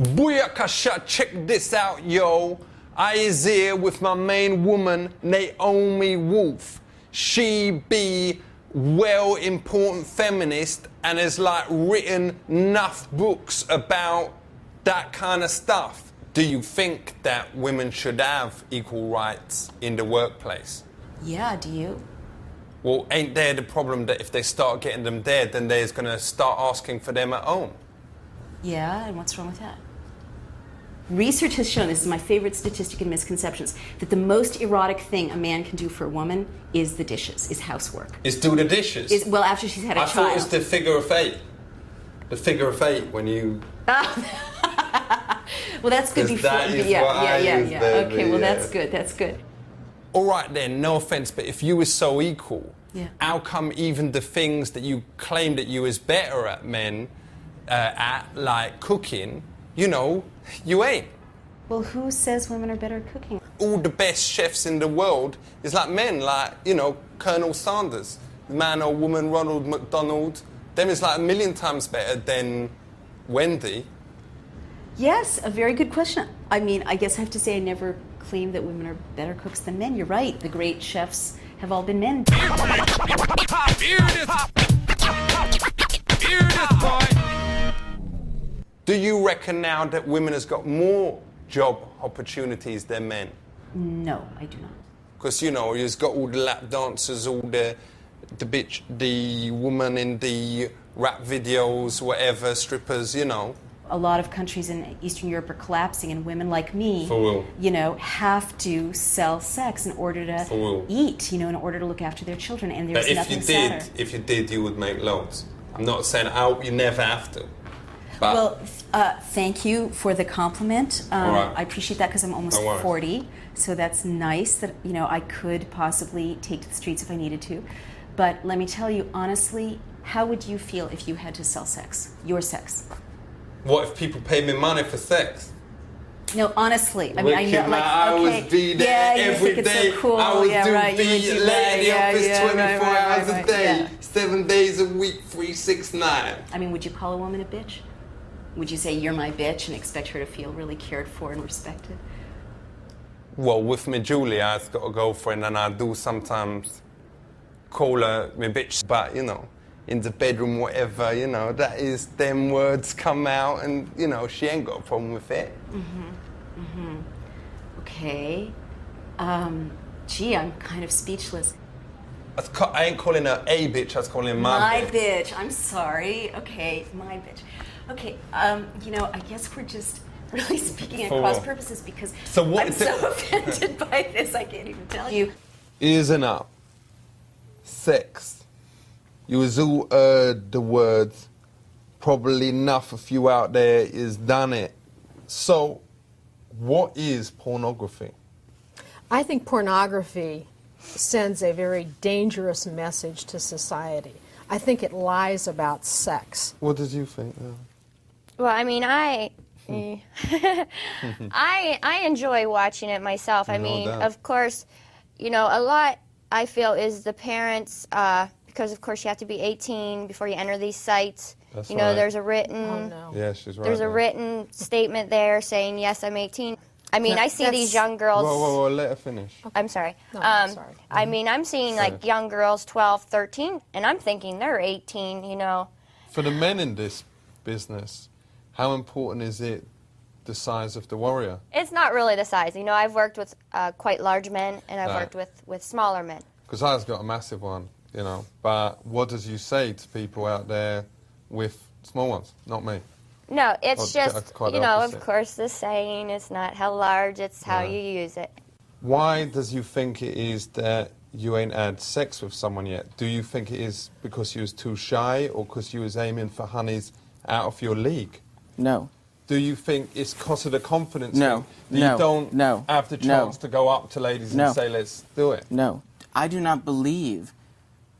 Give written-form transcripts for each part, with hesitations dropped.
Booyakasha, check this out, yo. I is here with my main woman, Naomi Wolf. She be well important feminist and has like written enough books about that kind of stuff. Do you think that women should have equal rights in the workplace? Yeah, do you? Well, ain't there the problem that if they start getting them there, then they're going to start asking for them at home? Yeah, and what's wrong with that? Research has shown, this is my favorite statistic in misconceptions, that the most erotic thing a man can do for a woman is the dishes, is housework. Is do the dishes? Well, after she's had a child. I thought it was the figure of eight. The figure of eight when you... Well, that's good before... Yeah. Okay, well, that's good, that's good. All right then, no offense, but if you were so equal, how come even the things that you claim that you is better at men, like cooking, you know, you ain't? Well, who says women are better at cooking? All the best chefs in the world is like men, like, you know, Colonel Sanders, man or woman, Ronald McDonald. Them is like a million times better than Wendy. Yes, a very good question. I mean, I guess I have to say I never claimed that women are better cooks than men. You're right. The great chefs have all been men. Do you reckon now that women has got more job opportunities than men? No, I do not. Because, you know, you've got all the lap dancers, all the bitch, the woman in the rap videos, whatever, strippers, you know. A lot of countries in Eastern Europe are collapsing, and women like me, you know, have to sell sex in order to eat, you know, in order to look after their children, and there's nothing sadder. If you did, you would make loads. I'm not saying you never have to. But well, thank you for the compliment. Right. I appreciate that because I'm almost 40, so that's nice that, you know, I could possibly take to the streets if I needed to. But let me tell you, honestly, how would you feel if you had to sell sex, your sex? What if people pay me money for sex? No, honestly. I mean, I know, like, I would be there every day. So cool. I would be late in the office 24 hours a day, 7 days a week, 365. I mean, would you call a woman a bitch? Would you say you're my bitch and expect her to feel really cared for and respected? Well, with me, Julie, I've got a girlfriend, and I do sometimes call her my bitch, but, you know, in the bedroom, whatever, you know, that is, them words come out, and, you know, she ain't got a problem with it. Okay. Gee, I'm kind of speechless. I ain't calling her a bitch, I was calling her my bitch. My bitch, I'm sorry. Okay, my bitch. Okay, you know, I guess we're just really speaking at cross purposes because I'm so offended by this, I can't even tell you. Isn't up. Sex. You has all heard the words, probably enough of you out there is done it. So, what is pornography? I think pornography sends a very dangerous message to society. I think it lies about sex. What did you think? Well, I mean, I enjoy watching it myself. I mean, of course, you know, a lot I feel is the parents, because of course you have to be 18 before you enter these sites. That's you know, right. There's a written, yeah, she's right. There's a written statement there saying, yes, I'm 18. I mean, I see these young girls. Whoa, let her finish. Okay. I'm sorry. No, I'm sorry. I mean, I'm seeing like young girls, 12, 13, and I'm thinking they're 18, you know. For the men in this business, how important is it, the size of the warrior? It's not really the size. You know, I've worked with quite large men, and I've worked with smaller men. Because I've got a massive one, you know. But what does you say to people out there with small ones? Not me. No, it's just, you know, of course, the saying, it's not how large, it's how you use it. Why does you think it is that you ain't had sex with someone yet? Do you think it is because you was too shy or because you was aiming for honeys out of your league? No. Do you think it's because of the confidence? No. Thing? You don't have the chance to go up to ladies and say, let's do it? No. I do not believe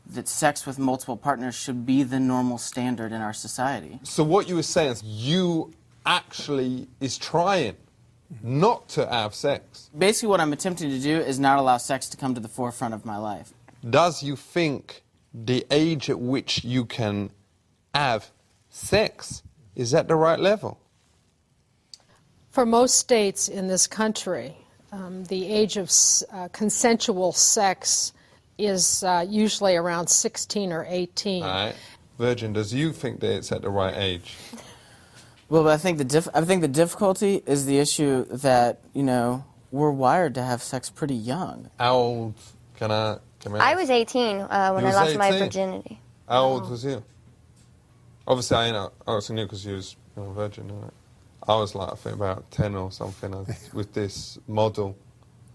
that sex with multiple partners should be the normal standard in our society. So what you were saying is you actually is trying not to have sex. Basically what I'm attempting to do is not allow sex to come to the forefront of my life. Does you think the age at which you can have sex is at the right level? For most states in this country, the age of consensual sex is usually around 16 or 18. All right. Virgin, does you think that it's at the right age? Well, but I think the difficulty is the issue that, you know, we're wired to have sex pretty young. How old can I I was 18 when I lost my virginity. How old was you? Obviously, I also knew because you was a virgin, right? I was like, I think about 10 or something. With this model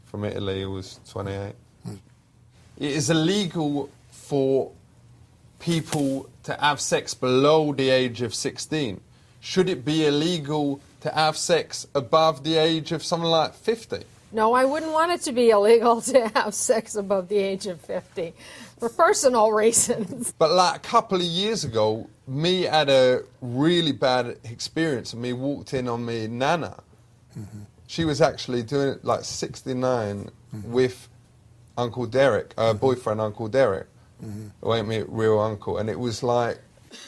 from Italy who was 28. It is illegal for people to have sex below the age of 16. Should it be illegal to have sex above the age of something like 50? No, I wouldn't want it to be illegal to have sex above the age of 50 for personal reasons. But like a couple of years ago, me had a really bad experience and me walked in on me nana. Mm-hmm. She was actually doing it like 69 with Uncle Derek, her boyfriend Uncle Derek, who ain't me real uncle. And it was like,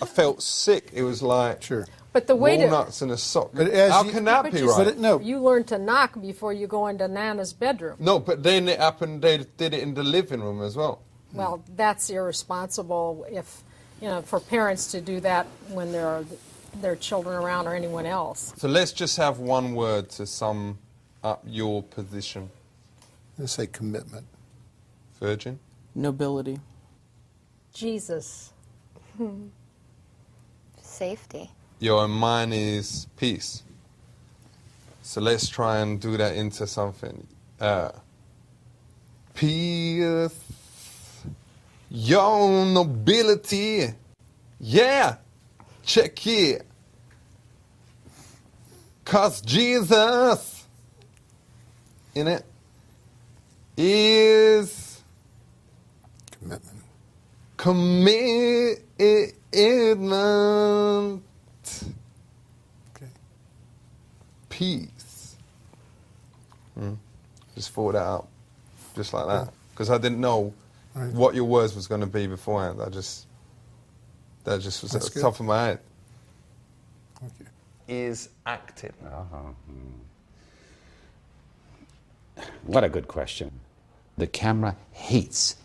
I felt sick. It was like... Sure. But the way walnuts in a sock. How can that be right? No. You learn to knock before you go into Nana's bedroom. No, but then it happened, they did it in the living room as well. Well, that's irresponsible if, you know, for parents to do that when there are their children around or anyone else. So let's just have one word to sum up your position. Let's say commitment. Virgin? Nobility. Jesus. Safety. Yo, and mine is peace. So let's try and do that into something. Peace, your nobility. Yeah, check it. 'Cause Jesus, in it, is Commitment. Commitment. Okay. Peace. Just thought that out, just like that, because I didn't know what your words was going to be beforehand. That just was at the top of my head. Okay. Is acting. What a good question. The camera hates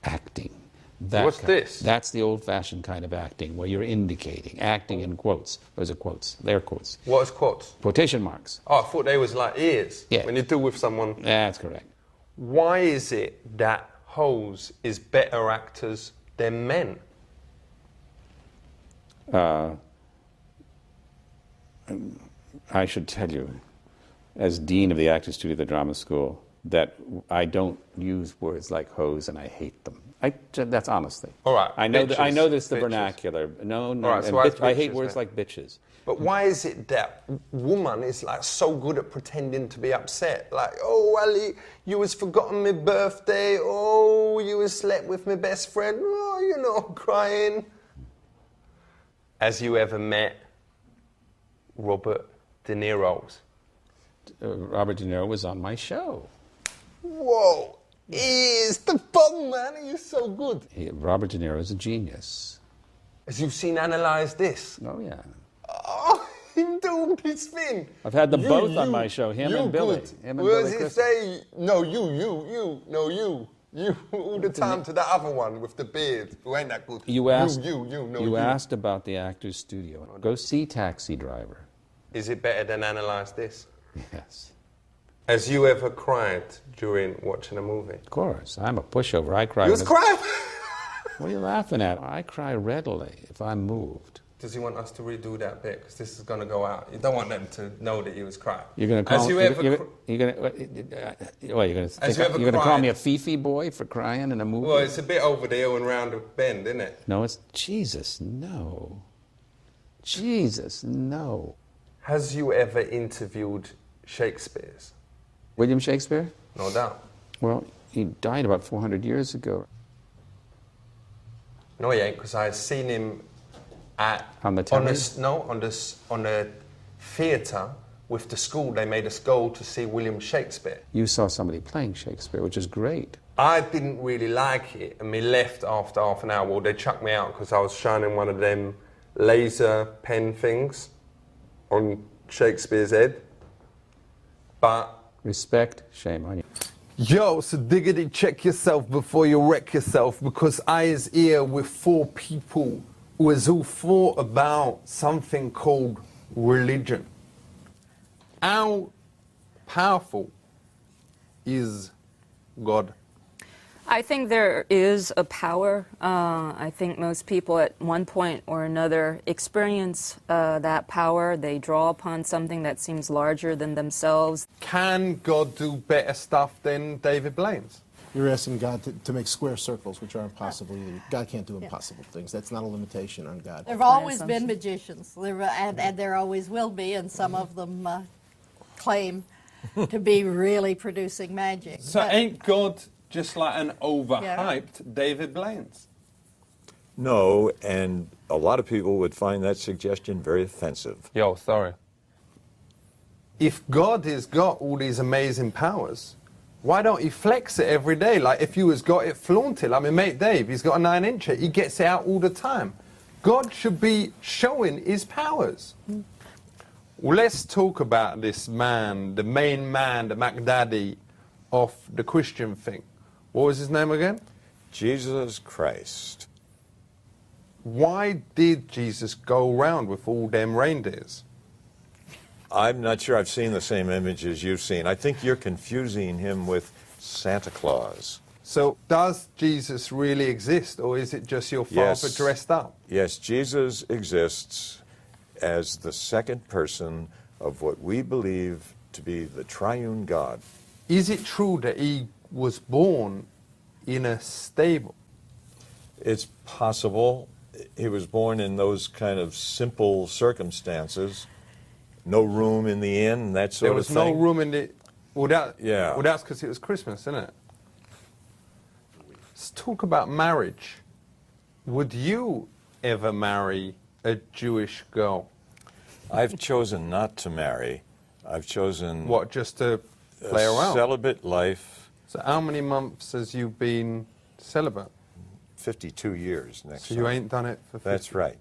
acting. What's this? That's the old-fashioned kind of acting, where you're indicating, acting in quotes. Those are quotes. They're quotes. What is quotes? Quotation marks. Oh, I thought they was like ears. Yeah. When you do with someone. That's correct. Why is it that hoes is better actors than men? I should tell you, as Dean of the Actors Studio of the Drama School, that I don't use words like hose and I hate them. That's honestly. All right. I know bitches, this the bitches. vernacular. No. All right, so I hate bitches, words then. like bitches. But why is it that woman is like so good at pretending to be upset? Like, oh, Ali, you was forgotten my birthday. Oh, you was slept with my best friend. Oh, you know, crying. Has you ever met Robert De Niro's? Robert De Niro was on my show. Whoa. He is the fun, man. He is so good. Robert De Niro is a genius. As you've seen Analyze This. Oh, yeah. Oh, him doing this thing. I've had them both on my show, him and Billy. Him and Where Billy does it Crystal. say, no, you, all the time to the other one with the beard, who ain't that good. You asked, you asked about the Actors Studio. Go see Taxi Driver. Is it better than Analyze This? Yes. Has you ever cried during watching a movie? Of course. I'm a pushover. I cry. You was crying? What are you laughing at? I cry readily if I'm moved. Does he want us to redo that bit? Because this is going to go out. You don't want them to know that he was crying. You're going to call you're going to call me a Fifi boy for crying in a movie? Well, it's a bit over the hill and round the bend, isn't it? No, it's Jesus, no. Jesus, no. Has you ever interviewed Shakespeare's? William Shakespeare? No doubt. Well, he died about 400 years ago. No, he ain't, because I seen him on the telly? on the theatre with the school. They made us go to see William Shakespeare. You saw somebody playing Shakespeare, which is great. I didn't really like it, and we left after half an hour. Well, they chucked me out because I was shining one of them laser pen things on Shakespeare's head. But Respect, shame on you. yo, so diggity check yourself before you wreck yourself, because I is here with 4 people who has all thought about something called religion. How powerful is God? I think there is a power. I think most people at one point or another experience that power. They draw upon something that seems larger than themselves. Can God do better stuff than David Blaine's? You're asking God to make square circles, which are impossible either. God can't do impossible things. That's not a limitation on God. There have always been magicians, and there always will be, and some of them claim to be really producing magic. So ain't God just like an overhyped David Blaine's? No, and a lot of people would find that suggestion very offensive. Yo, sorry. If God has got all these amazing powers, why don't he flex it every day? Like if you has got it, flaunt it. Like my mate Dave, he's got a 9-incher. He gets it out all the time. God should be showing his powers. Well, let's talk about this man, the main man, the MacDaddy of the Christian thing. What was his name again? Jesus Christ. Why did Jesus go around with all them reindeers? I'm not sure I've seen the same image as you've seen. I think you're confusing him with Santa Claus. So does Jesus really exist, or is it just your father dressed up? Yes, Jesus exists as the second person of what we believe to be the triune God. Is it true that he was born in a stable? It's possible. He was born in those kind of simple circumstances. No room in the inn, that sort of thing. There was no room in the... Well, yeah. Well, that's because it was Christmas, isn't it? Let's talk about marriage. Would you ever marry a Jewish girl? I've chosen not to marry. I've chosen... What, just to play around? Celibate life. So how many months has you been celibate? 52 years next So you ain't done it for 50? That's right.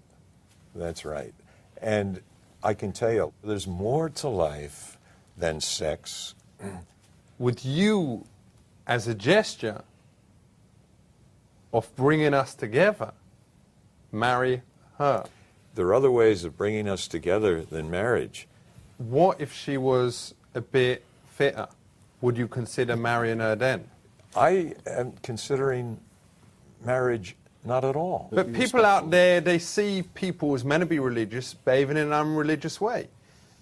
That's right. And I can tell you, there's more to life than sex. Would you, as a gesture of bringing us together, marry her? There are other ways of bringing us together than marriage. What if she was a bit fitter? Would you consider marrying her then? I am considering marriage not at all. But people out there, they see people as meant to be religious, behaving in an unreligious way.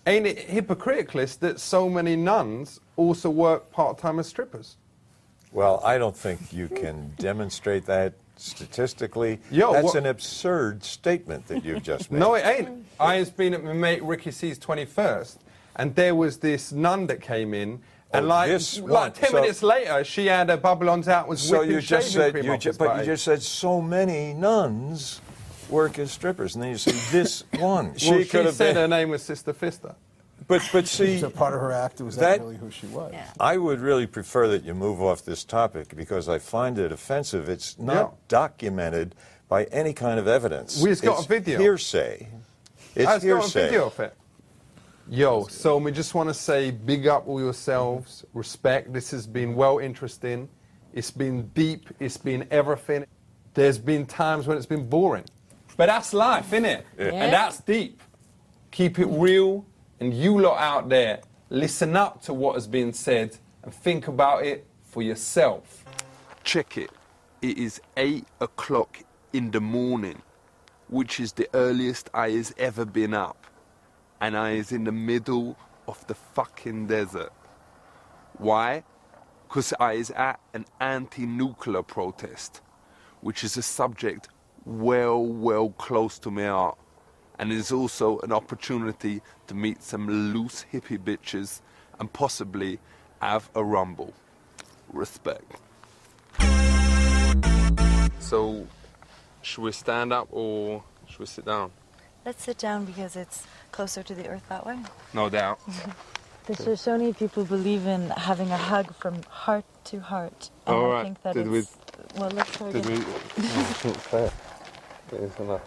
Ain't it hypocritical that so many nuns also work part-time as strippers? Well, I don't think you can demonstrate that statistically. Yo, that's an absurd statement that you've just made. No, it ain't. I was been at my mate Ricky C's 21st, and there was this nun that came in, and like 10 minutes later, she had her bubble-ons out, was whipping shaving cream off his body. You just said so many nuns work as strippers, and then you say this one. She could have said her name was Sister Fister. But see, so part of her act was that really who she was. Yeah. I would really prefer that you move off this topic because I find it offensive. It's not documented by any kind of evidence. We've got a video. Hearsay. It's hearsay. Got a video of it. Yo, so we just want to say big up all yourselves, respect. This has been well interesting. It's been deep. It's been everything. There's been times when it's been boring. But that's life, innit? Yeah. And that's deep. Keep it real. And you lot out there, listen up to what has been said and think about it for yourself. Check it. It is 8 o'clock in the morning, which is the earliest I has ever been up. And I is in the middle of the fucking desert. Why? Because I is at an anti-nuclear protest, which is a subject well close to my heart. And it is also an opportunity to meet some loose hippie bitches and possibly have a rumble. Respect. So, should we stand up or should we sit down? Let's sit down because it's closer to the earth that way. No doubt. The Shoshone people believe in having a hug from heart to heart. And All I right. think that Did it's... Well, let's try again. Did we... Oh, fair. It is enough.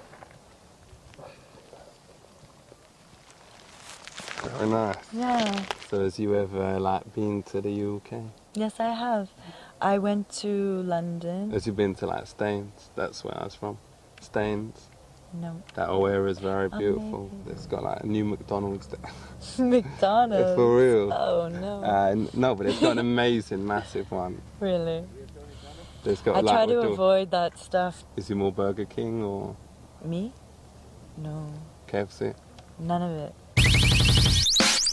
Very nice. Yeah. So has you ever like been to the UK? Yes, I have. I went to London. Has you been to like Staines? That's where I was from. Staines. No. That whole area is very beautiful. It's got like a new McDonald's there. McDonald's? For real. Oh, no. No, but it's got an amazing, massive one. Really? It's got, I like, try to avoid that stuff. Is it more Burger King or Me? No. KFC? None of it.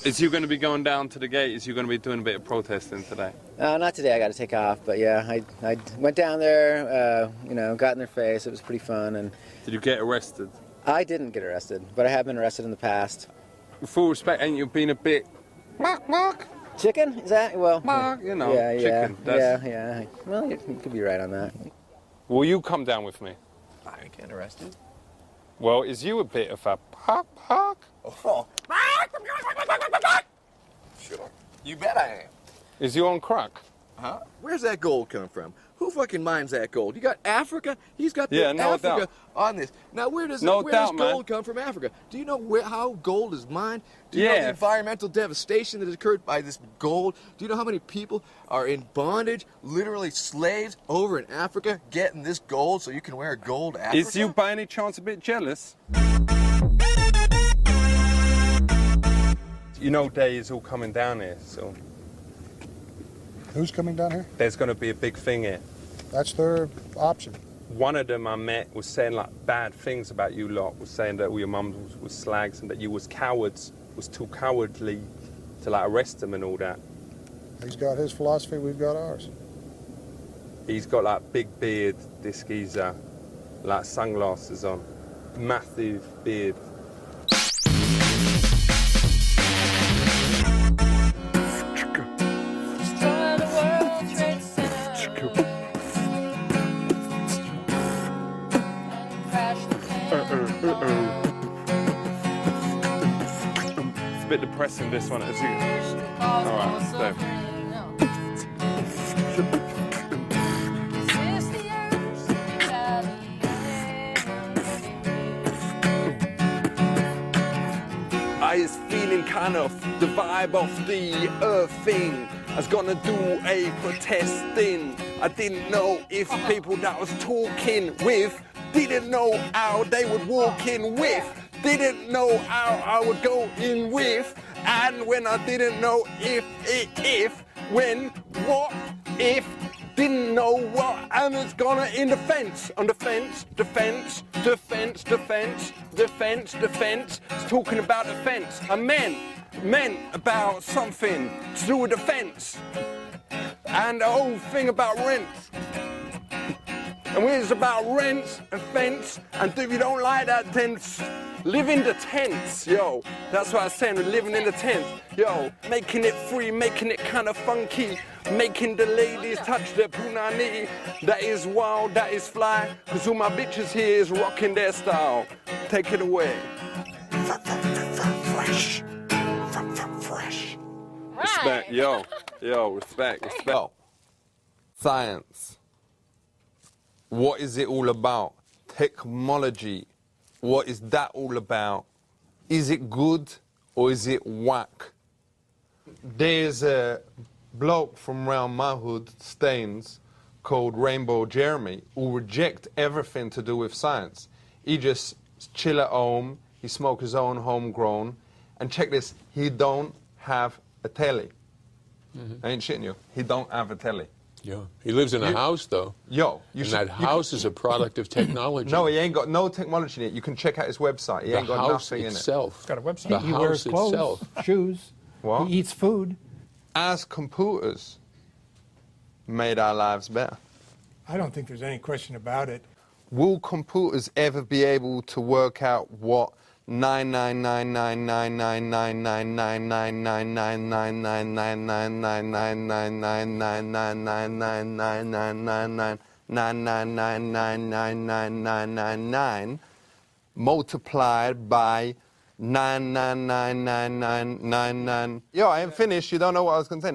Is you going to be going down to the gate? Is you going to be doing a bit of protesting today? Not today, I got to take off, but yeah, I went down there, got in their face, it was pretty fun. And Did you get arrested? I didn't get arrested, but I have been arrested in the past. With full respect, ain't you been a bit... Mark? Chicken? Is that? Well... Mark, you know, yeah, chicken. Yeah. Well, you could be right on that. Will you come down with me? I get arrested? Well, is you a bit of a park? Oh. Sure. You bet I am. Is you on crack? Huh? Where's that gold come from? Who fucking mines that gold? You got Africa? He's got the no Africa doubt. on this. Now, where does No doubt, gold man. come from Africa? Do you know how gold is mined? Do you know the environmental devastation that has occurred by this gold? Do you know how many people are in bondage, literally slaves, over in Africa getting this gold so you can wear a gold Africa? Is you by any chance a bit jealous? You know, Day is all coming down here, so... Who's coming down here? There's going to be a big thing here. That's their option. One of them I met was saying like bad things about you lot, was saying that all your mums was slags and that you was cowards, was too cowardly to like arrest them and all that. He's got his philosophy, we've got ours. He's got like big beard, this geezer, like sunglasses on, massive beard. It's a bit depressing, this one. As you... All right, so. I was feeling kind of the vibe of the earth thing. I was gonna do a protesting. I didn't know if people that I was talking with didn't know how they would walk in with. Didn't know how I would go in with. And when I didn't know if, when, what, if, didn't know what, and it's gonna in defense, on defense, defense, defense, defense, defense, defense. It's talking about defense. I meant about something to do with defense. And the whole thing about rent. And when it's about rent and fence, and if you don't like that, then live in the tents, yo. That's what I was saying, living in the tents. Yo, making it free, making it kind of funky, making the ladies touch their punani. That is wild, that is fly, because all my bitches here is rocking their style. Take it away. Fresh. Fresh. Respect, yo, respect. Science. What is it all about? Technology. What is that all about? Is it good or is it whack? There's a bloke from around my hood, Staines, called Rainbow Jeremy, who reject everything to do with science. He just chill at home, he smoke his own homegrown, and check this, he don't have a telly. I ain't shitting you. He don't have a telly. Yeah. He lives in a house, though. Yo. And that house is a product of technology. No, he ain't got no technology in it. You can check out his website. He ain't got nothing in it. He's got a website. The He house wears clothes, itself. shoes. What? He eats food. As computers made our lives better. I don't think there's any question about it. Will computers ever be able to work out what 99999999999999999999999999999 multiplied by 9999999? Yo, I ain't finished. You don't know what I was going to say.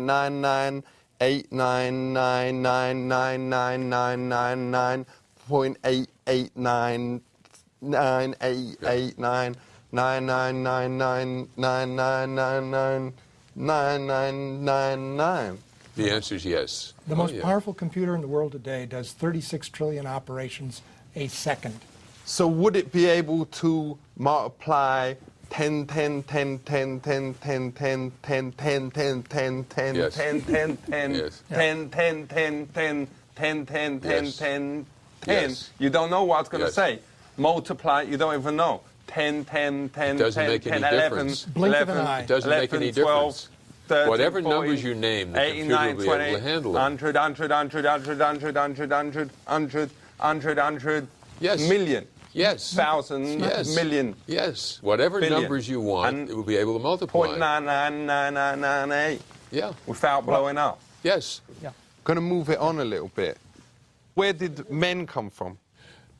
998999999.8899889 $9,999,999,999,999. The answer is yes. The most powerful computer in the world today does 36 trillion operations a second. So would it be able to multiply 10, 10, 10, 10, 10, 10, 10, 10, 10, 10, 10, 10, 10, 10, 10, 10, 10, 10, 10, 10, 10, 10, 10, 10, 10? You don't know what I was going to say. Multiply, you don't even know. 10, 10, 10, 10, 10, 11, 11, It doesn't make any difference. 13, Whatever 40, numbers you name, the 89, computer will be able to 20, handle it. 100, 100, 100, 100, 100, 100, 100, 100, 100, 100, million. Yes. Thousand, million. Yes. Whatever billion. numbers you want, it will be able to multiply. 0.99998. Yeah. Without blowing up. Yes. Yeah. Going to move it on a little bit. Where did men come from?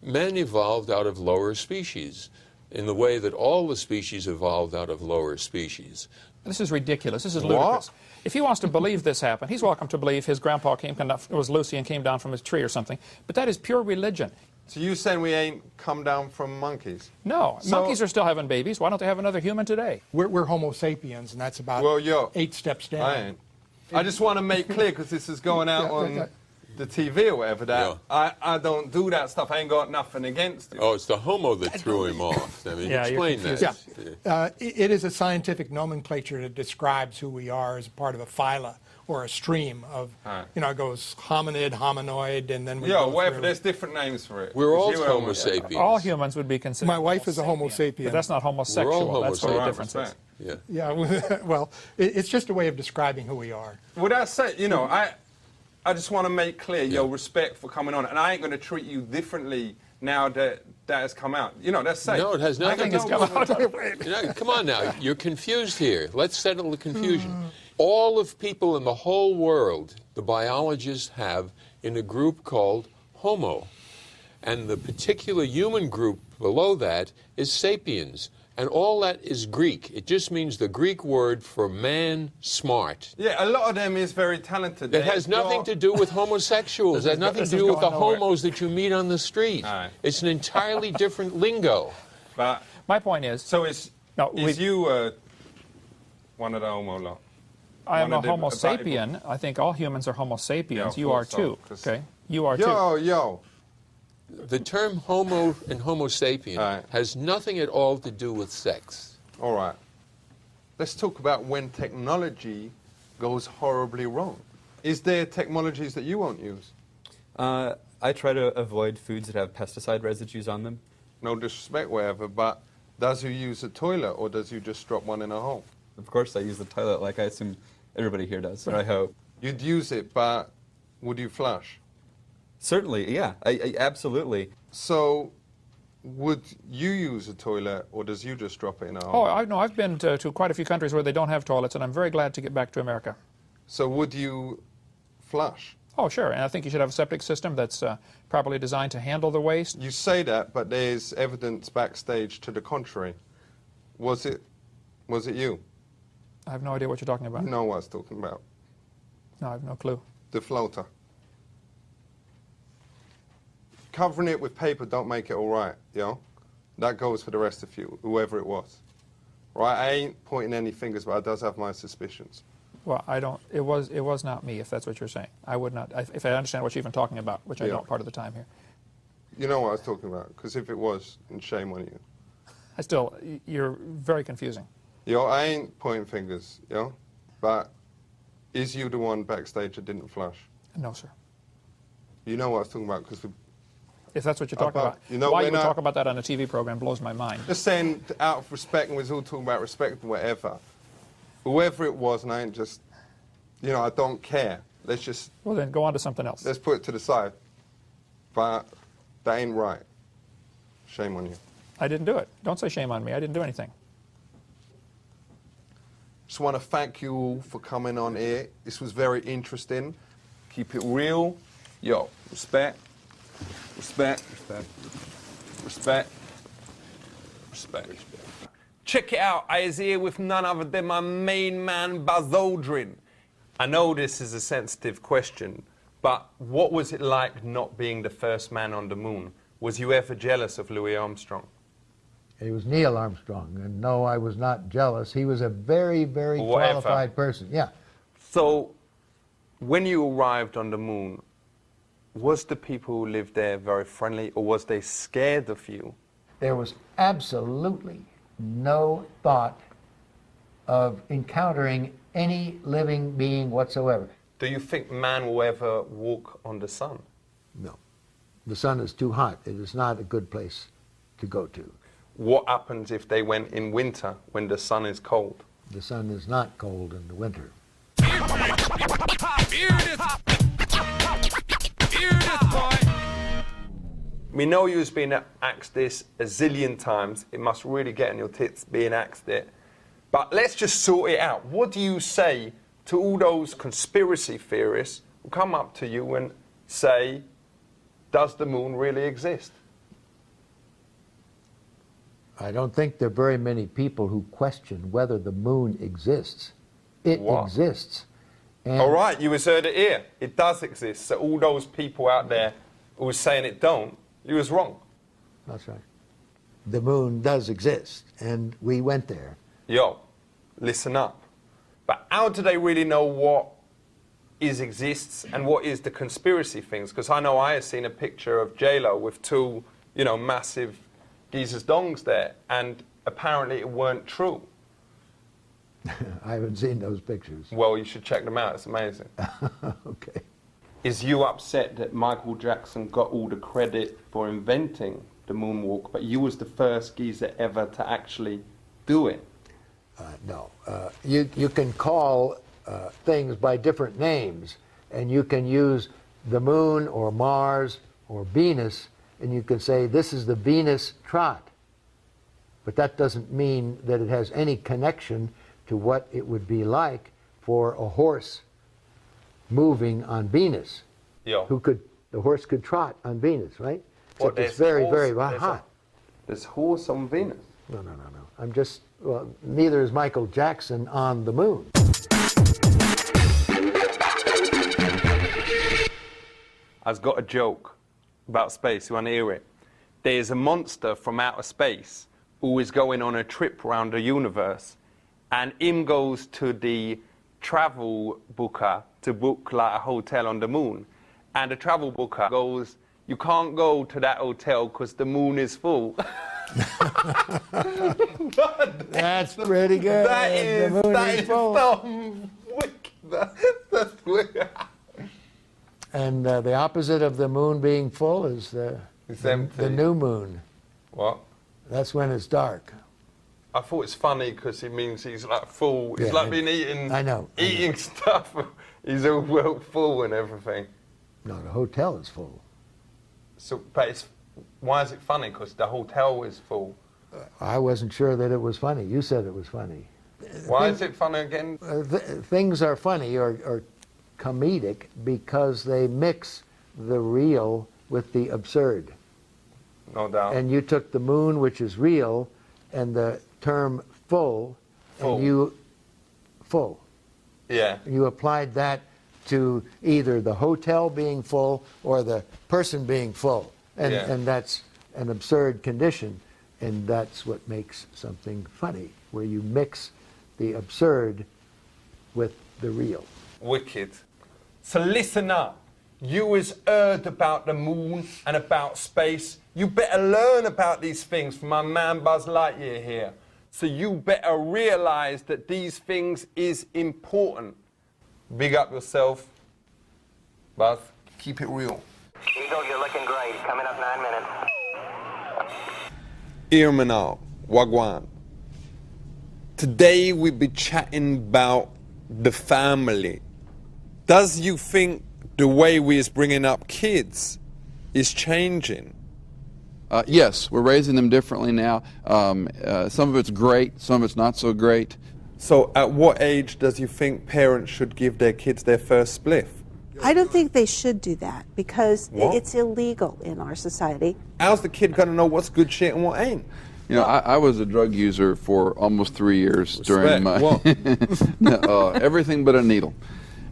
Men evolved out of lower species in the way that all the species evolved out of lower species. This is ridiculous. This is ludicrous. If he wants to believe this happened, he's welcome to believe his grandpa was Lucy and came down from his tree or something. But that is pure religion. So you saying we ain't come down from monkeys? No. Monkeys are still having babies. Why don't they have another human today? We're Homo sapiens, and that's about 8 steps down. I ain't. I just want to make clear, because this is going out on the TV or whatever, that I don't do that stuff. I ain't got nothing against it. Oh, it's the homo that threw him off. I mean, explain that. It is a scientific nomenclature that describes who we are as part of a phyla or a stream of, you know, it goes hominid, hominoid, and then we go whatever, through. there's different names for it. We're all Homo sapiens. All humans would be considered. My wife is a Homo sapien. But that's not homosexual. We're all That's what the difference is. Yeah, well, it's just a way of describing who we are. Well, that's it. You know, I just want to make clear your respect for coming on, and I ain't going to treat you differently now that that has come out. You know, that's safe. No, it has nothing to do. Come on now, you're confused here. Let's settle the confusion. All of people in the whole world, the biologists have in a group called Homo, and the particular human group below that is sapiens. And all that is Greek. It just means the Greek word for man smart. Yeah, a lot of them is very talented. It has nothing to do with homosexuals. It has nothing to do with the homos that you meet on the street. It's an entirely different lingo. But my point is... So is you one of the homo lot? I am a Homo sapien. I think all humans are Homo sapiens. You are too. Okay? You are too. The term homo and homo sapien has nothing at all to do with sex. All right. Let's talk about when technology goes horribly wrong. Is there technologies that you won't use? I try to avoid foods that have pesticide residues on them. No disrespect, whatever, but does you use a toilet or does you just drop one in a hole? Of course I use the toilet like I assume everybody here does, or I hope. You'd use it, but would you flush? Certainly, yeah, I absolutely. So, would you use a toilet, or does you just drop it in a hole? Oh, I've been to quite a few countries where they don't have toilets, and I'm very glad to get back to America. So would you flush? Oh, sure, and I think you should have a septic system that's properly designed to handle the waste. You say that, but there's evidence backstage to the contrary. Was it you? I have no idea what you're talking about. You know what I was talking about. No, I have no clue. The floater. Covering it with paper don't make it all right, you know? That goes for the rest of you, whoever it was. Right? I ain't pointing any fingers, but I does have my suspicions. Well, I don't. It was not me, if that's what you're saying. I would not. If I understand what you're even talking about, which I don't part of the time here. You know what I was talking about, because if it was, then shame on you. You're very confusing. Yo, I ain't pointing fingers, yo, but is you the one backstage that didn't flush? No, sir. You know what I was talking about, because if that's what you're talking about, you know, why you would talk about that on a TV program blows my mind. Just saying, out of respect, and we're all talking about respect and whatever. Whoever it was, and I ain't just, you know, I don't care. Let's just... Well, then go on to something else. Let's put it to the side. But that ain't right. Shame on you. I didn't do it. Don't say shame on me. I didn't do anything. Just want to thank you all for coming on here. This was very interesting. Keep it real. Yo, respect. Respect. Respect. Respect. Respect. Check it out. I is here with none other than my main man, Buzz Aldrin. I know this is a sensitive question, but what was it like not being the first man on the moon? Was you ever jealous of Louis Armstrong? It was Neil Armstrong, and no, I was not jealous. He was a very, very qualified person. Yeah. So, when you arrived on the moon, was the people who lived there very friendly, or was they scared of you? There was absolutely no thought of encountering any living being whatsoever. Do you think man will ever walk on the sun? No. The sun is too hot. It is not a good place to go to. What happens if they went in winter when the sun is cold? The sun is not cold in the winter. We know you've been asked this a zillion times. It must really get on your tits being asked it. But let's just sort it out. What do you say to all those conspiracy theorists who come up to you and say, does the moon really exist? I don't think there are very many people who question whether the moon exists. It exists. And all right, you heard it here. It does exist. So all those people out there who are saying it don't, you was wrong. That's right. The moon does exist, and we went there. Yo, listen up. But how do they really know what exists and what is the conspiracy things? Because I know I have seen a picture of J-Lo with two, massive geezers dongs there, and apparently it weren't true. I haven't seen those pictures. Well, you should check them out. It's amazing. Okay. Is you upset that Michael Jackson got all the credit for inventing the moonwalk, but you was the first geezer ever to actually do it? No. You can call things by different names, and you can use the moon or Mars or Venus, and you can say this is the Venus trot. But that doesn't mean that it has any connection to what it would be like for a horse moving on Venus. Yo. The horse could trot on Venus, right? Well, Except it's very, very hot. There's horse on Venus? No. I'm just, neither is Michael Jackson on the moon. I've got a joke about space. You want to hear it? There's a monster from outer space who is going on a trip around the universe, and him goes to the travel booker to book like a hotel on the moon. And the travel booker goes, you can't go to that hotel because the moon is full. That's pretty good. The moon is full. That's wicked. And the opposite of the moon being full is the new moon. What? That's when it's dark. I thought it's funny because it means he's like full. He's like been eating. I know. Eating stuff. He's all well full and everything. No, the hotel is full. So, but why is it funny? Because the hotel is full. I wasn't sure that it was funny. You said it was funny. Why is it funny again? Things are funny or comedic because they mix the real with the absurd. No doubt. And you took the moon, which is real, and the term full. And you you applied that to either the hotel being full or the person being full. And that's an absurd condition, and that's what makes something funny, where you mix the absurd with the real. Wicked. So listen up. You has heard about the moon and about space. You better learn about these things from my man Buzz Lightyear here. So you better realize that these things is important. Big up yourself. Buzz, keep it real. Eagle, you're looking great. Coming up 9 minutes. Irmanal, Wagwan. Today we be chatting about the family. Does you think the way we is bringing up kids is changing? Yes, we're raising them differently now. Some of it's great, some of it's not so great. So at what age does you think parents should give their kids their first spliff? I don't think they should do that because it's illegal in our society. How's the kid going to know what's good shit and what ain't? You know, I was a drug user for almost 3 years during my... everything but a needle.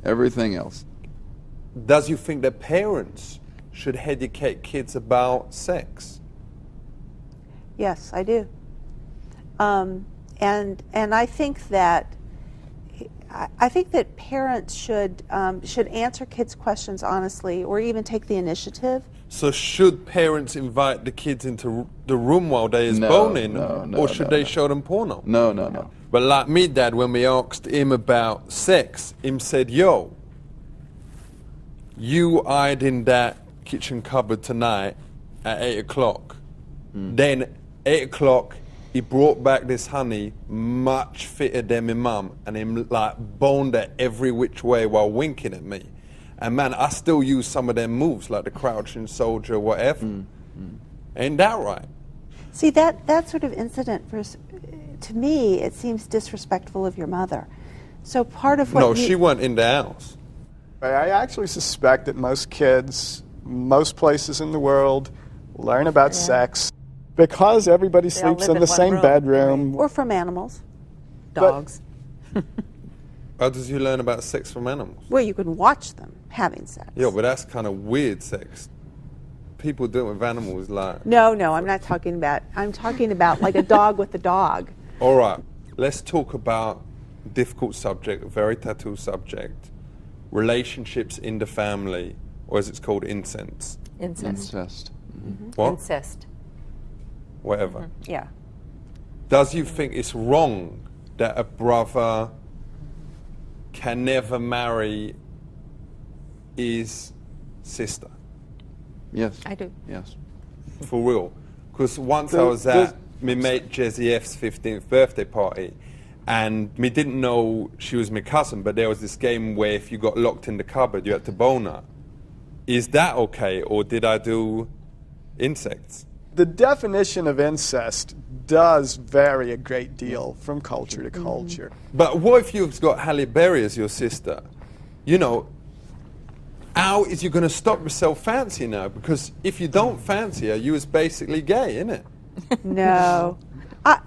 Everything else. Does you think that parents should educate kids about sex? Yes, I do. And I think that parents should answer kids' questions honestly, or even take the initiative. So should parents invite the kids into the room while they is boning, or should they show them porno? No. But like me, Dad, when we asked him about sex, him said, yo, you hide in that kitchen cupboard tonight at 8 o'clock. Then 8 o'clock, he brought back this honey much fitter than my mum, and him like boned her every which way while winking at me. And man, I still use some of them moves, like the crouching soldier, whatever. Ain't that right? See, that sort of incident, to me, it seems disrespectful of your mother. So part of what No, she wasn't in the house. I actually suspect that most kids, most places in the world, learn about sex because everybody sleeps in the same bedroom. Or from animals. Dogs. How does you learn about sex from animals? Well, you can watch them having sex. Yeah, but that's kind of weird sex. People do it with animals, like... No, I'm not talking about, I'm talking about like a dog with a dog. All right, let's talk about a difficult subject, a very tattoo subject, relationships in the family, or as it's called, incest. Incest. What? Incest. Whatever. Yeah. Does you think it's wrong that a brother can never marry his sister? Yes. I do. Yes. For real. Because once I was at my mate Jezzy F's 15th birthday party, and me didn't know she was my cousin, but there was this game where if you got locked in the cupboard, you had to bone her. Is that okay, or did I do insects? The definition of incest does vary a great deal from culture to culture. But what if you've got Halle Berry as your sister? You know, how is you going to stop yourself fancying her? Because if you don't fancy her, you is basically gay, innit? No.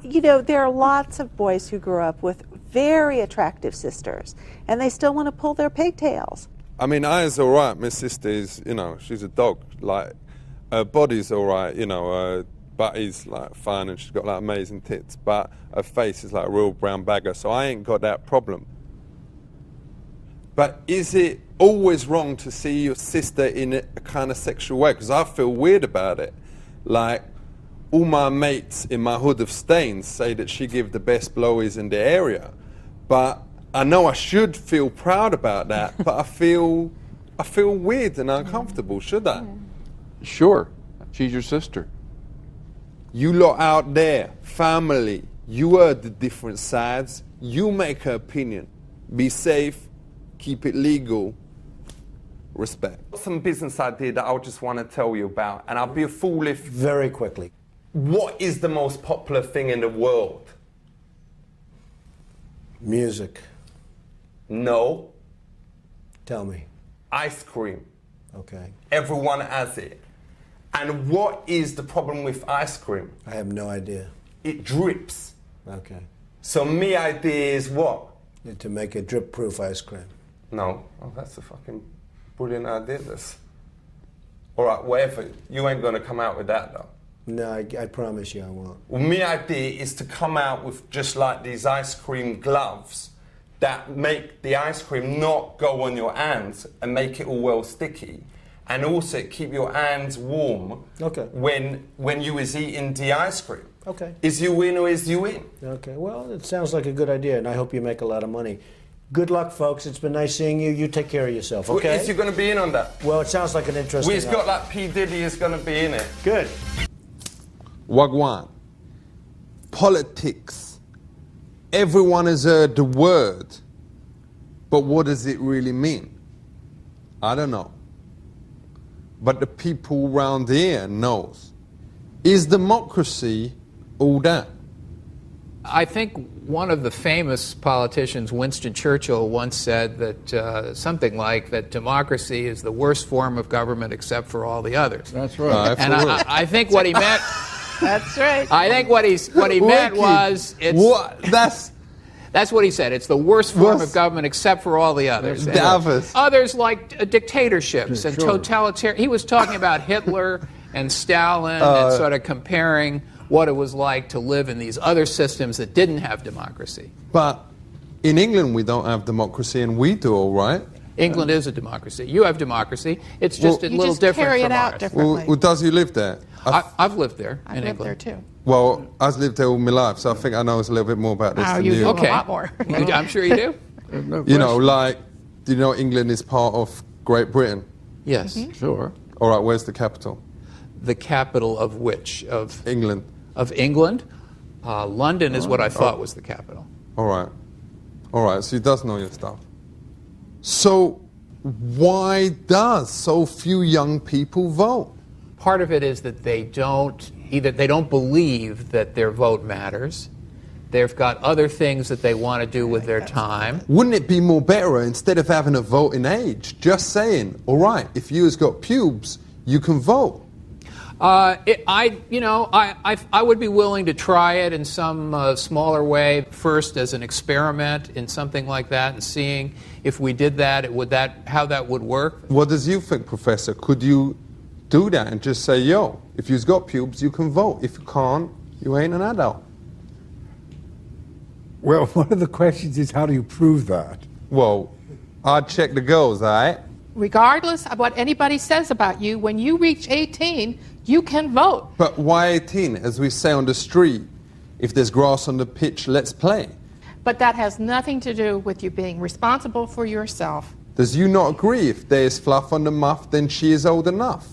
There are lots of boys who grew up with very attractive sisters, and they still want to pull their pigtails. I mean, I is all right. My sister is, she's a dog. Like, her body's all right, her butty's like fine, and she's got like amazing tits, but her face is like a real brown bagger, so I ain't got that problem. But is it always wrong to see your sister in a kind of sexual way? Because I feel weird about it. Like, all my mates in my hood of Staines say that she give the best blowies in the area. But I know I should feel proud about that, but I feel weird and uncomfortable, should I? Sure. She's your sister. You lot out there, family, you heard the different sides. You make her opinion. Be safe, keep it legal, respect. Some business idea that I just want to tell you about, and I'll be a fool if... Very quickly. What is the most popular thing in the world? Music. No. Tell me. Ice cream. Okay. Everyone has it. And what is the problem with ice cream? I have no idea. It drips. Okay. So my idea is what? To make a drip-proof ice cream. No. Oh, that's a fucking brilliant idea, this. All right, whatever. You ain't going to come out with that, though. No, I promise you I won't. Well, my idea is to come out with just like these ice cream gloves that make the ice cream not go on your hands and make it all well sticky. And also keep your hands warm when you is eating the ice cream. Okay. Is you win or is you in? Okay, well, it sounds like a good idea, and I hope you make a lot of money. Good luck, folks. It's been nice seeing you. You take care of yourself, okay? Well, is you going to be in on that? Well, it sounds like an interesting... We've got like P. Diddy is going to be in it. Good. Wagwan. Politics. Everyone has heard the word, but what does it really mean? I don't know. But the people around here knows. Is democracy all that? I think one of the famous politicians, Winston Churchill, once said that something like that democracy is the worst form of government except for all the others. That's right. And I think what he meant... That's right. I think what he meant was... That's what he said. It's the worst form of government except for all the others. Others like dictatorships and totalitarian. He was talking about Hitler and Stalin and sort of comparing what it was like to live in these other systems that didn't have democracy. But in England, we don't have democracy, and we do all right. England is a democracy. You have democracy. It's just a little different carry from it out ours. differently. Well, does you live there? I've lived there I've in lived England. there too. Well, I've lived there all my life, so I think I know a little bit more about this than you you. know a lot more. I'm sure you do. You know, like, do you know England is part of Great Britain? Yes. Sure. All right, where's the capital? The capital of which? Of England. Of England? London is what I thought was the capital. All right. All right, so he does know your stuff. So why does so few young people vote? Part of it is that they don't believe that their vote matters. They've got other things that they want to do with their time. Wouldn't it be more better, instead of having a voting age, just saying, all right, if you's got pubes, you can vote? I would be willing to try it in some smaller way, first as an experiment in something like that, and seeing if we did that, how that would work. What does you think, Professor? Could you do that and just say, yo, if you've got pubes, you can vote. If you can't, you ain't an adult. Well, one of the questions is, how do you prove that? Well, I'd check the girls, all right? Regardless of what anybody says about you, when you reach 18, you can vote. But why 18? As we say on the street, if there's grass on the pitch, let's play. But that has nothing to do with you being responsible for yourself. Does you not agree if there's fluff on the muff, then she is old enough?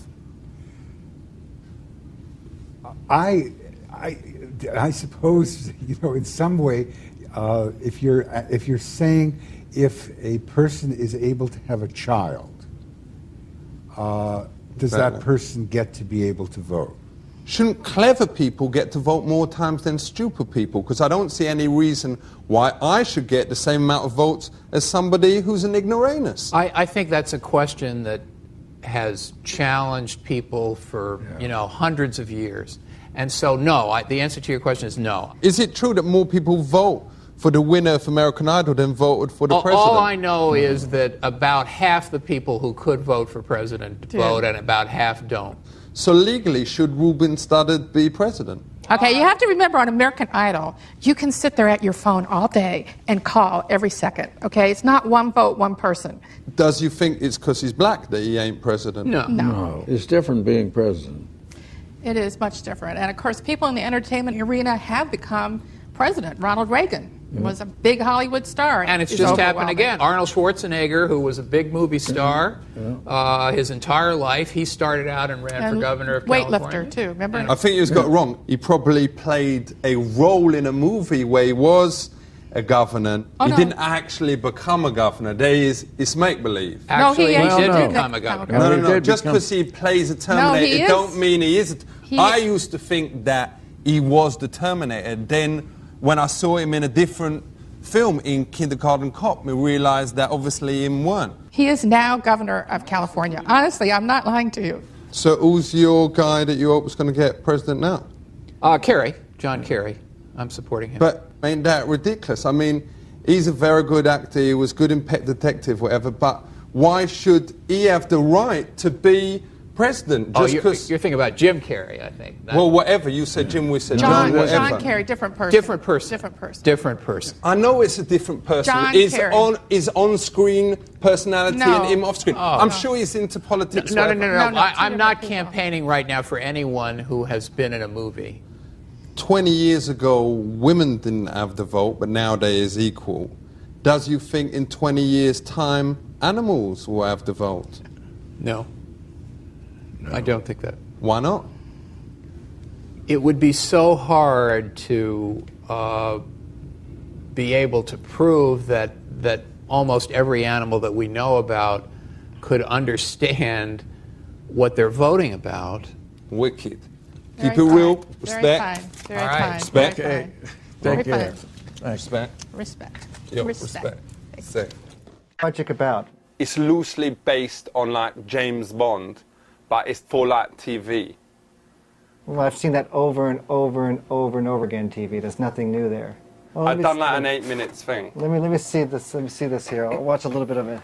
I suppose, in some way, if you're saying if a person is able to have a child, does that person get to be able to vote? Shouldn't clever people get to vote more times than stupid people? Because I don't see any reason why I should get the same amount of votes as somebody who's an ignoramus. I think that's a question that has challenged people for hundreds of years. And so, no, the answer to your question is no. Is it true that more people vote for the winner of American Idol than voted for the president? All I know is that about half the people who could vote for president vote, and about half don't. So legally, should Ruben Studdard be president? Okay, you have to remember, on American Idol, you can sit there at your phone all day and call every second, okay? It's not one vote, one person. Does you think it's because he's black that he ain't president? No. It's different being president. It is much different. And of course, people in the entertainment arena have become president. Ronald Reagan was a big Hollywood star. And it's just happened again. Arnold Schwarzenegger, who was a big movie star his entire life, he started out and ran for governor of California. Weightlifter, too, remember? I think he's got it wrong. He probably played a role in a movie where he was a governor. He didn't actually become a governor. It's make-believe. Actually, he did become a governor. No. Just because he plays a Terminator, it don't mean he is. I used to think that he was the Terminator. Then, when I saw him in a different film, in Kindergarten Cop, we realized that obviously him weren't. He is now governor of California. Honestly, I'm not lying to you. So who's your guy that you hope is going to get president now? Kerry, John Kerry. I'm supporting him. But ain't that ridiculous? I mean, he's a very good actor. He was good in Pet Detective, whatever. But why should he have the right to be president? Just you're thinking about Jim Kerry, I think. Well, whatever. You said Jim, we said John, whatever. John Kerry, different person. Different person. Different person. Different person. I know it's a different person. John Kerry. Is on-screen personality and him off-screen. I'm sure he's into politics. No. I'm not campaigning right now for anyone who has been in a movie. 20 years ago, women didn't have the vote, but nowadays is equal. Does you think in 20 years' time, animals will have the vote? No. I don't think that. Why not? It would be so hard to be able to prove that almost every animal that we know about could understand what they're voting about. Wicked. Keep it real. Respect. Very kind. Respect. Very Take care. Respect. Respect. Respect. Magic about? It's loosely based on like James Bond, but it's for like TV. Well, I've seen that over and over and over and over again. TV. There's nothing new there. Well, I've done like an 8 minutes thing. Let me see this. Let me see this here. I'll watch a little bit of it.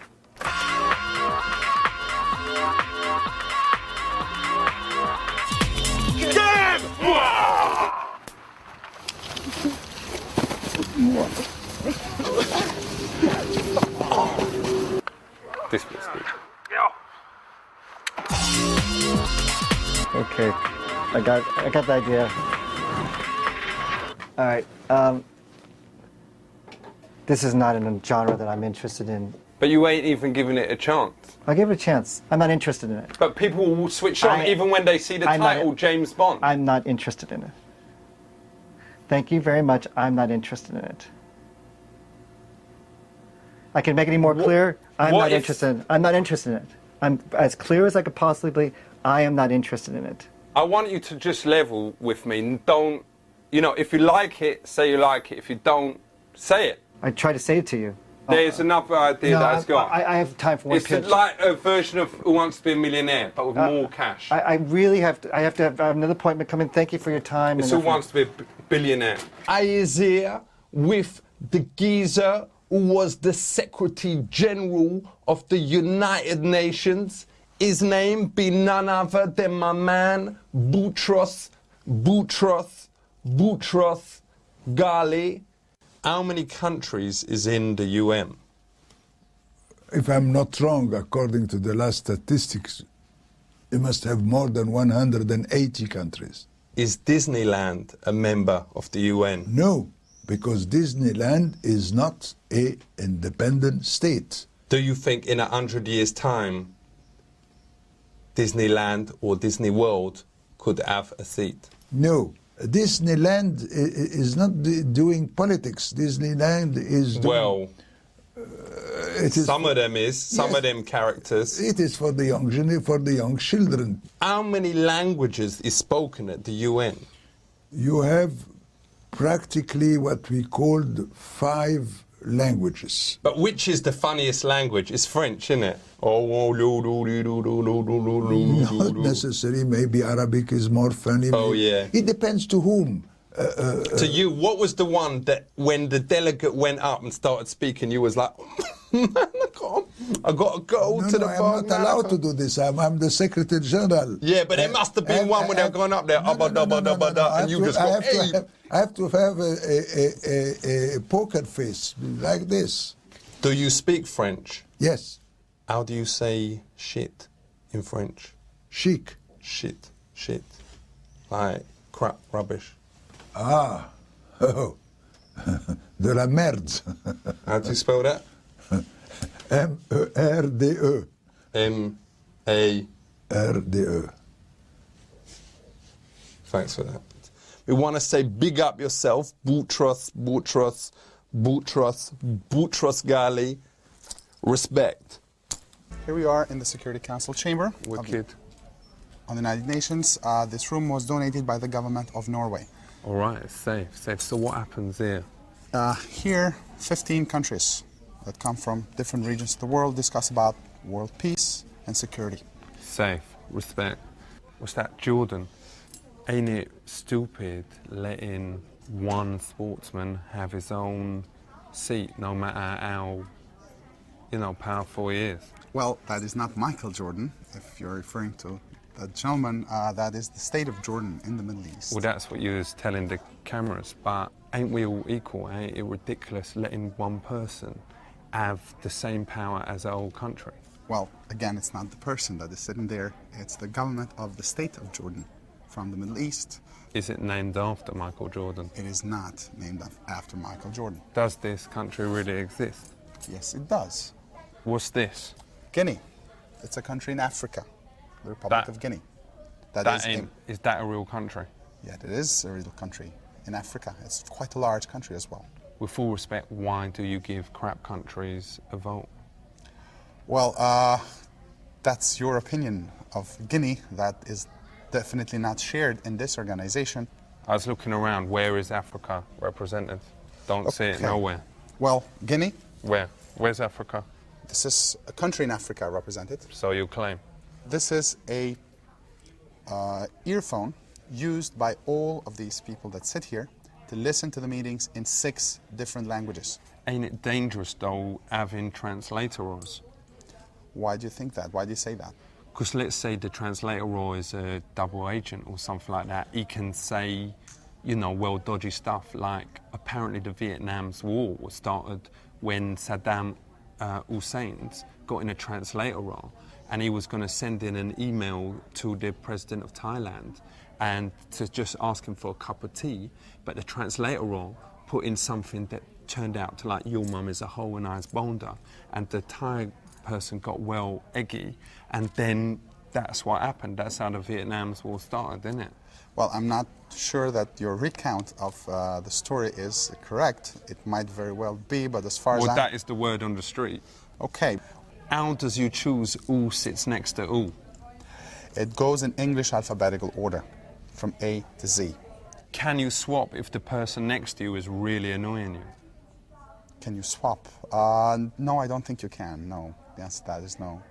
This bit's good. Okay, I got the idea. All right. This is not in a genre that I'm interested in. But you ain't even giving it a chance. I'll give it a chance. I'm not interested in it. But people will switch on even when they see the title, James Bond. I'm not interested in it. Thank you very much. I'm not interested in it. I can make it any more clear. I'm not interested in it. I'm as clear as I could possibly be. I am not interested in it. I want you to just level with me. Don't, you know, if you like it, say you like it. If you don't, say it. I try to say it to you. There's another idea that has gone. I have time for one pitch. It's like a version of Who Wants to Be a Millionaire, but with more cash. I really have to. I have another appointment coming. Thank you for your time. It's Who Wants to Be a Billionaire. I is here with the geezer who was the Secretary General of the United Nations. His name be none other than my man, Boutros Ghali. How many countries is in the UN? If I'm not wrong, according to the last statistics, you must have more than 180 countries. Is Disneyland a member of the UN? No, because Disneyland is not an independent state. Do you think in 100 years' time, Disneyland or Disney World could have a seat? No. Disneyland is not doing politics. Disneyland is doing... Well, some of them is. Some of them characters. It is for the young children. How many languages is spoken at the UN? You have practically what we called 5 languages. But which is the funniest language? It's French, isn't it? Not necessarily. Maybe Arabic is more funny. Oh, yeah. It depends to whom. To you, what was the one that when the delegate went up and started speaking, you was like, I got to go to the phone. I'm not allowed to do this. I'm the Secretary General. Yeah, but there must have been one when they're going up there, and you just go, hey. I have to have a poker face like this. Do you speak French? Yes. How do you say shit in French? Chic. Shit. Like crap, rubbish. Ah. Oh. De la merde. How do you spell that? M-E-R-D-E. M-A-R-D-E. Thanks for that. We want to say big up yourself, Boutros Ghali. Respect. Here we are in the Security Council chamber Wicked. On the United Nations. This room was donated by the government of Norway. All right, safe. So what happens here? Here, 15 countries that come from different regions of the world discuss about world peace and security. Safe. Respect. What's that, Jordan? Ain't it stupid letting one sportsman have his own seat, no matter how, powerful he is? Well, that is not Michael Jordan. If you're referring to that gentleman, that is the state of Jordan in the Middle East. Well, that's what you was telling the cameras, but ain't we all equal? Ain't it ridiculous letting one person have the same power as a whole country? Well, again, it's not the person that is sitting there. It's the government of the state of Jordan from the Middle East. Is it named after Michael Jordan? It is not named after Michael Jordan. Does this country really exist? Yes, it does. What's this? Guinea. It's a country in Africa, the Republic of Guinea. Is that a real country? Yeah, it is a real country in Africa. It's quite a large country as well. With full respect, why do you give crap countries a vote? Well, that's your opinion of Guinea. That is definitely not shared in this organization. I was looking around. Where is Africa represented? Don't see it nowhere. Well, Guinea. Where? Where's Africa? This is a country in Africa represented. So you claim? This is a earphone used by all of these people that sit here to listen to the meetings in 6 different languages. Ain't it dangerous, though, having translators? Why do you think that? Why do you say that? Because let's say the translator is a double agent or something like that. He can say, well, dodgy stuff, like apparently the Vietnam's war was started when Saddam Hussein's got in a translator wrong, and he was going to send in an email to the president of Thailand and to just ask him for a cup of tea, but the translator wrong put in something that turned out to like, your mum is a whole and I's boulder, and the Thai person got well eggy, and then that's what happened. That's how the Vietnam's war started, didn't it? Well, I'm not sure that your recount of the story is correct. It might very well be, but as far as that is the word on the street. Okay. How does you choose who sits next to who? It goes in English alphabetical order, from A to Z. Can you swap if the person next to you is really annoying you? Can you swap? No, I don't think you can, no. The answer to that is no.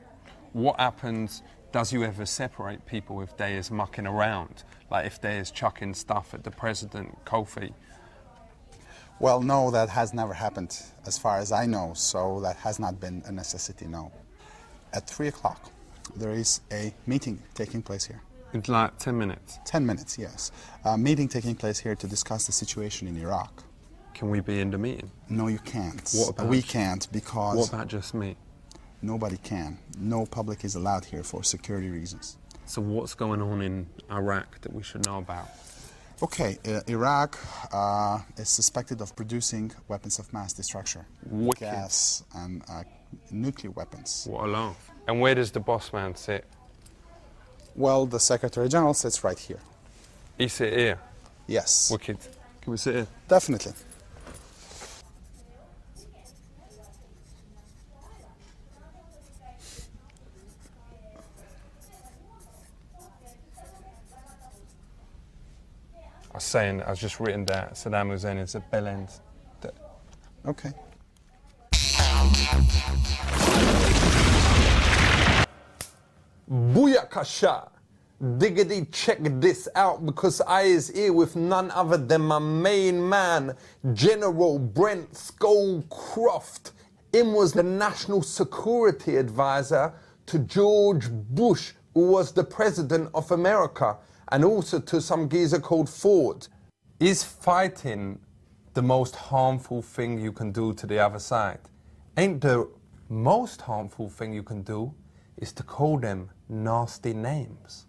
What happens, does you ever separate people if they is mucking around? Like if they is chucking stuff at the president, Kofi? Well, no, that has never happened, as far as I know, so that has not been a necessity, no. At 3 o'clock, there is a meeting taking place here. It's like 10 minutes? 10 minutes, yes. A meeting taking place here to discuss the situation in Iraq. Can we be in the meeting? No, you can't. What about we can't, because... What about just me? Nobody can. No public is allowed here for security reasons. So what's going on in Iraq that we should know about? Okay, Iraq is suspected of producing weapons of mass destruction. Wicked. Gas and nuclear weapons. What a laugh. And where does the boss man sit? Well, the Secretary General sits right here. He sit here? Yes. Wicked. Can we sit here? Definitely. I was just written that Saddam Hussein is a bell end. Okay. Booyakasha! Diggity, check this out, because I is here with none other than my main man, General Brent Scowcroft. Him was the national security advisor to George Bush, who was the president of America, and also to some geezer called Ford. Is fighting the most harmful thing you can do to the other side? Ain't the most harmful thing you can do is to call them nasty names?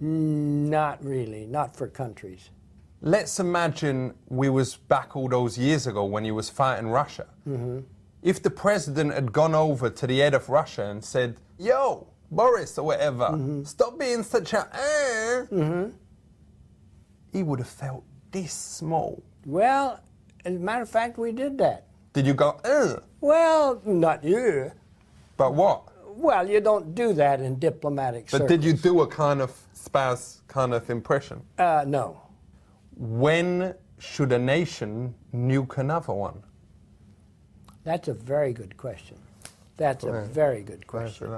Not really, not for countries. Let's imagine we was back all those years ago when you was fighting Russia. Mm-hmm. If the president had gone over to the head of Russia and said, yo, Boris or whatever, stop being such a he would have felt this small. Well, as a matter of fact, we did that. Did you go, Well, not you. But what? Well, you don't do that in diplomatic circles. But did you do a kind of spaz kind of impression? No. When should a nation nuke another one? That's a very good question. That's a very good question.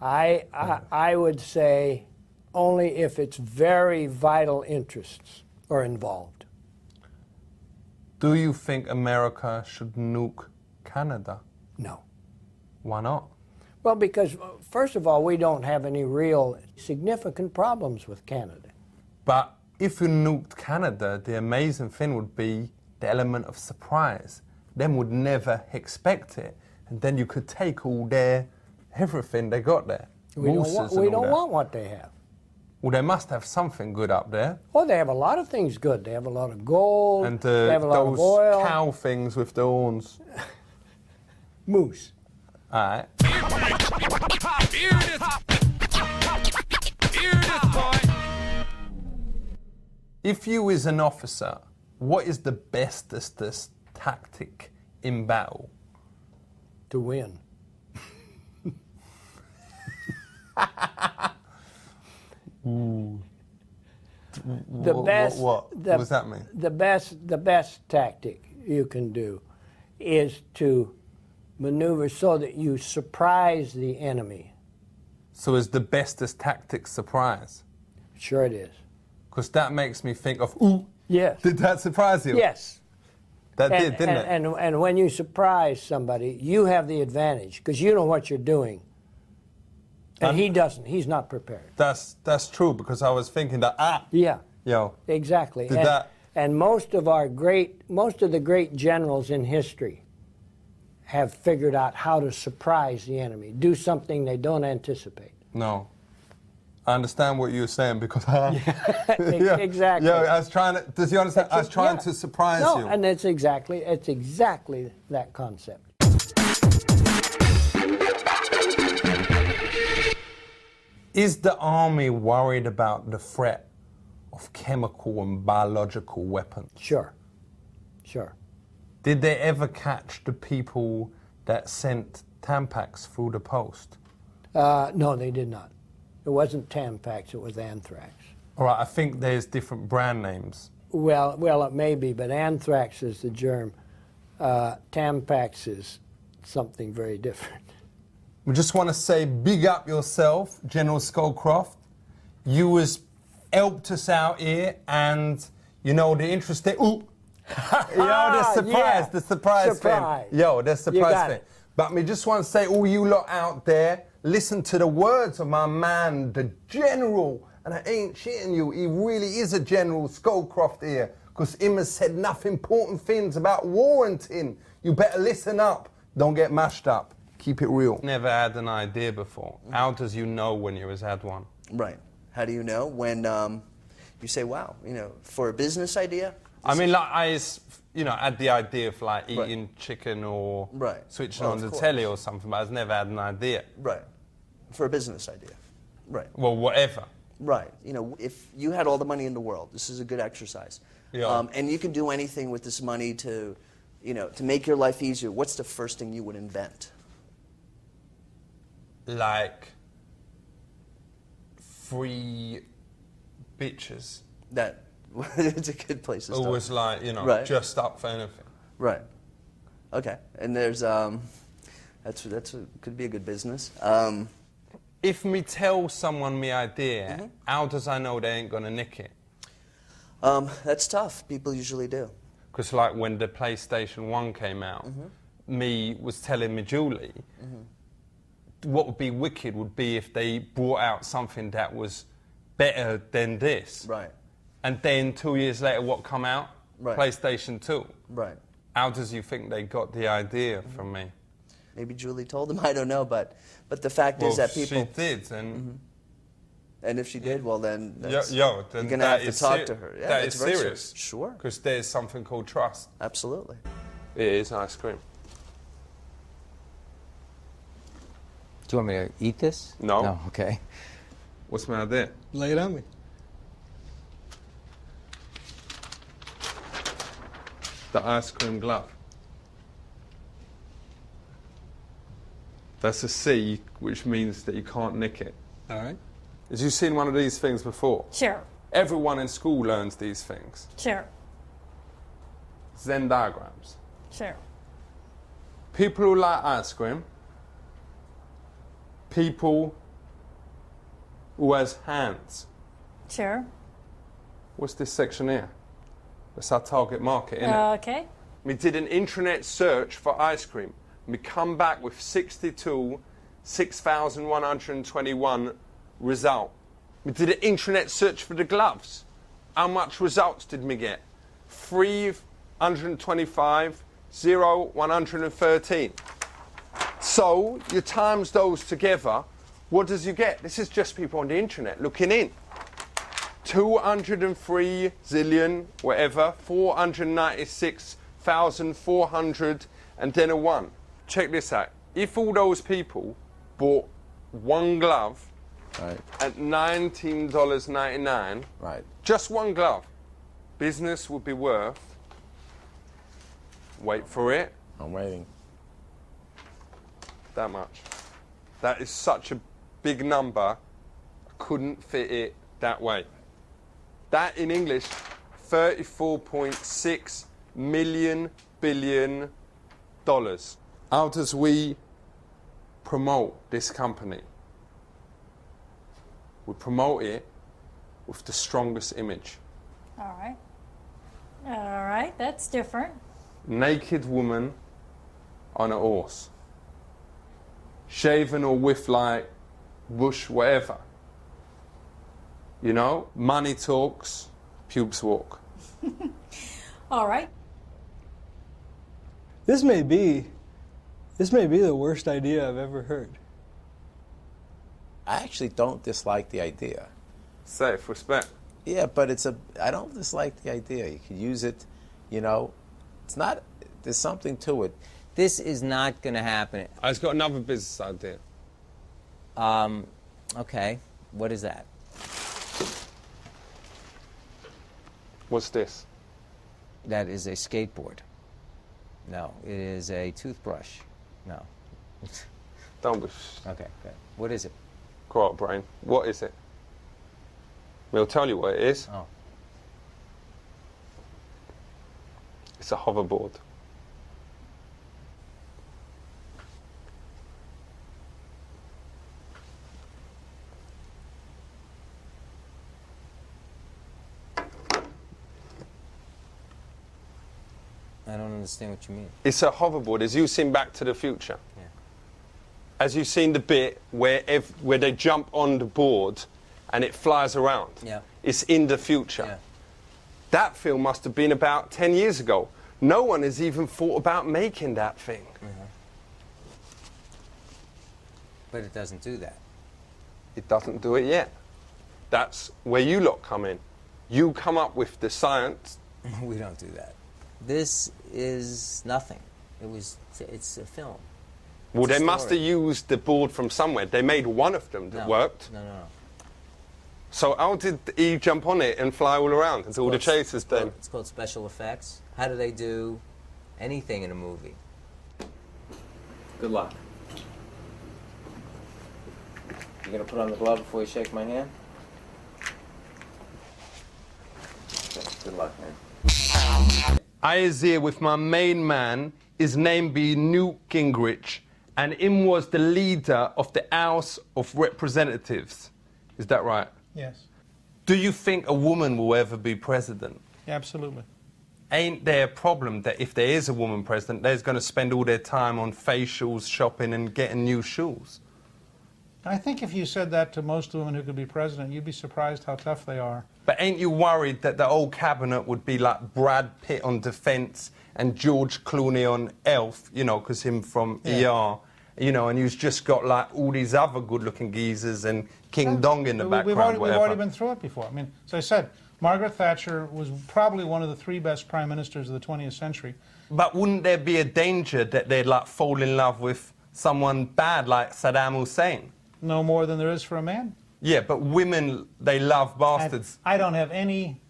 I would say only if it's very vital interests are involved. Do you think America should nuke Canada? No. Why not? Well, because first of all, we don't have any real significant problems with Canada. But if you nuked Canada, the amazing thing would be the element of surprise. Them would never expect it. And then you could take all their everything they got there. We don't want what they have. Well, they must have something good up there. Oh, they have a lot of things good. They have a lot of gold. And they have a lot those of oil. cow things with the horns. Moose. All right. If you is an officer, what is the bestest tactic in battle? To win. Ooh. What does that mean? The best tactic you can do is to maneuver so that you surprise the enemy. So is the bestest tactic surprise? Sure it is. Because that makes me think of, ooh, yes. Did that surprise you? Yes. That did, didn't it? And when you surprise somebody, you have the advantage because you know what you're doing. And he doesn't. He's not prepared. That's true, because I was thinking that, Yeah. Yo. Exactly. And most of the great generals in history have figured out how to surprise the enemy, do something they don't anticipate. No. I understand what you're saying because Exactly. Yeah, I was trying to. Does you understand? I was trying to surprise you. No, and it's exactly that concept. Is the army worried about the threat of chemical and biological weapons? Sure. Did they ever catch the people that sent Tampax through the post? No, they did not. It wasn't Tampax, it was anthrax. All right, I think there's different brand names. Well, it may be, but anthrax is the germ. Tampax is something very different. We just want to say big up yourself, General Scowcroft. You has helped us out here, and you know the interesting. Ooh, the surprise thing. Yo, the surprise thing. But we just want to say, all you lot out there, listen to the words of my man, the General. And I ain't shitting you, he really is a General Scowcroft here, because him has said enough important things about warranting. You better listen up, don't get mashed up. Keep it real. Never had an idea before. How does you know when you has had one? Right. How do you know? When you say, wow, for a business idea? I mean, like, I had the idea of, like, eating chicken or switching on the telly or something, but I've never had an idea. Right. For a business idea. Right. Well, whatever. Right. If you had all the money in the world, this is a good exercise. Yeah. And you can do anything with this money to make your life easier. What's the first thing you would invent? Like free bitches. It's a good place to start. Always like, just up for anything. Right. Okay. And there's could be a good business. If me tell someone my idea, how does I know they ain't gonna nick it? That's tough. People usually do. Because like when the PlayStation 1 came out, me was telling me Julie, what would be wicked would be if they brought out something that was better than this. Right. And then 2 years later, what come out? Right. PlayStation 2. Right. How does you think they got the idea from me? Maybe Julie told them, I don't know, but the fact is that people... she did, and... And if she did, well then, then you're going to have to talk to her. Yeah, that is serious. Sure. Because there's something called trust. Absolutely. It is ice cream. Do you want me to eat this? No. No, okay. What's my idea? Lay it on me. The ice cream glove. That's a C, which means that you can't nick it. All right. Have you seen one of these things before? Sure. Everyone in school learns these things. Sure. Venn diagrams. Sure. People who like ice cream. People who has hands. Sure. What's this section here? That's our target market, isn't it? Okay. We did an intranet search for ice cream. We come back with 6,121 result. We did an intranet search for the gloves. How much results did we get? 325, 0, 113. So you times those together, what does you get? This is just people on the internet looking in. 203 zillion, whatever, 496,400, and then a 1. Check this out. If all those people bought one glove at $19.99, just one glove, business would be worth, wait for it. I'm waiting. That much. That is such a big number, I couldn't fit it that way. That in English, 34.6 billion dollars. How does we promote this company? We promote it with the strongest image. All right. All right, that's different. Naked woman on a horse. Shaven or with like bush, whatever. You know, money talks, pubes walk. All right. This may be This may be the worst idea I've ever heard. I actually don't dislike the idea. Self-respect. Yeah, but I don't dislike the idea. You could use it, you know. It's not, there's something to it. This is not going to happen. I've got another business idea. Okay, what is that? What's this? That is a skateboard. No, it is a toothbrush. No. Don't be... Okay, good. What is it? Grow up, brain. What is it? We'll tell you what it is. Oh. It's a hoverboard. I don't understand what you mean. It's a hoverboard. As you've seen Back to the Future. Yeah. As you've seen the bit where they jump on the board and it flies around. Yeah. It's in the future. Yeah. That film must have been about 10 years ago. No one has even thought about making that thing. Mm-hmm. But it doesn't do that. It doesn't do it yet. That's where you lot come in. You come up with the science. We don't do that. This is nothing. It's a film. Well, they must have used the board from somewhere. They made one of them that worked. No. So how did he jump on it and fly all around and do all the chases then? It's called special effects. How do they do anything in a movie? Good luck. You gonna put on the glove before you shake my hand? Okay, good luck, man. I is here with my main man. His name be Newt Gingrich, and him was the leader of the House of Representatives. Is that right? Yes. Do you think a woman will ever be president? Absolutely. Ain't there a problem that if there is a woman president, they're going to spend all their time on facials, shopping, and getting new shoes? I think if you said that to most women who could be president, you'd be surprised how tough they are. But ain't you worried that the whole cabinet would be like Brad Pitt on Defence and George Clooney on Elf, you know, because him from ER, you know, and you've just got like all these other good-looking geezers and King Dong in the background, we've already been through it before. I mean, as I said, Margaret Thatcher was probably one of the 3 best prime ministers of the 20th century. But wouldn't there be a danger that they'd like fall in love with someone bad like Saddam Hussein? No more than there is for a man. Yeah, but women, they love bastards. I don't have any...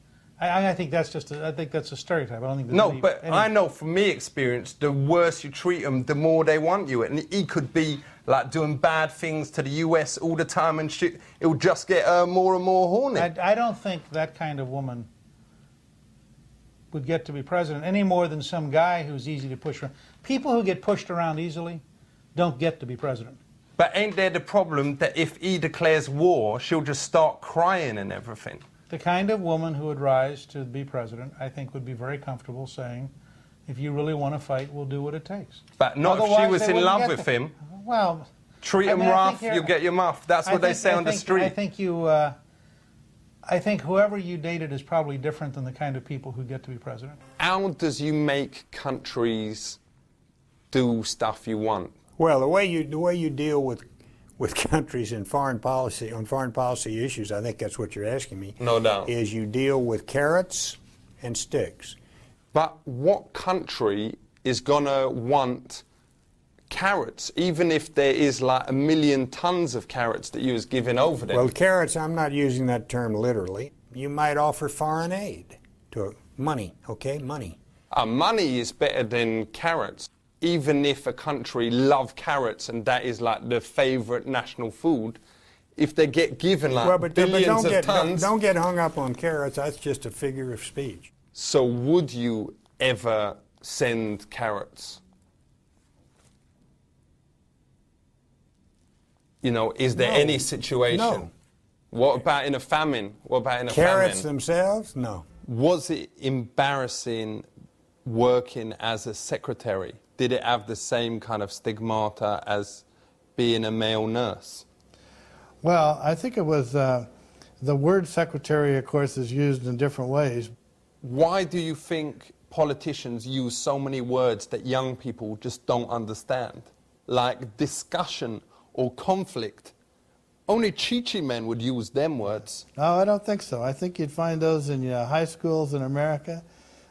I think that's just I think that's a stereotype. I don't think there's No, any, but any... I know from me experience, the worse you treat them, the more they want you. And he could be like doing bad things to the US all the time and shit. It will just get more and more horny. I don't think that kind of woman would get to be president any more than some guy who's easy to push around. People who get pushed around easily don't get to be president. But ain't there the problem that if he declares war, she'll just start crying and everything? The kind of woman who would rise to be president, I think, would be very comfortable saying, if you really want to fight, we'll do what it takes. But not if she was in love with him. Well... Treat him rough, you'll get your muff. That's what they say on the street. I think whoever you dated is probably different than the kind of people who get to be president. How does you make countries do stuff you want? Well, the way you deal with countries in foreign policy, on foreign policy issues, I think that's what you're asking me. No doubt. Is you deal with carrots and sticks. But what country is gonna want carrots, even if there is like 1 million tons of carrots that you was giving over there? Well, carrots, I'm not using that term literally. You might offer foreign aid to money, okay, money. Money is better than carrots. Even if a country love carrots and that is like their favorite national food, if they get given like billions of tons... Don't get hung up on carrots, that's just a figure of speech. So would you ever send carrots? You know, is there any situation? No. What about in a famine? What about in a Carrots famine? themselves? No. Was it embarrassing working as a secretary? Did it have the same kind of stigmata as being a male nurse? Well, I think it was, the word secretary, of course, is used in different ways. Why do you think politicians use so many words that young people just don't understand? like discussion or conflict. Only Chi-Chi men would use them words. No, I don't think so. I think you'd find those in high schools in America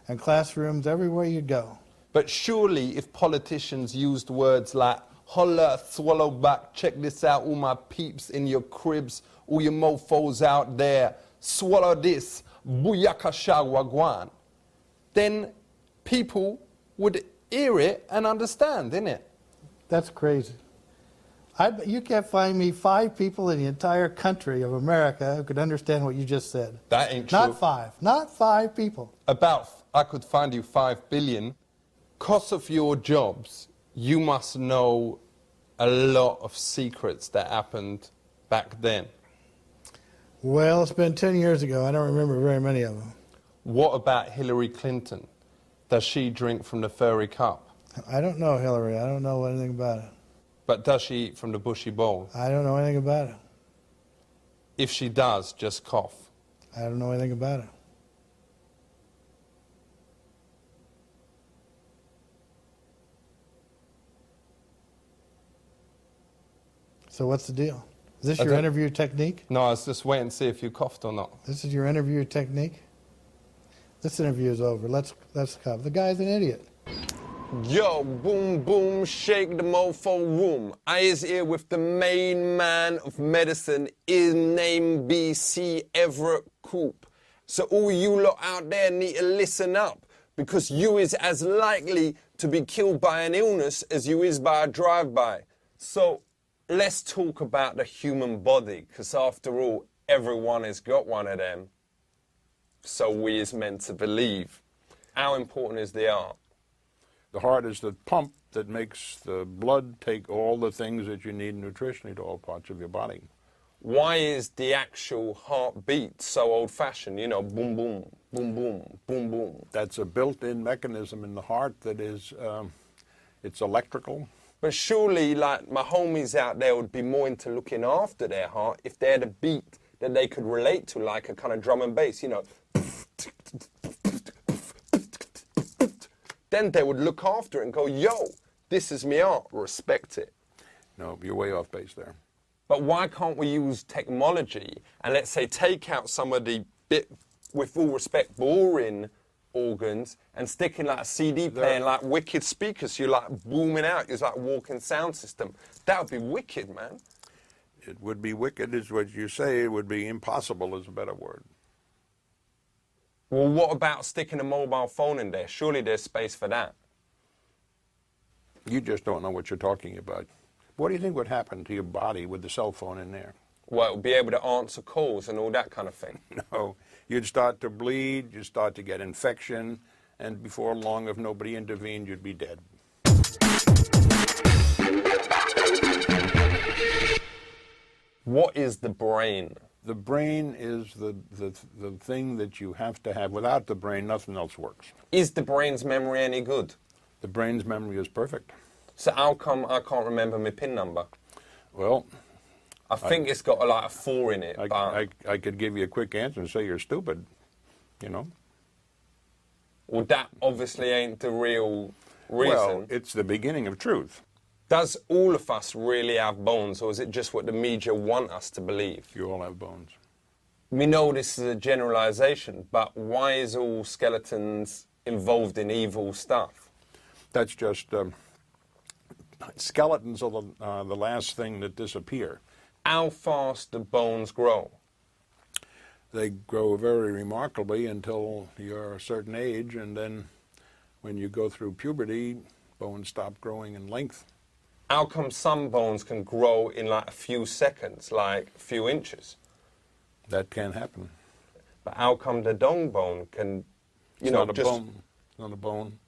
and classrooms everywhere you go. But surely if politicians used words like holla, swallow back, check this out, all my peeps in your cribs, all your mofos out there, swallow this, booyakasha wagwan, then people would hear it and understand, innit? That's crazy. You can't find me 5 people in the entire country of America who could understand what you just said. That ain't true. Not 5. Not 5 people. I could find you 5 billion. Cost of your jobs, you must know a lot of secrets that happened back then. Well, it's been 10 years ago. I don't remember very many of them. What about Hillary Clinton? Does she drink from the furry cup? I don't know Hillary. I don't know anything about it. But does she eat from the bushy bowl? I don't know anything about it. If she does, just cough. I don't know anything about it. So what's the deal? Is this your interview technique? No, I was just waiting to see if you coughed or not. This is your interview technique? This interview is over. Let's cough. The guy's an idiot. Yo, boom, boom, shake the mofo room. I is here with the main man of medicine, his name BC Everett Koop. So all you lot out there need to listen up, because you is as likely to be killed by an illness as you is by a drive-by. So let's talk about the human body, because after all, everyone has got one of them. So we is meant to believe. How important is the heart? The heart is the pump that makes the blood take all the things that you need nutritionally to all parts of your body. Why is the actual heartbeat so old-fashioned? You know, boom, boom, boom, boom, boom, boom. That's a built-in mechanism in the heart that is, it's electrical. But surely, like, my homies out there would be more into looking after their heart if they had a beat that they could relate to, like a kind of drum and bass, you know. Then they would look after it and go, yo, this is me art, respect it. No, you're way off base there. But why can't we use technology and, let's say, take out some of the bit, with all respect, boring organs and stick in like a CD player and like wicked speakers, you're like booming out, it's like a walking sound system. That would be wicked, man. It would be wicked is what you say, it would be impossible is a better word. Well, what about sticking a mobile phone in there? Surely there's space for that. You just don't know what you're talking about. What do you think would happen to your body with the cell phone in there? Well, it would be able to answer calls and all that kind of thing. No, you'd start to bleed, you'd start to get infection, and before long, if nobody intervened, you'd be dead. What is the brain? The brain is the thing that you have to have. Without the brain, nothing else works. Is the brain's memory any good? The brain's memory is perfect. So how come I can't remember my PIN number? Well, I think it's got like a 4 in it. I could give you a quick answer and say you're stupid, you know. Well, that obviously ain't the real reason. Well, it's the beginning of truth. Does all of us really have bones, or is it just what the media want us to believe? You all have bones. We know this is a generalization, but why is all skeletons involved in evil stuff? That's just... skeletons are the last thing that disappear. How fast do bones grow? They grow very remarkably until you're a certain age, and then when you go through puberty, bones stop growing in length. How come some bones can grow in like a few seconds, like a few inches? That can happen. But how come the dong bone can, It's not a bone. It's not a bone.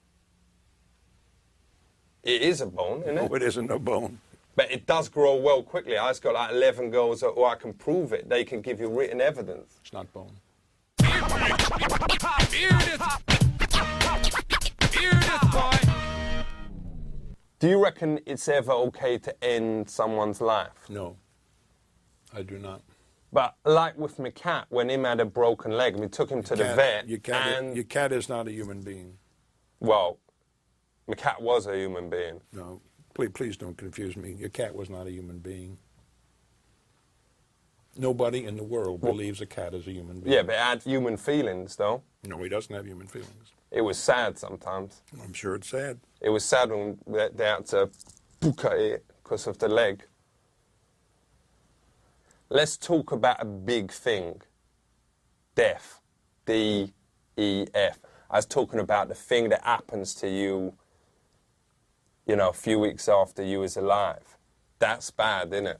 It is a bone, isn't it? No, it isn't a bone. But it does grow well quickly. I've got like 11 girls who I can prove it. They can give you written evidence. It's not bone. Do you reckon it's ever okay to end someone's life? No, I do not. But like with my cat, when him had a broken leg, we took him to the vet. Your cat is not a human being. Well, my cat was a human being. No, Please don't confuse me. Your cat was not a human being. Nobody in the world believes a cat is a human being. Yeah, but it had human feelings, though. No, he doesn't have human feelings. It was sad sometimes. I'm sure it's sad. It was sad when they had to book at it because of the leg. Let's talk about a big thing. Death. D-E-F. I was talking about the thing that happens to you, you know, a few weeks after you was alive. That's bad, isn't it?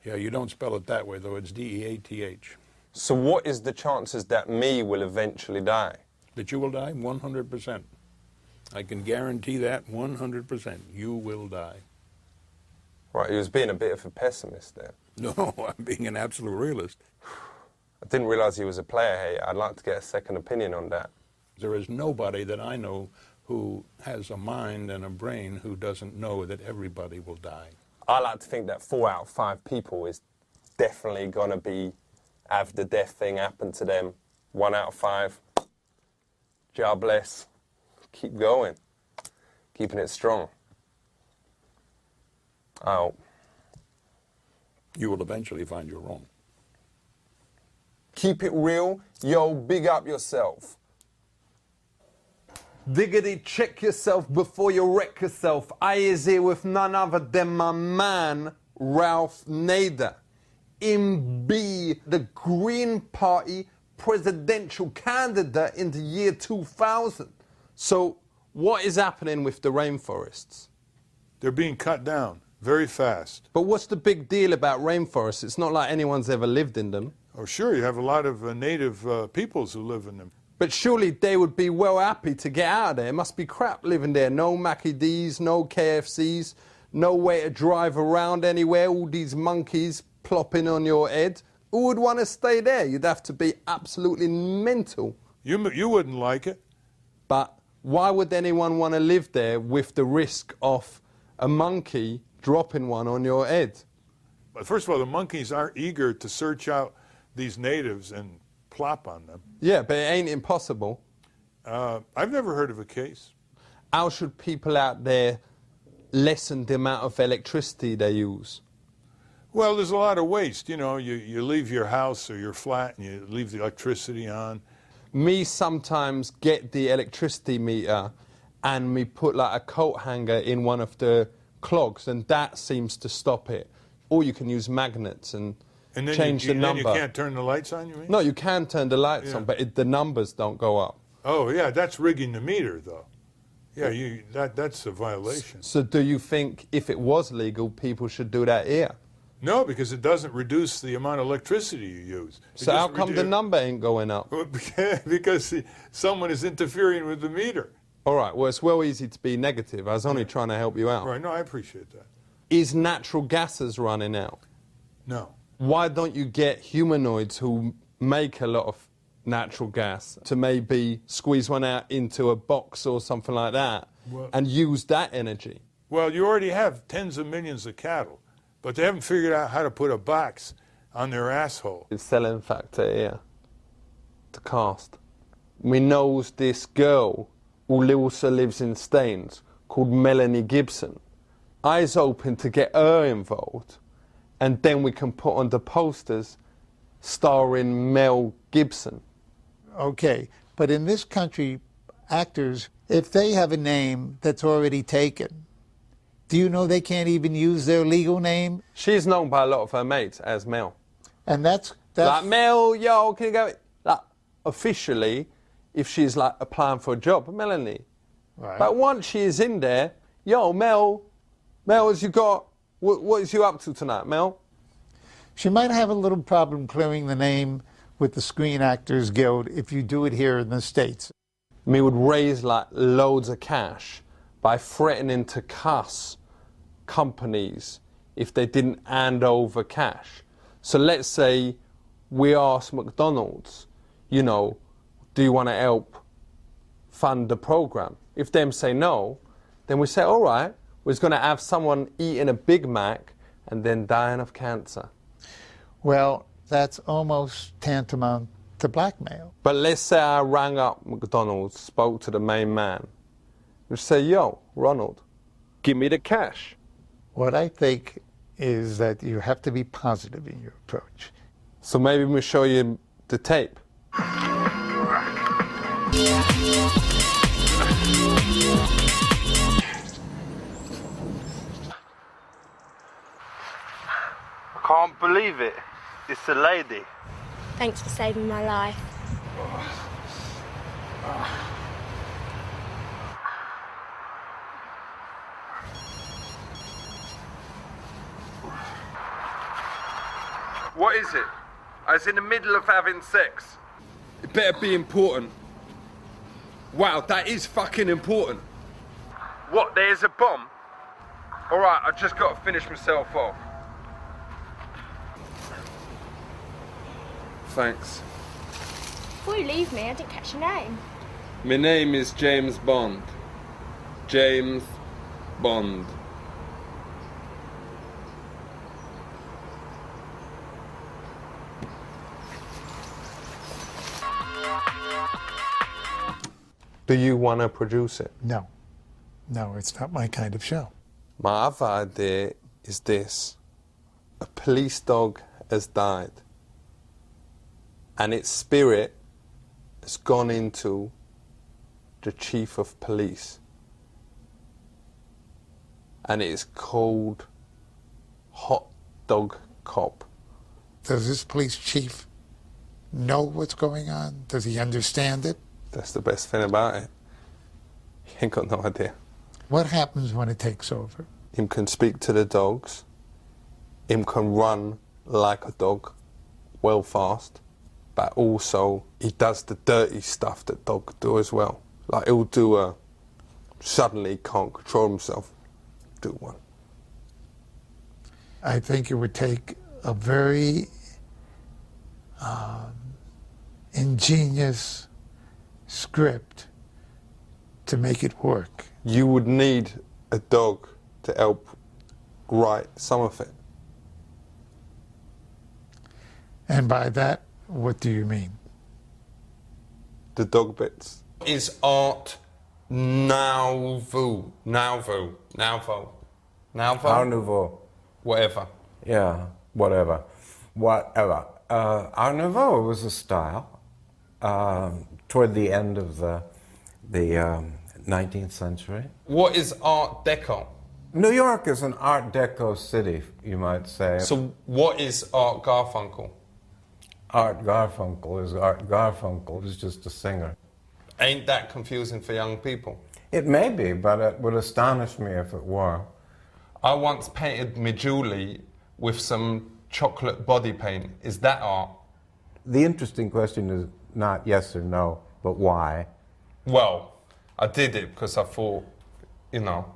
Yeah, you don't spell it that way, though. It's D-E-A-T-H. So what is the chances that me will eventually die? That you will die? 100%. I can guarantee that 100%. You will die. Right, you was being a bit of a pessimist there. No, I'm being an absolute realist. I didn't realize he was a player here. I'd like to get a second opinion on that. There is nobody that I know who has a mind and a brain who doesn't know that everybody will die. I like to think that 4 out of 5 people is definitely going to have the death thing happen to them. 1 out of 5. God bless. Keep going. Keeping it strong. I hope. You will eventually find you're wrong. Keep it real. Yo, big up yourself. Diggity, check yourself before you wreck yourself. I is here with none other than my man, Ralph Nader. Him be the Green Party presidential candidate in the year 2000. So, what is happening with the rainforests? They're being cut down very fast. But what's the big deal about rainforests? It's not like anyone's ever lived in them. Oh, sure, you have a lot of native peoples who live in them. But surely they would be well happy to get out of there. It must be crap living there. No Mackie D's, no KFCs, no way to drive around anywhere, all these monkeys plopping on your head. Who would want to stay there? You'd have to be absolutely mental. You wouldn't like it. But why would anyone want to live there with the risk of a monkey dropping one on your head? But first of all, the monkeys aren't eager to search out these natives and plop on them. Yeah, but it ain't impossible. I've never heard of a case. How should people out there lessen the amount of electricity they use? Well, there's a lot of waste. You know, you leave your house or your flat and you leave the electricity on. Me sometimes get the electricity meter and me put like a coat hanger in one of the clogs, and that seems to stop it. Or you can use magnets and then change the number. Then you can't turn the lights on, you mean? No, you can turn the lights on, but the numbers don't go up. Oh, yeah, that's rigging the meter, though. Yeah, that's a violation. So do you think if it was legal, people should do that here? No, because it doesn't reduce the amount of electricity you use. So how come the number ain't going up? Because someone is interfering with the meter. All right, well, it's well easy to be negative. I was only trying to help you out. Right, no, I appreciate that. Is natural gases running out? No. Why don't you get humanoids who make a lot of natural gas to maybe squeeze one out into a box or something like that and use that energy? Well, you already have tens of millions of cattle, but they haven't figured out how to put a box on their asshole. The selling factor here, the cast. We knows this girl who also lives in Staines called Melanie Gibson. I was hoping to get her involved, and then we can put on the posters starring Mel Gibson. Okay, but in this country, actors, if they have a name that's already taken, do you know they can't even use their legal name? She's known by a lot of her mates as Mel. And that's like, Mel, yo, can you go? Like, officially, if she's like applying for a job, Melanie. Right. But once she is in there, yo, Mel, as you got, what is you up to tonight, Mel? She might have a little problem clearing the name with the Screen Actors Guild if you do it here in the States. Me would raise like loads of cash by threatening to cuss companies if they didn't hand over cash. So let's say we ask McDonald's, you know, do you want to help fund the program? If them say no, then we say, all right, we're going to have someone eating a Big Mac and then dying of cancer. Well, that's almost tantamount to blackmail. But let's say I rang up McDonald's, spoke to the main man, and say, yo, Ronald, give me the cash. What I think is that you have to be positive in your approach. So maybe we'll show you the tape. I can't believe it. It's a lady. Thanks for saving my life. What is it? I was in the middle of having sex. It better be important. Wow, that is fucking important. What, there's a bomb? Alright, I just got to finish myself off. Thanks. Before you leave me, I didn't catch your name. My name is James Bond. James Bond. Do you want to produce it? No. No, it's not my kind of show. My other idea is this. A police dog has died. And its spirit has gone into the chief of police. And it is called Hot Dog Cop. Does this police chief know what's going on? Does he understand it? That's the best thing about it. He ain't got no idea. What happens when it takes over? Him can speak to the dogs. Him can run like a dog, well fast. But also, he does the dirty stuff that dogs do as well. Like he'll do a, suddenly he can't control himself, do one. I think it would take a very ingenious script to make it work. You would need a dog to help write some of it. And by that, what do you mean? The dog bits. Is art nouveau? Nouveau? Nouveau? Nouveau? Art Nouveau. Whatever. Yeah, whatever. Whatever. Art Nouveau was a style toward the end of the 19th century. What is Art Deco? New York is an Art Deco city, you might say. So what is Art Garfunkel? Art Garfunkel is just a singer. Ain't that confusing for young people? It may be, but it would astonish me if it were. I once painted my Julie with some chocolate body paint. Is that art? The interesting question is not yes or no, but why? Well, I did it because I thought, you know,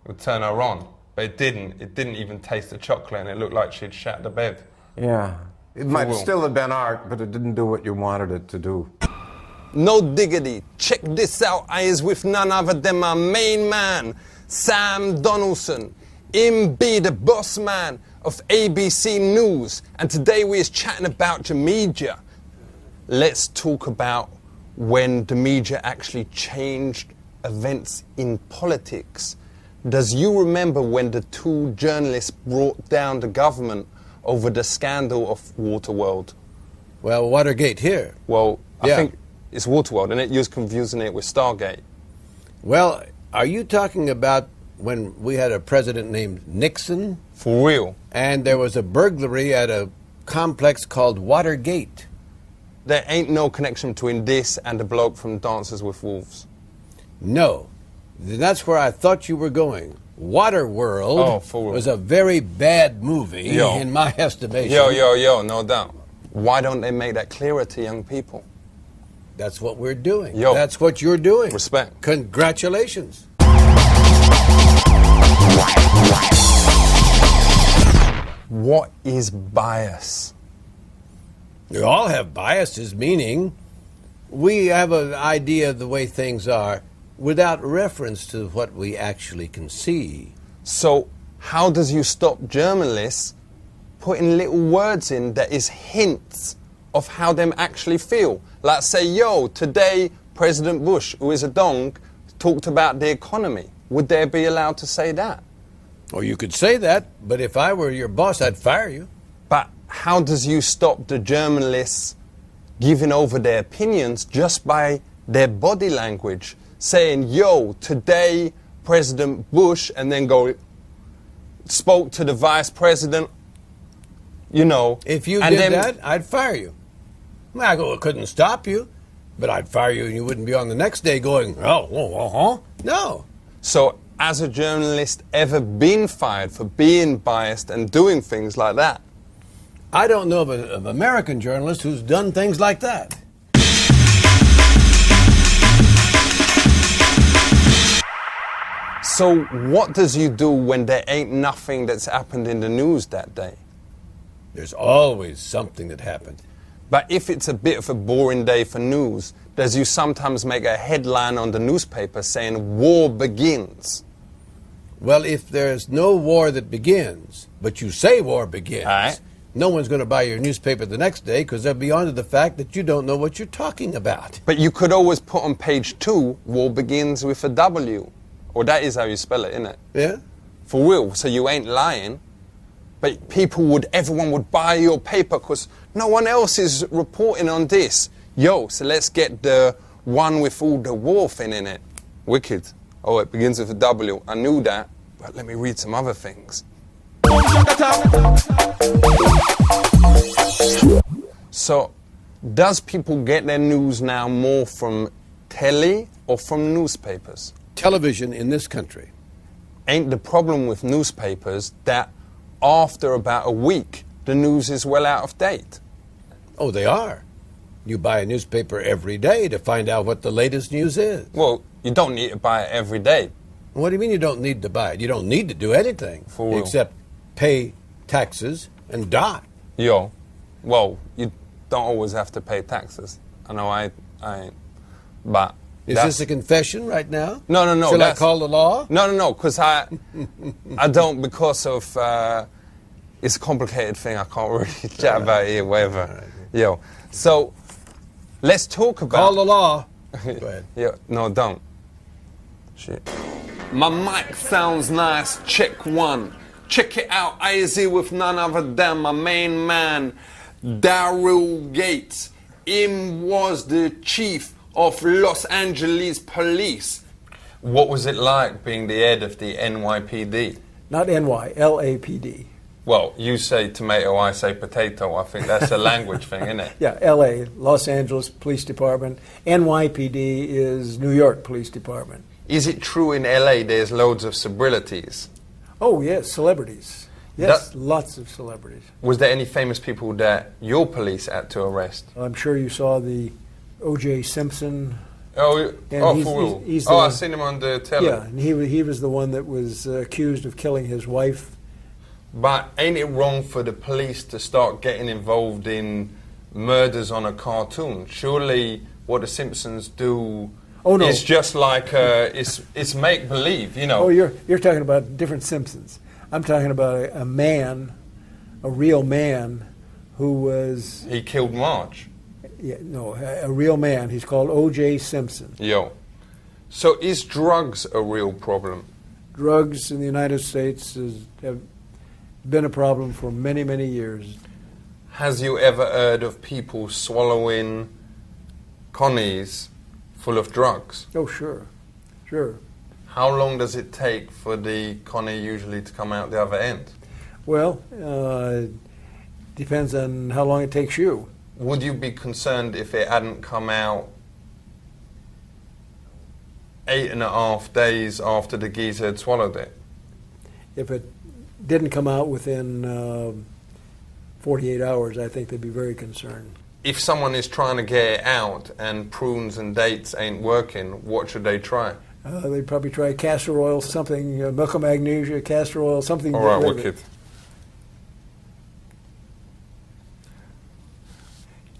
it would turn her on. But it didn't. It didn't even taste the chocolate and it looked like she'd shat the bed. Yeah. It might still have been art, but it didn't do what you wanted it to do. No diggity. Check this out. I is with none other than my main man, Sam Donaldson. Him be the boss man of ABC News. And today we is chatting about the media. Let's talk about when the media actually changed events in politics. Does you remember when the two journalists brought down the government over the scandal of Waterworld? Well, Watergate here. Well, Yeah. I think it's Waterworld, and you're confusing it with Stargate. Well, are you talking about when we had a president named Nixon? For real? And there was a burglary at a complex called Watergate. There ain't no connection between this and the bloke from Dances with Wolves. No. That's where I thought you were going. Waterworld was a very bad movie, in my estimation. Yo, no doubt. Why don't they make that clearer to young people? That's what we're doing. Yo. That's what you're doing. Respect. Congratulations. What is bias? We all have biases, meaning we have an idea of the way things are without reference to what we actually can see. So how does you stop journalists putting little words in that is hints of how them actually feel? Like say, yo, today President Bush, who is a dong, talked about the economy. Would they be allowed to say that? Oh, you could say that, but if I were your boss, I'd fire you. But how does you stop the journalists giving over their opinions just by their body language? Saying, yo, today President Bush, and then go, spoke to the vice president, you know. If you did that, I'd fire you. I couldn't stop you, but I'd fire you and you wouldn't be on the next day going, no. So, has a journalist ever been fired for being biased and doing things like that? I don't know of an American journalist who's done things like that. So what does you do when there ain't nothing that's happened in the news that day? There's always something that happened. But if it's a bit of a boring day for news, does you sometimes make a headline on the newspaper saying war begins? Well, if there's no war that begins, but you say war begins, no one's going to buy your newspaper the next day because they'll be on to the fact that you don't know what you're talking about. But you could always put on page 2, war begins with a W. Or that is how you spell it, isn't it? Yeah. For real, so you ain't lying. But everyone would buy your paper because no one else is reporting on this. Yo, so let's get the one with all the war thing in it. Wicked. Oh, it begins with a W. I knew that, but let me read some other things. So, does people get their news now more from telly or from newspapers? Television in this country. Ain't the problem with newspapers that after about a week, the news is well out of date? Oh, they are. You buy a newspaper every day to find out what the latest news is. Well, you don't need to buy it every day. What do you mean you don't need to buy it? You don't need to do anything except pay taxes and die. Yo, well, you don't always have to pay taxes. I know I ain't, but... Is this a confession right now? No. Should I call the law? No, because I don't, because of, it's a complicated thing. I can't really chat about it here, whatever. Right. Yo, so let's talk about... Call the law. Go ahead. Yeah, no, don't. Shit. My mic sounds nice. Check 1. Check it out. I is here with none other than my main man, Daryl Gates. Him was the chief of Los Angeles Police. What was it like being the head of the NYPD? Not NY, LAPD. Well, you say tomato, I say potato. I think that's a language thing, isn't it? Yeah, LA, Los Angeles Police Department. NYPD is New York Police Department. Is it true in LA there's loads of celebrities? Oh, yes, celebrities. Yes, lots of celebrities. Was there any famous people that your police had to arrest? I'm sure you saw the O.J. Simpson. For real? I've seen him on the telly. Yeah, and he was the one that was accused of killing his wife. But ain't it wrong for the police to start getting involved in murders on a cartoon? Surely what the Simpsons do is just like, it's make-believe, you know. Oh, you're talking about different Simpsons. I'm talking about a man, a real man, who was... He killed Marge. Yeah, no, a real man. He's called O.J. Simpson. Yo. So is drugs a real problem? Drugs in the United States have been a problem for many, many years. Has you ever heard of people swallowing connies full of drugs? Oh, sure. Sure. How long does it take for the connie usually to come out the other end? Well, depends on how long it takes you. Would you be concerned if it hadn't come out 8.5 days after the geezer had swallowed it? If it didn't come out within 48 hours, I think they'd be very concerned. If someone is trying to get it out and prunes and dates ain't working, what should they try? They'd probably try castor oil, something, milk of magnesia, castor oil, something. All right, wicked.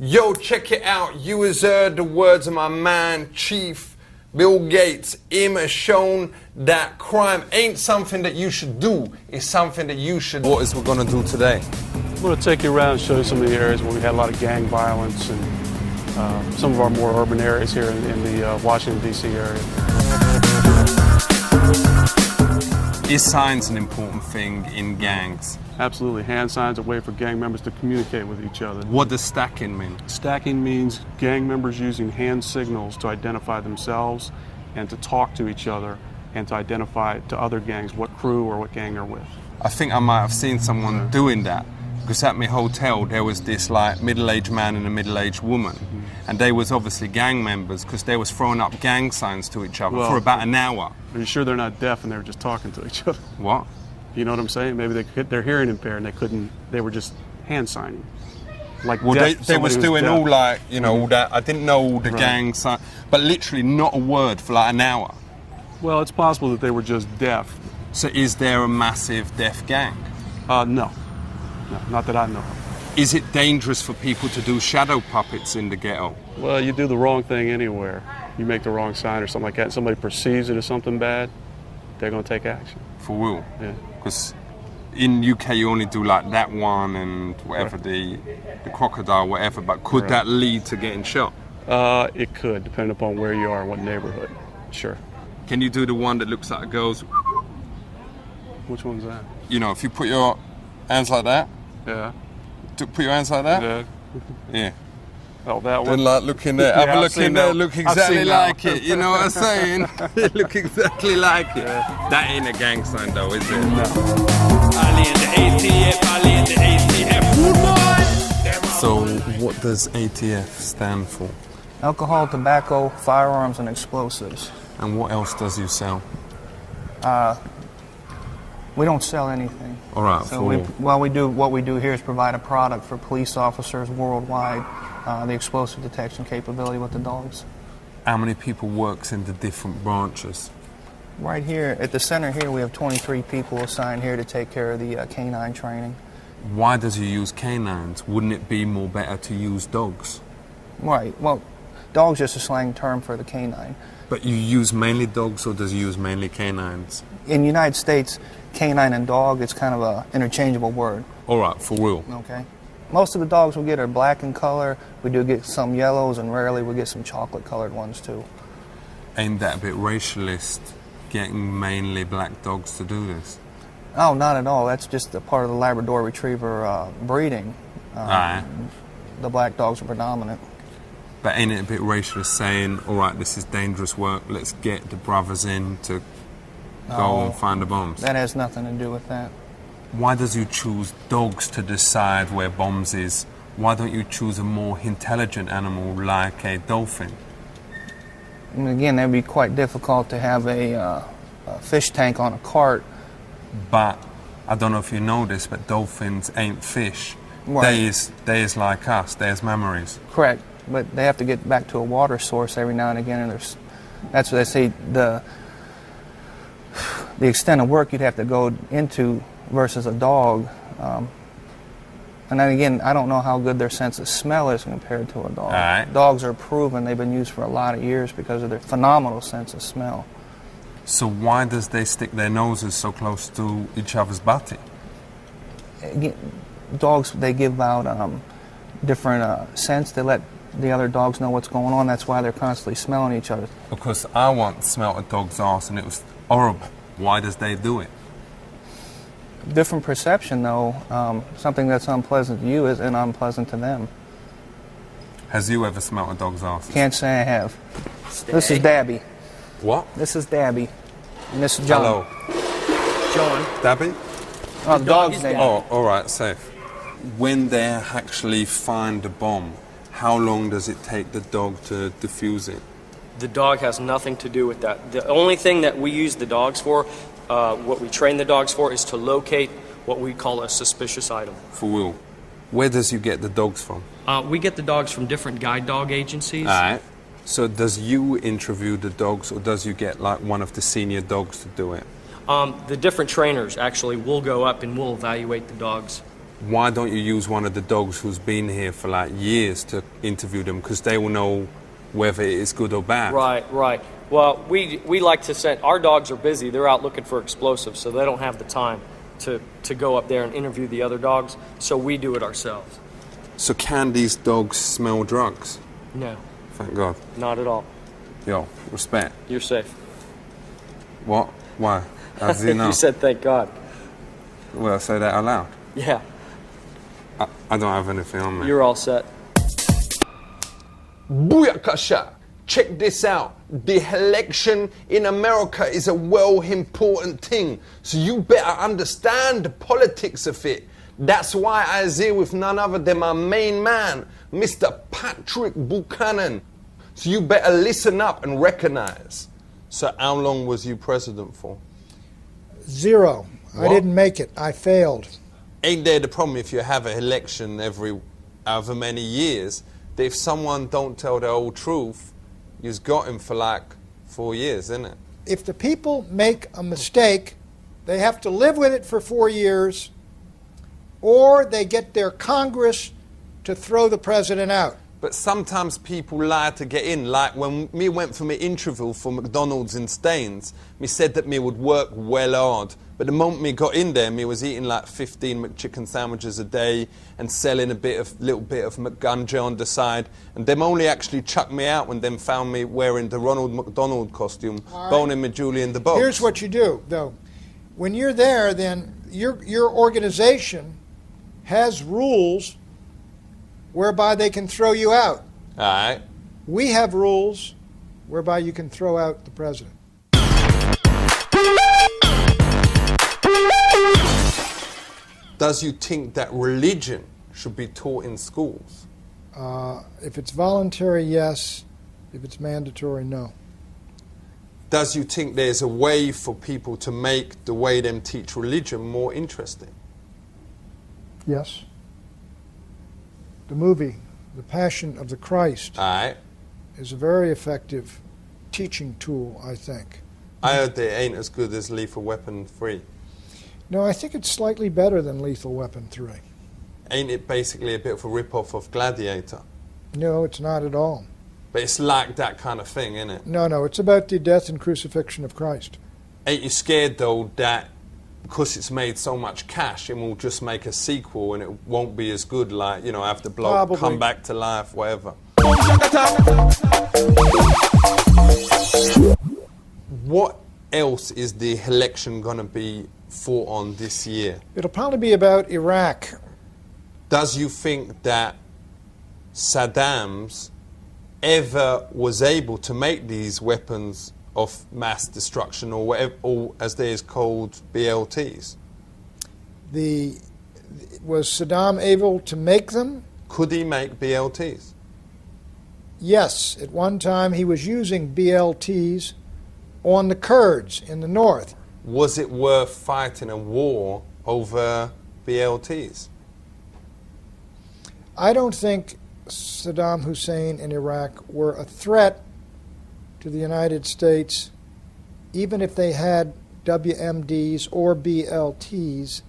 Yo, check it out. You has heard the words of my man, Chief Bill Gates. Him has shown that crime ain't something that you should do. It's something that you should... What is we going to do today? I'm going to take you around and show you some of the areas where we had a lot of gang violence and some of our more urban areas here in the Washington, D.C. area. Is signs an important thing in gangs? Absolutely. Hand signs are a way for gang members to communicate with each other. What does stacking mean? Stacking means gang members using hand signals to identify themselves and to talk to each other and to identify to other gangs what crew or what gang they're with. I think I might have seen someone doing that, because at my hotel there was this like middle-aged man and a middle-aged woman, and they was obviously gang members because they was throwing up gang signs to each other for about an hour. Are you sure they're not deaf and they were just talking to each other? What? You know what I'm saying? Maybe they're hearing impaired and they were just hand signing. Like well, they was doing all like, you know, all that. I didn't know all the gang signs, but literally not a word for like an hour. Well, it's possible that they were just deaf. So is there a massive deaf gang? No. No, not that I know of. Is it dangerous for people to do shadow puppets in the ghetto? Well, you do the wrong thing anywhere. You make the wrong sign or something like that, and somebody perceives it as something bad, they're going to take action. For real? Yeah. Because in UK you only do like that one and whatever, the crocodile, whatever, but could that lead to getting shot? It could, depending upon where you are and what neighborhood. Sure. Can you do the one that looks like a girl's? Which one's that? You know, if you put your hands like that. Yeah. Put your hands like that? Yeah. Yeah. Oh, that one? Then like look in there, have a look in there, look exactly like it, you know what I'm saying? Look exactly like it. Yeah. That ain't a gang sign though, is it? No. So what does ATF stand for? Alcohol, tobacco, firearms, and explosives. And what else does you sell? We don't sell anything. All right. So what we do here is provide a product for police officers worldwide, the explosive detection capability with the dogs. How many people works in the different branches? Right here at the center here, we have 23 people assigned here to take care of the canine training. Why does you use canines? Wouldn't it be more better to use dogs? Right. Well, dog's just a slang term for the canine. But you use mainly dogs, or does you use mainly canines? In the United States, canine and dog, it's kind of an interchangeable word. All right, for real. Okay. Most of the dogs we get are black in color. We do get some yellows, and rarely we get some chocolate-colored ones too. Ain't that a bit racialist, getting mainly black dogs to do this? Oh, not at all. That's just a part of the Labrador Retriever breeding. The black dogs are predominant. But ain't it a bit racialist saying, all right, this is dangerous work, let's get the brothers in to go and find the bombs? That has nothing to do with that. Why does you choose dogs to decide where bombs is? Why don't you choose a more intelligent animal like a dolphin? And again, that'd be quite difficult to have a fish tank on a cart. But I don't know if you know this, but dolphins ain't fish. Right. They is like us. There's memories. Correct, but they have to get back to a water source every now and again, and that's what they say the extent of work you'd have to go into versus a dog. And then again, I don't know how good their sense of smell is compared to a dog. Right. Dogs are proven, they've been used for a lot of years because of their phenomenal sense of smell. So why does they stick their noses so close to each other's body? Again, dogs, they give out different scents. They let the other dogs know what's going on. That's why they're constantly smelling each other. Because I once smelled a dog's ass and it was horrible. Why does they do it? Different perception, though. Something that's unpleasant to you isn't unpleasant to them. Has you ever smelled a dog's ass? Can't say I have. This is Dabby. What? This is Dabby. And this is John. Hello. John. Dabby? Oh, the dog's name. Oh, all right, safe. When they actually find the bomb, how long does it take the dog to defuse it? The dog has nothing to do with that. The only thing that we use the dogs for, what we train the dogs for, is to locate what we call a suspicious item. For real. Where does you get the dogs from? We get the dogs from different guide dog agencies. All right. So does you interview the dogs, or does you get like one of the senior dogs to do it? The different trainers actually will go up and will evaluate the dogs. Why don't you use one of the dogs who's been here for like years to interview them? Because they will know whether it is good or bad. Right. Well, we like to send, our dogs are busy. They're out looking for explosives, so they don't have the time to go up there and interview the other dogs, so we do it ourselves. So can these dogs smell drugs? No. Thank God. Not at all. Yo, respect. You're safe. What? Why? How's he now? You said thank God. Well, say that out loud. Yeah. I don't have anything on me. You're all set. Booyakasha! Check this out. The election in America is a well important thing. So you better understand the politics of it. That's why I was here with none other than my main man, Mr. Patrick Buchanan. So you better listen up and recognize. So how long was you president for? 0. What? I didn't make it. I failed. Ain't there the problem if you have an election every however many years, that if someone don't tell the whole truth, you've got him for like 4 years, isn't it? If the people make a mistake, they have to live with it for 4 years, or they get their Congress to throw the president out. But sometimes people lie to get in. Like when me went for my interview for McDonald's in Staines, me said that me would work well hard. But the moment me got in there, me was eating like 15 McChicken sandwiches a day and selling little bit of McGunja on the side. And them only actually chucked me out when them found me wearing the Ronald McDonald costume, All right. boning with Julie in the box. Here's what you do, though. When you're there, then your organization has rules whereby they can throw you out. All right. We have rules whereby you can throw out the president. Does you think that religion should be taught in schools? If it's voluntary, yes. If it's mandatory, no. Does you think there's a way for people to make the way them teach religion more interesting? Yes. The movie, The Passion of the Christ, is a very effective teaching tool, I think. I heard they ain't as good as Lethal Weapon 3. No, I think it's slightly better than Lethal Weapon 3. Ain't it basically a bit of a rip-off of Gladiator? No, it's not at all. But it's like that kind of thing, isn't it? No, it's about the death and crucifixion of Christ. Ain't you scared, though, that because it's made so much cash, it will just make a sequel and it won't be as good, like, you know, have the bloke Probably. come back to life, whatever? What else is the election going to be fought on this year? It'll probably be about Iraq. Does you think that Saddam's ever was able to make these weapons of mass destruction, or whatever, or as they is called, BLTs? Was Saddam able to make them? Could he make BLTs? Yes. At one time he was using BLTs on the Kurds in the north. Was it worth fighting a war over BLTs? I don't think Saddam Hussein and Iraq were a threat to the United States, even if they had WMDs or BLTs,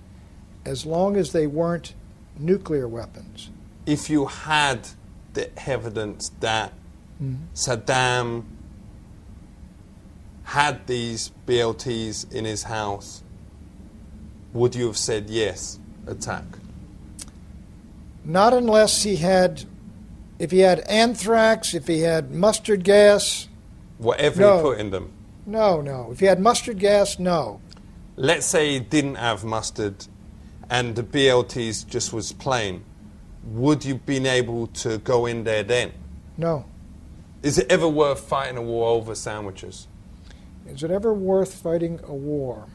as long as they weren't nuclear weapons. If you had the evidence that Saddam had these BLTs in his house, would you have said yes, attack? Not unless if he had anthrax, if he had mustard gas. Whatever he put in them? No. If he had mustard gas, no. Let's say he didn't have mustard and the BLTs just was plain. Would you been able to go in there then? No. Is it ever worth fighting a war over sandwiches? Is it ever worth fighting a war?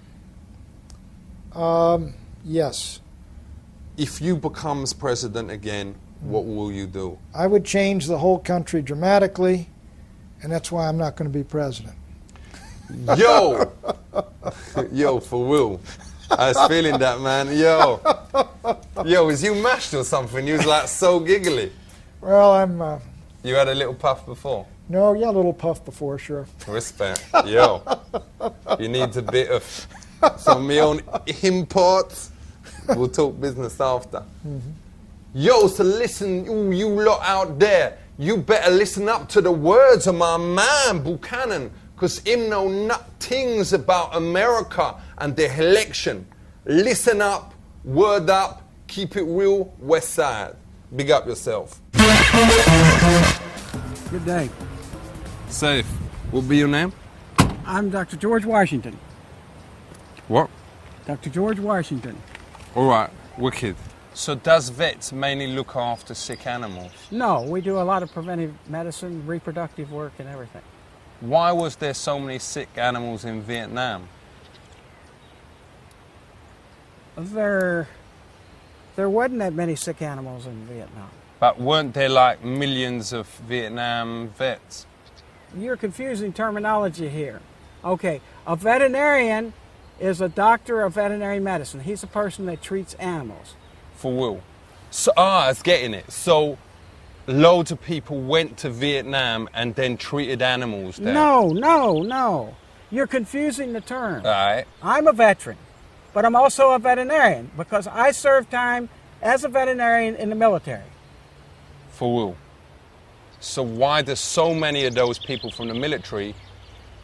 Yes. If you becomes president again, what will you do? I would change the whole country dramatically, and that's why I'm not going to be president. Yo! Yo, for real. I was feeling that, man. Yo. Yo, was you mashed or something? You was like so giggly. Well, I'm... You had a little puff before? No, yeah, a little puff before, sure. Respect. Yo. You need a bit of some of my own imports. We'll talk business after. Yo, so listen, you lot out there, you better listen up to the words of my man, Buchanan, because him know nothings about America and the election. Listen up, word up, keep it real, West Side. Big up yourself. Good day. Safe. What will be your name? I'm Dr. George Washington. What? Dr. George Washington. All right, wicked. So does vets mainly look after sick animals? No, we do a lot of preventive medicine, reproductive work, and everything. Why was there so many sick animals in Vietnam? There wasn't that many sick animals in Vietnam. But weren't there like millions of Vietnam vets? You're confusing terminology here. Okay, a veterinarian is a doctor of veterinary medicine. He's a person that treats animals. For Will. So, I was getting it. So loads of people went to Vietnam and then treated animals there. No. You're confusing the term. All right. I'm a veteran, but I'm also a veterinarian because I served time as a veterinarian in the military. For Will. So why do so many of those people from the military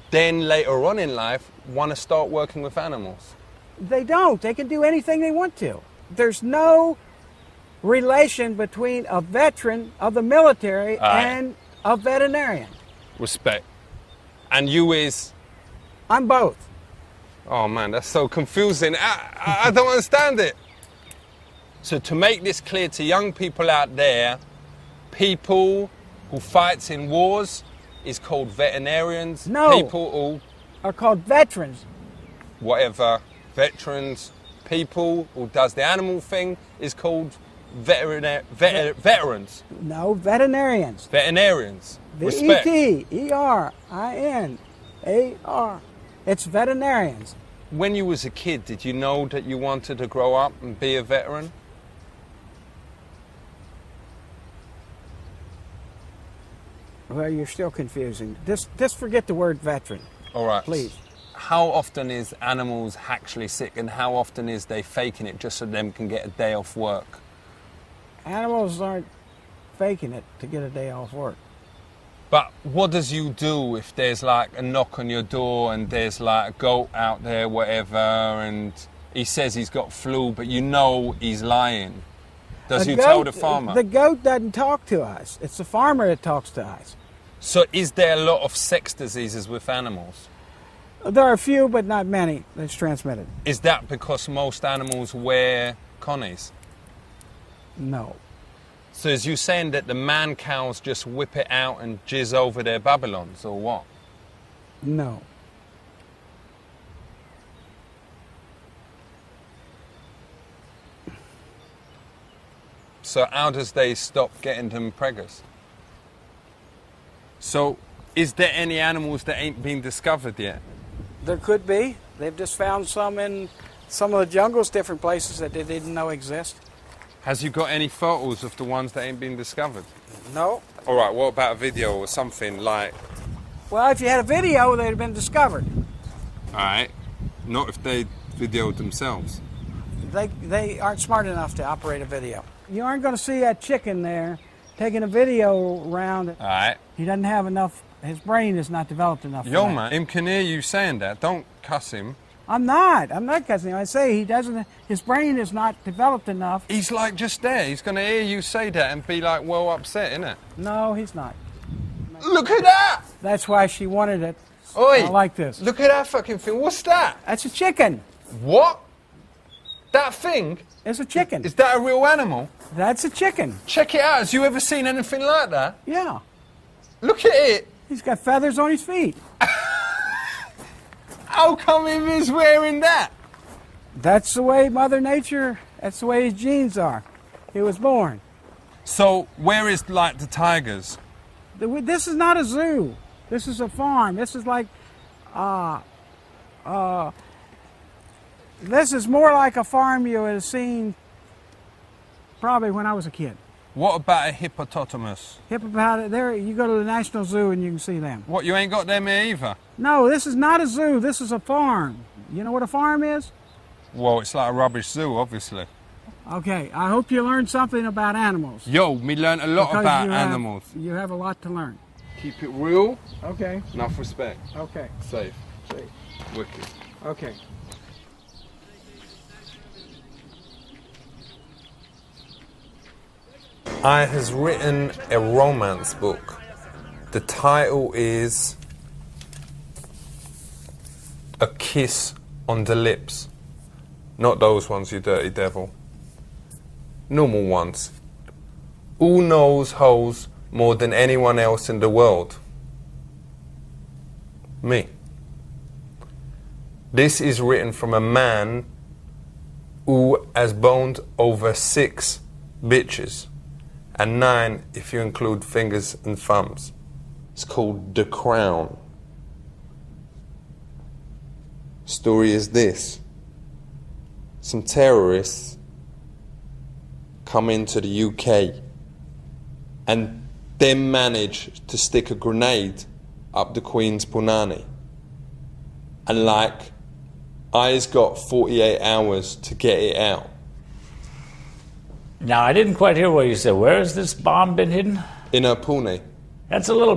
then later on in life want to start working with animals? They don't. They can do anything they want to. There's no relation between a veteran of the military and a veterinarian. Respect. And you is? I'm both. Oh man, that's so confusing. I don't understand it. So to make this clear to young people out there, people who fights in wars is called veterinarians. No. People who are called veterans. Whatever. Veterans. People who does the animal thing is called veterans. No, veterinarians. Veterinarians. Respect. V-E-T-E-R-I-N-A-R. It's veterinarians. When you was a kid, did you know that you wanted to grow up and be a veteran? Well, you're still confusing. Just forget the word veteran. All right. Please. How often is animals actually sick and how often is they faking it just so them can get a day off work? Animals aren't faking it to get a day off work. But what does you do if there's like a knock on your door and there's like a goat out there, whatever, and he says he's got flu, but you know he's lying? Does you tell the farmer? The goat doesn't talk to us. It's the farmer that talks to us. So is there a lot of sex diseases with animals? There are a few, but not many that's transmitted. Is that because most animals wear connies? No. So is you saying that the man cows just whip it out and jizz over their Babylons, or what? No. So how does they stop getting them preggers? So is there any animals that ain't been discovered yet? There could be. They've just found some in some of the jungles, different places that they didn't know exist. Has you got any photos of the ones that ain't been discovered? No. All right, what about a video or something like... Well, if you had a video, they'd have been discovered. All right. Not if they videoed themselves. They aren't smart enough to operate a video. You aren't going to see that chicken there taking a video around. All right. He doesn't have enough, his brain is not developed enough for Yo, that. man, him can hear you saying that. Don't cuss him. I'm not cussing him. I say he doesn't, his brain is not developed enough. He's like just there. He's going to hear you say that and be like well upset, innit? No, he's not. Look at that! That's why she wanted it. Oi! Like this. Look at that fucking thing. What's that? That's a chicken. What? That thing? It's a chicken. Is that a real animal? That's a chicken. Check it out. Has you ever seen anything like that? Yeah. Look at it. He's got feathers on his feet. How come he is wearing that? That's the way Mother Nature, that's the way his genes are. He was born. So where is like the tigers? This is not a zoo. This is a farm. This is like, this is more like a farm you would have seen probably when I was a kid. What about a hippopotamus? Hippopotamus, there, you go to the National Zoo and you can see them. What, you ain't got them here either? No, this is not a zoo. This is a farm. You know what a farm is? Well, it's like a rubbish zoo, obviously. Okay, I hope you learned something about animals. Yo, me learned a lot Because about animals. You have a lot to learn. Keep it real. Okay. Enough respect. Okay. Safe. Safe. Wicked. Okay. I has written a romance book. The title is A Kiss on the lips. Not those ones, you dirty devil. Normal ones. Who knows hoes more than anyone else in the world? Me. This is written from a man who has boned over 6 bitches, and 9 if you include fingers and thumbs. It's called The Crown. Story is this. Some terrorists come into the UK and then manage to stick a grenade up the Queen's punani. And I's got 48 hours to get it out. Now, I didn't quite hear what you said. Where has this bomb been hidden? In her puni. That's a little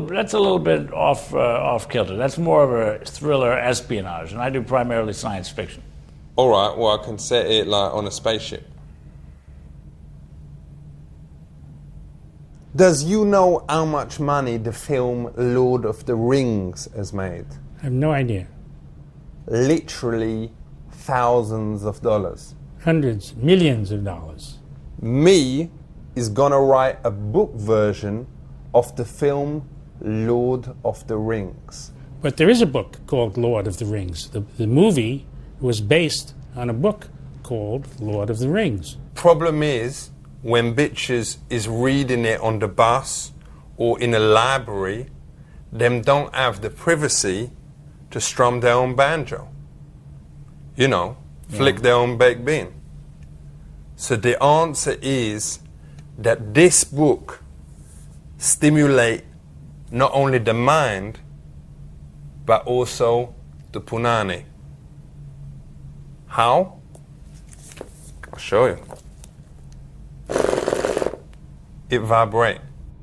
bit off kilter. That's more of a thriller espionage, and I do primarily science fiction. All right, well, I can set it on a spaceship. Does you know how much money the film Lord of the Rings has made? I have no idea. Literally thousands of dollars. Hundreds, millions of dollars. Me is gonna write a book version of the film Lord of the Rings. But there is a book called Lord of the Rings. The movie was based on a book called Lord of the Rings. Problem is, when bitches is reading it on the bus or in a library, them don't have the privacy to strum their own banjo. You know, flick their own baked bean. So the answer is that this book stimulate not only the mind, but also the punani. How? I'll show you. It vibrates.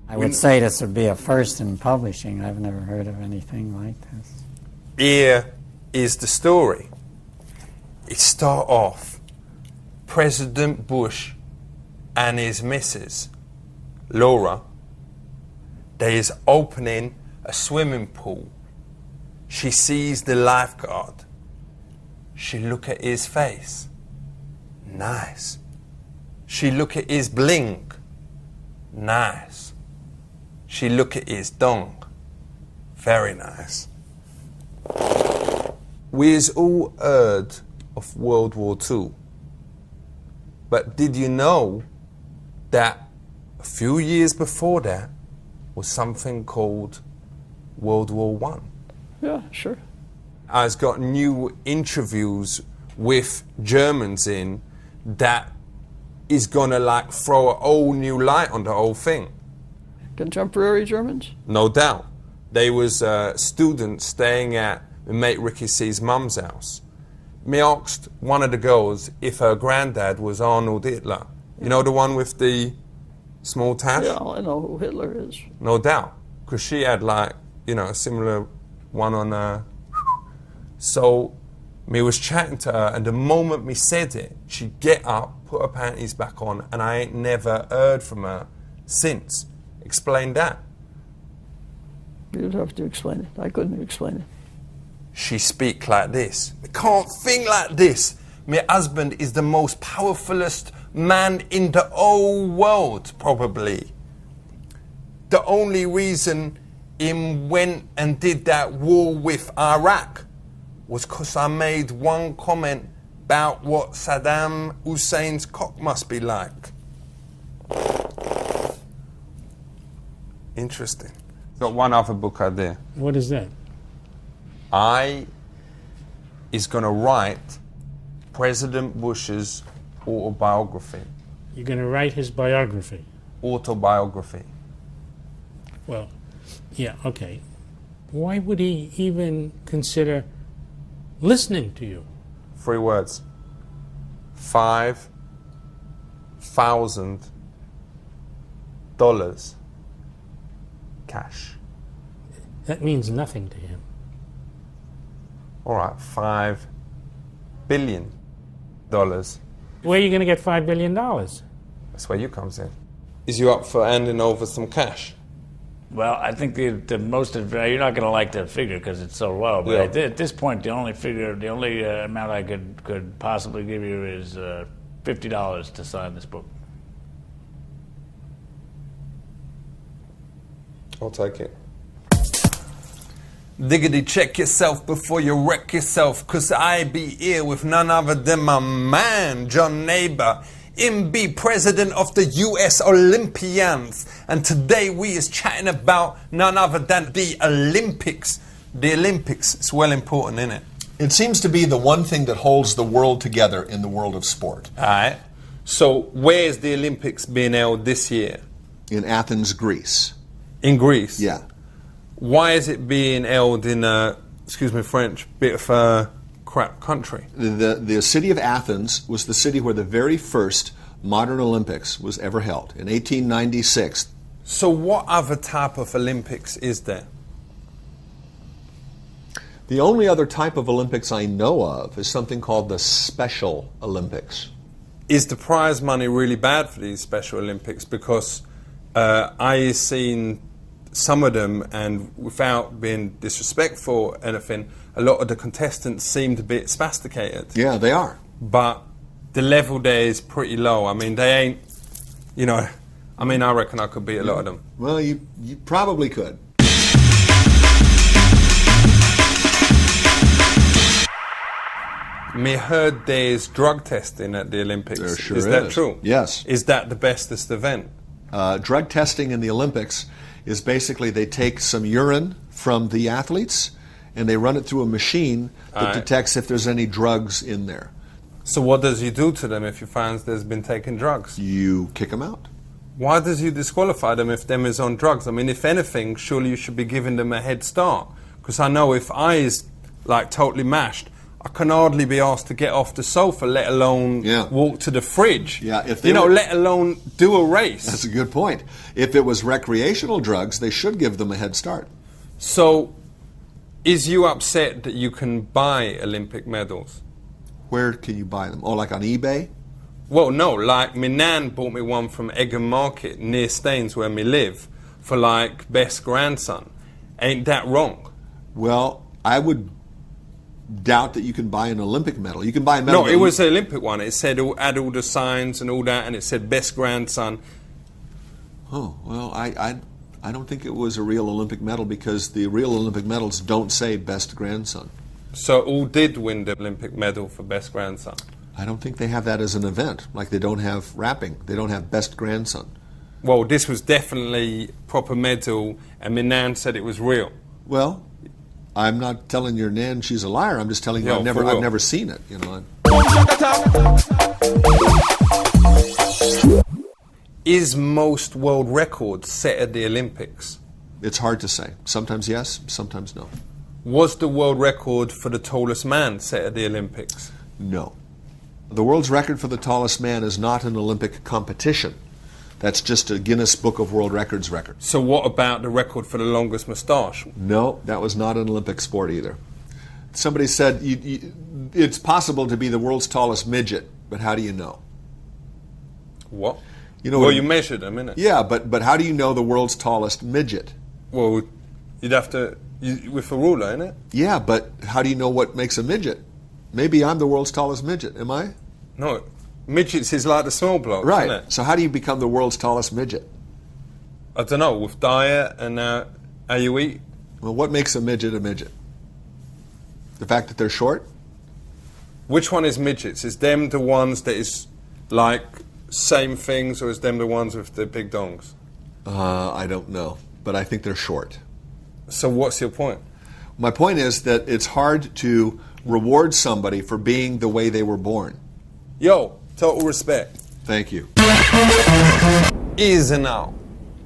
I would say this would be a first in publishing. I've never heard of anything like this. Here is the story. It start off President Bush and his missus, Laura, they is opening a swimming pool. She sees the lifeguard. She look at his face. Nice. She look at his bling. Nice. She look at his dong. Very nice. We's all heard of World War II. But did you know that a few years before that was something called World War I? Yeah, sure. I've got new interviews with Germans in that is gonna throw a whole new light on the whole thing. Contemporary Germans? No doubt. They was students staying at my mate Ricky C's mum's house. Me asked one of the girls if her granddad was Arnold Hitler. You know the one with the small tash? Yeah, I know who Hitler is. No doubt. Because she had a similar one on her. So me was chatting to her, and the moment me said it, she'd get up, put her panties back on, and I ain't never heard from her since. Explain that. You'd have to explain it. I couldn't explain it. She speak like this. I can't think like this. My husband is the most powerfulest man in the whole world, probably. The only reason him went and did that war with Iraq was because I made one comment about what Saddam Hussein's cock must be like. Interesting. Got one other book idea. What is that? I is going to write President Bush's autobiography. You're going to write his biography? Autobiography. Well, yeah, okay. Why would he even consider listening to you? 3 words. $5,000 cash. That means nothing to him. All right, $5 billion. Where are you going to get $5 billion? That's where you comes in. Is you up for handing over some cash? Well, I think the most you're not going to like that figure because it's so low. But at this point, the only amount I could possibly give you is $50 to sign this book. I'll take it. Diggity, check yourself before you wreck yourself, 'cause I be here with none other than my man, John Neighbor. Him be president of the US Olympians. And today we is chatting about none other than the Olympics. The Olympics, it's well important, isn't it? It seems to be the one thing that holds the world together in the world of sport. All right. So where's the Olympics being held this year? In Athens, Greece. In Greece? Yeah. Why is it being held in a, excuse me French, bit of a crap country? The city of Athens was the city where the very first modern Olympics was ever held, in 1896. So what other type of Olympics is there? The only other type of Olympics I know of is something called the Special Olympics. Is the prize money really bad for these Special Olympics? Because I seen some of them, and without being disrespectful or anything, a lot of the contestants seemed a bit spasticated. Yeah, they are. But the level there is pretty low. I mean, they ain't, you know, I mean, I reckon I could beat a lot of them. Well, you probably could. Me heard there's drug testing at the Olympics. There sure is that true? Yes. Is that the bestest event? Drug testing in the Olympics is basically they take some urine from the athletes and they run it through a machine that detects if there's any drugs in there. So what does you do to them if you find there's been taking drugs? You kick them out. Why does you disqualify them if them is on drugs? I mean, if anything, surely you should be giving them a head start. Because I know if I is like totally mashed, I can hardly be asked to get off the sofa, let alone walk to the fridge. Yeah, if let alone do a race. That's a good point. If it was recreational drugs, they should give them a head start. So, is you upset that you can buy Olympic medals? Where can you buy them? Oh, like on eBay? Well, no, like my nan bought me one from Egham Market near Staines where me live for like best grandson. Ain't that wrong? Well, I would doubt that you can buy an Olympic medal. You can buy a medal. No, it was an Olympic one. It said had all the signs and all that, and it said best grandson. Oh, well, I don't think it was a real Olympic medal because the real Olympic medals don't say best grandson. So all did win the Olympic medal for best grandson? I don't think they have that as an event, like they don't have rapping. They don't have best grandson. Well, this was definitely proper medal, and my nan said it was real. Well, I'm not telling your nan she's a liar. I'm just telling you I've never seen it. You know. Is most world records set at the Olympics? It's hard to say. Sometimes yes, sometimes no. Was the world record for the tallest man set at the Olympics? No. The world's record for the tallest man is not an Olympic competition. That's just a Guinness Book of World Records record. So what about the record for the longest moustache? No, that was not an Olympic sport either. Somebody said it's possible to be the world's tallest midget, but how do you know? What? You know, well, you measured them, innit? Yeah, but how do you know the world's tallest midget? Well, you'd have to, with a ruler, innit? Yeah, but how do you know what makes a midget? Maybe I'm the world's tallest midget, am I? No, midgets is like the small blokes, right. Isn't it? So how do you become the world's tallest midget? I don't know, with diet and how you eat. Well, what makes a midget a midget? The fact that they're short? Which one is midgets? Is them the ones that is like same things, or is them the ones with the big dongs? I don't know, but I think they're short. So what's your point? My point is that it's hard to reward somebody for being the way they were born. Yo, total respect. Thank you. Easy now.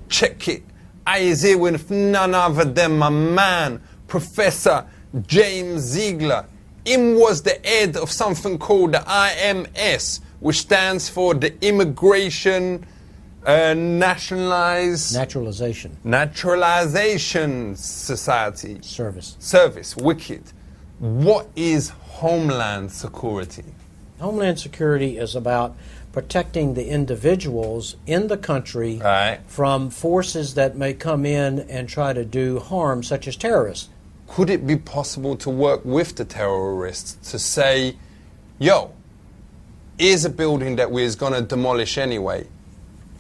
Check it. I is here with none other than my man, Professor James Ziegler. Him was the head of something called the IMS, which stands for the Immigration Naturalization Society. Service. Wicked. What is Homeland Security? Homeland Security is about protecting the individuals in the country from forces that may come in and try to do harm, such as terrorists. Could it be possible to work with the terrorists to say, yo, here's a building that we're going to demolish anyway.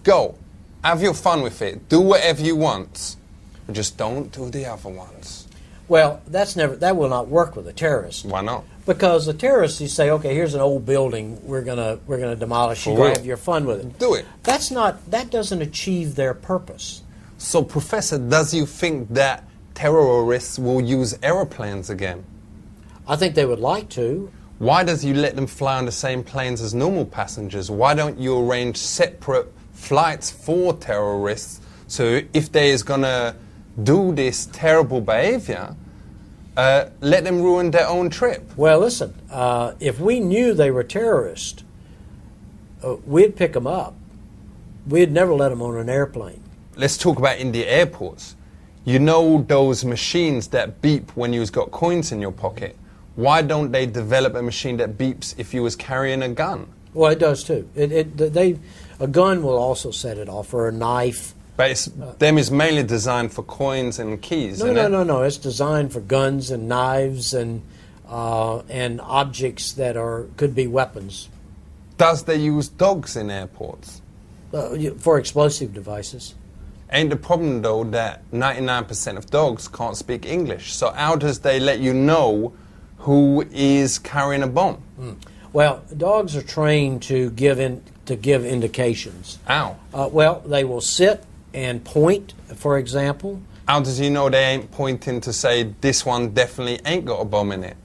Go, have your fun with it, do whatever you want, but just don't do the other ones. Well, that will not work with a terrorist. Why not? Because the terrorists, you say, okay, here's an old building, we're gonna demolish. You go have your fun with it. Do it. That doesn't achieve their purpose. So, Professor, does you think that terrorists will use aeroplanes again? I think they would like to. Why does you let them fly on the same planes as normal passengers? Why don't you arrange separate flights for terrorists, so if they is gonna do this terrible behavior, let them ruin their own trip? Well, listen, if we knew they were terrorists, we'd pick them up. We'd never let them on an airplane. Let's talk about in the airports. You know those machines that beep when you've got coins in your pocket? Why don't they develop a machine that beeps if you was carrying a gun? Well, it does too. A gun will also set it off, or a knife. But them is mainly designed for coins and keys, isn't it? No. It's designed for guns and knives and objects that could be weapons. Does they use dogs in airports? For explosive devices. Ain't the problem, though, that 99% of dogs can't speak English? So how does they let you know who is carrying a bomb? Well, dogs are trained to give indications. How? Well, they will sit and point, for example. How does he know they ain't pointing to say this one definitely ain't got a bomb in it?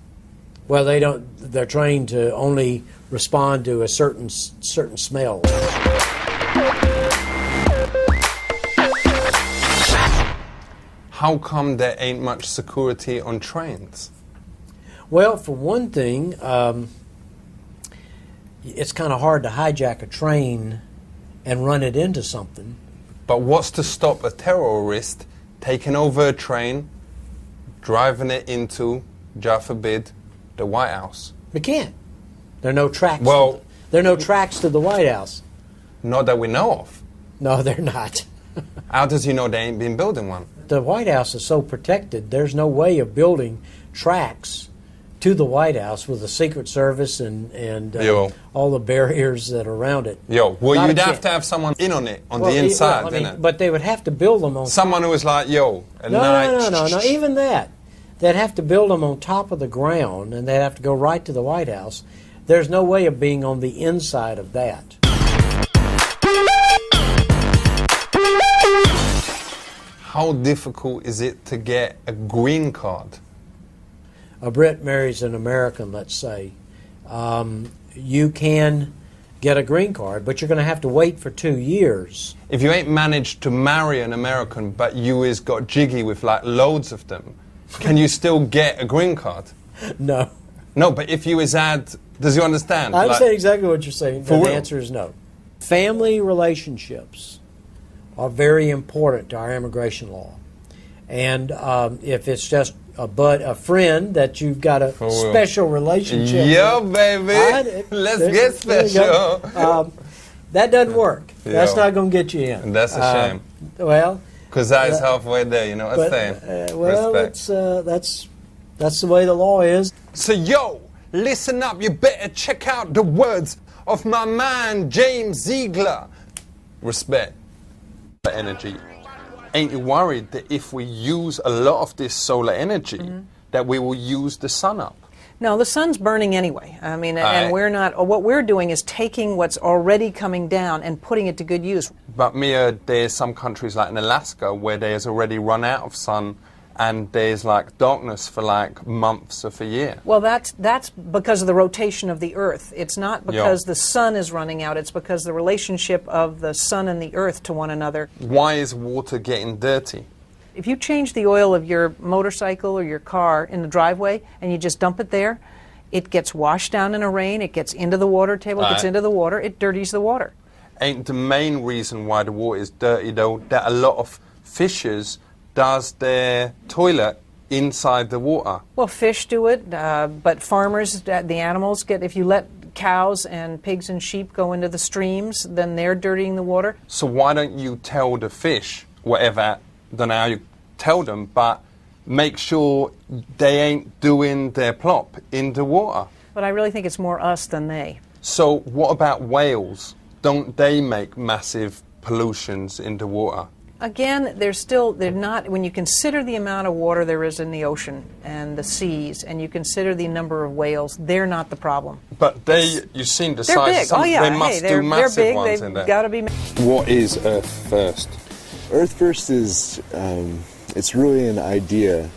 Well, they don't. They're trained to only respond to a certain smell. How come there ain't much security on trains? Well, for one thing, it's kind of hard to hijack a train and run it into something. But what's to stop a terrorist taking over a train, driving it into, God forbid, the White House? They can't. There are no tracks. Well, there are no tracks to the White House. Not that we know of. No, they're not. How does he know they ain't been building one? The White House is so protected, there's no way of building tracks to the White House with the Secret Service and all the barriers that are around it. Well, you'd have to have someone in on it, on the inside, innit? But they would have to build them on... Someone who was like, No, even that. They'd have to build them on top of the ground, and they'd have to go right to the White House. There's no way of being on the inside of that. How difficult is it to get a green card? A Brit marries an American, let's say. You can get a green card, but you're going to have to wait for 2 years. If you ain't managed to marry an American, but you is got jiggy with like loads of them, can you still get a green card? No. No, but if you is does you understand? I understand exactly what you're saying. The real? answer is no. Family relationships are very important to our immigration law. And if it's just a friend that you've got a special relationship with, baby. Let's get special. That doesn't work. That's not going to get you in. And that's a shame. Well, because I is halfway there, you know what I'm saying? Well, that's the way the law is. So, listen up. You better check out the words of my man, James Ziegler. Respect. Energy. Ain't you worried that if we use a lot of this solar energy, that we will use the sun up? No, the sun's burning anyway. I mean, and we're not. What we're doing is taking what's already coming down and putting it to good use. But Mia, there's some countries like in Alaska where there's already run out of sun, and there's like darkness for like months of a year. Well, that's because of the rotation of the Earth. It's not because the sun is running out. It's because the relationship of the sun and the Earth to one another. Why is water getting dirty? If you change the oil of your motorcycle or your car in the driveway and you just dump it there, it gets washed down in a rain, it gets into the water table, it gets into the water, it dirties the water. Ain't the main reason why the water is dirty, though, that a lot of fishers does their toilet inside the water? Well, fish do it, but farmers, the animals get, if you let cows and pigs and sheep go into the streams, then they're dirtying the water. So why don't you tell the fish, whatever, don't know how you tell them, but make sure they ain't doing their plop in the water? But I really think it's more us than they. So what about whales? Don't they make massive pollutions in the water? Again, they're not, when you consider the amount of water there is in the ocean and the seas, and you consider the number of whales, they're not the problem. But you've seen the They're size. big. Oh yeah, they must they're do massive big. ones They've in there. got to be. What is Earth First? Earth First is, it's really an idea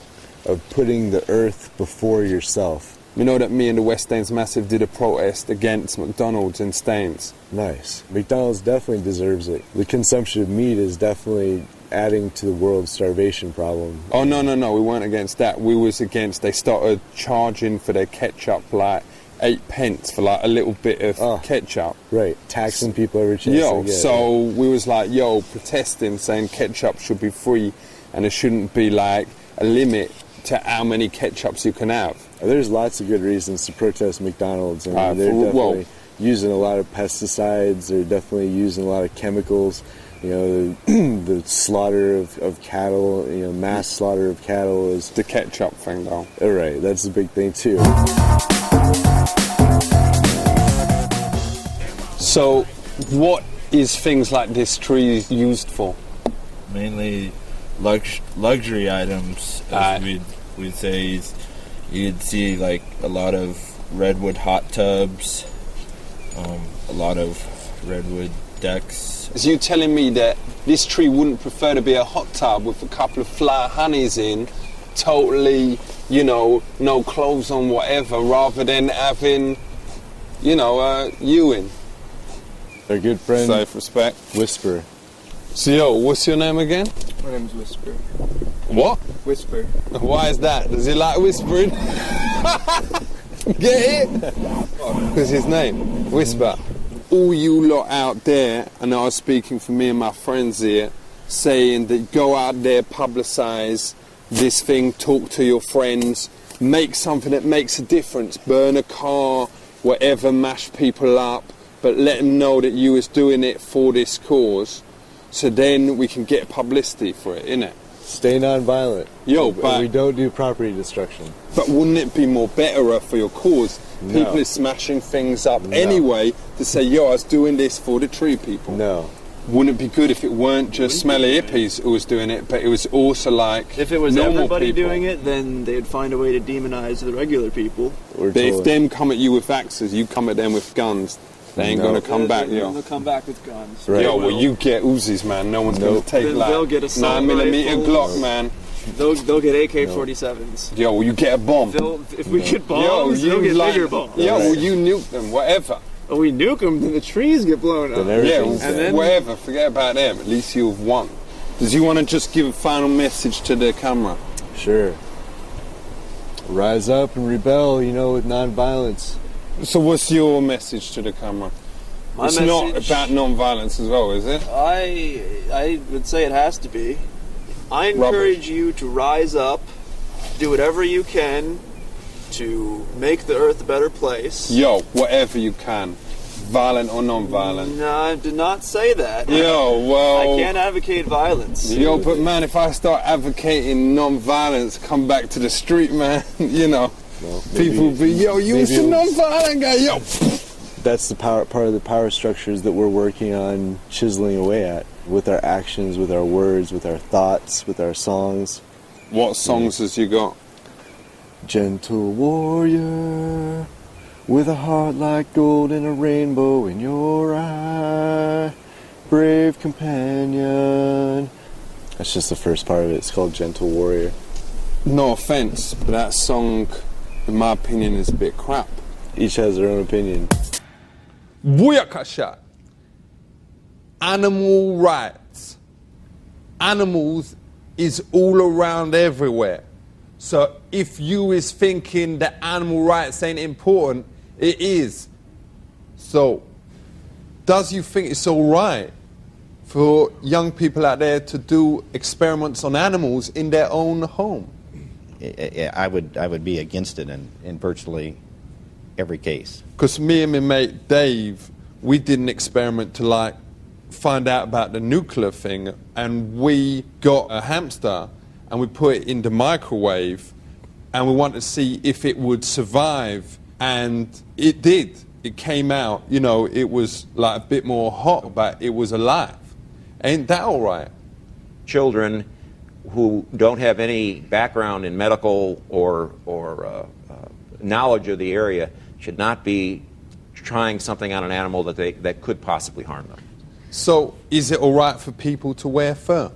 of putting the earth before yourself. You know that me and the West Staines Massive did a protest against McDonald's in Staines. Nice. McDonald's definitely deserves it. The consumption of meat is definitely adding to the world's starvation problem. Oh, no, we weren't against that. We was against, they started charging for their ketchup like 8 pence for like a little bit of ketchup. Right, taxing people every chance they get. So we was like, protesting, saying ketchup should be free and there shouldn't be like a limit to how many ketchups you can have. There's lots of good reasons to protest McDonald's. I mean, they're definitely using a lot of pesticides. They're definitely using a lot of chemicals. You know, the slaughter of cattle, mass slaughter of cattle is... The ketchup thing, though. Right, that's a big thing, too. So, what is things like this tree used for? Mainly luxury items, as we'd say. You'd see like a lot of redwood hot tubs, a lot of redwood decks. Is you telling me that this tree wouldn't prefer to be a hot tub with a couple of flower honeys in, totally, no clothes on, whatever, rather than having, you in? Our good friend, Safe respect. Whisper. So, what's your name again? My name's Whisper. What? Whisper. Why is that? Does he like whispering? Get it? Because his name, Whisper. All you lot out there, and I was speaking for me and my friends here, saying that go out there, publicise this thing, talk to your friends, make something that makes a difference, burn a car, whatever, mash people up, but let them know that you was doing it for this cause, so then we can get publicity for it, innit? Stay non-violent. But we don't do property destruction. But wouldn't it be more better for your cause? No. People are smashing things up anyway to say, I was doing this for the tree people. No. Wouldn't it be good if it weren't just smelly hippies who was doing it, but it was also like if it was normal everybody people doing it, then they'd find a way to demonize the regular people. But if them come at you with axes, you come at them with guns. They ain't gonna come back, They'll come back with guns. Right. Well, you get Uzis, man. No one's gonna take then like they'll get 9mm Glock, man. They'll get AK-47s. Yo, you get a bomb. If we get bombs, they'll get bigger bombs. You nuke them, whatever. Oh, we nuke them, then the trees get blown up. And then whatever, forget about them. At least you've won. Does you want to just give a final message to the camera? Sure. Rise up and rebel, with non-violence. So what's your message to the camera? It's not about non-violence as well, is it? I would say it has to be. I encourage you to rise up, do whatever you can to make the earth a better place. Whatever you can. Violent or non-violent. No, I did not say that. I can't advocate violence. But man, if I start advocating non-violence, come back to the street, man, people be, you was the non-violent guy, That's the part of the power structures that we're working on chiseling away at with our actions, with our words, with our thoughts, with our songs. What songs has you got? Gentle warrior, with a heart like gold and a rainbow in your eye, brave companion. That's just the first part of it. It's called Gentle Warrior. No offense, but that song, in my opinion, is a bit crap. Each has their own opinion. Booyakasha. Animal rights. Animals is all around everywhere. So if you is thinking that animal rights ain't important, it is. So, does you think it's all right for young people out there to do experiments on animals in their own home? I would be against it in virtually every case. Because me and my mate Dave, we did an experiment to like find out about the nuclear thing, and we got a hamster and we put it in the microwave and we wanted to see if it would survive, and it did. It came out, you know, it was like a bit more hot, but it was alive. Ain't that all right? Children who don't have any background in medical or knowledge of the area should not be trying something on an animal that could possibly harm them. So, is it all right for people to wear fur?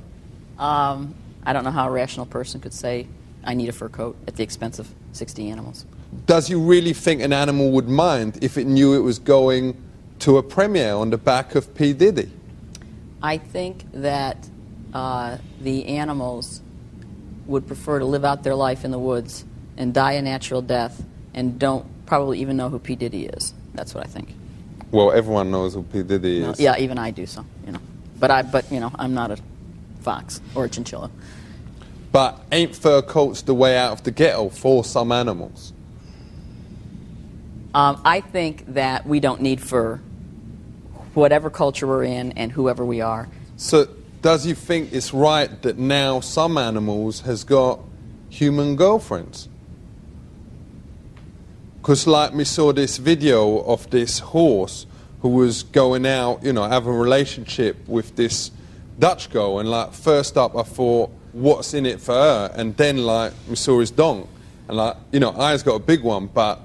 I don't know how a rational person could say, I need a fur coat at the expense of 60 animals. Does you really think an animal would mind if it knew it was going to a premiere on the back of P. Diddy? I think that the animals would prefer to live out their life in the woods and die a natural death and don't probably even know who P. Diddy is. That's what I think. Well, everyone knows who P. Diddy is. Yeah, even I do, so, you know. But you know, I'm not a fox or a chinchilla. But ain't fur coats the way out of the ghetto for some animals? I think that we don't need fur, whatever culture we're in and whoever we are. So, does you think it's right that now some animals has got human girlfriends? Because like we saw this video of this horse who was going out, you know, having a relationship with this Dutch girl, and like first up I thought, what's in it for her? And then like we saw his dong, and like, you know, I's got a big one, but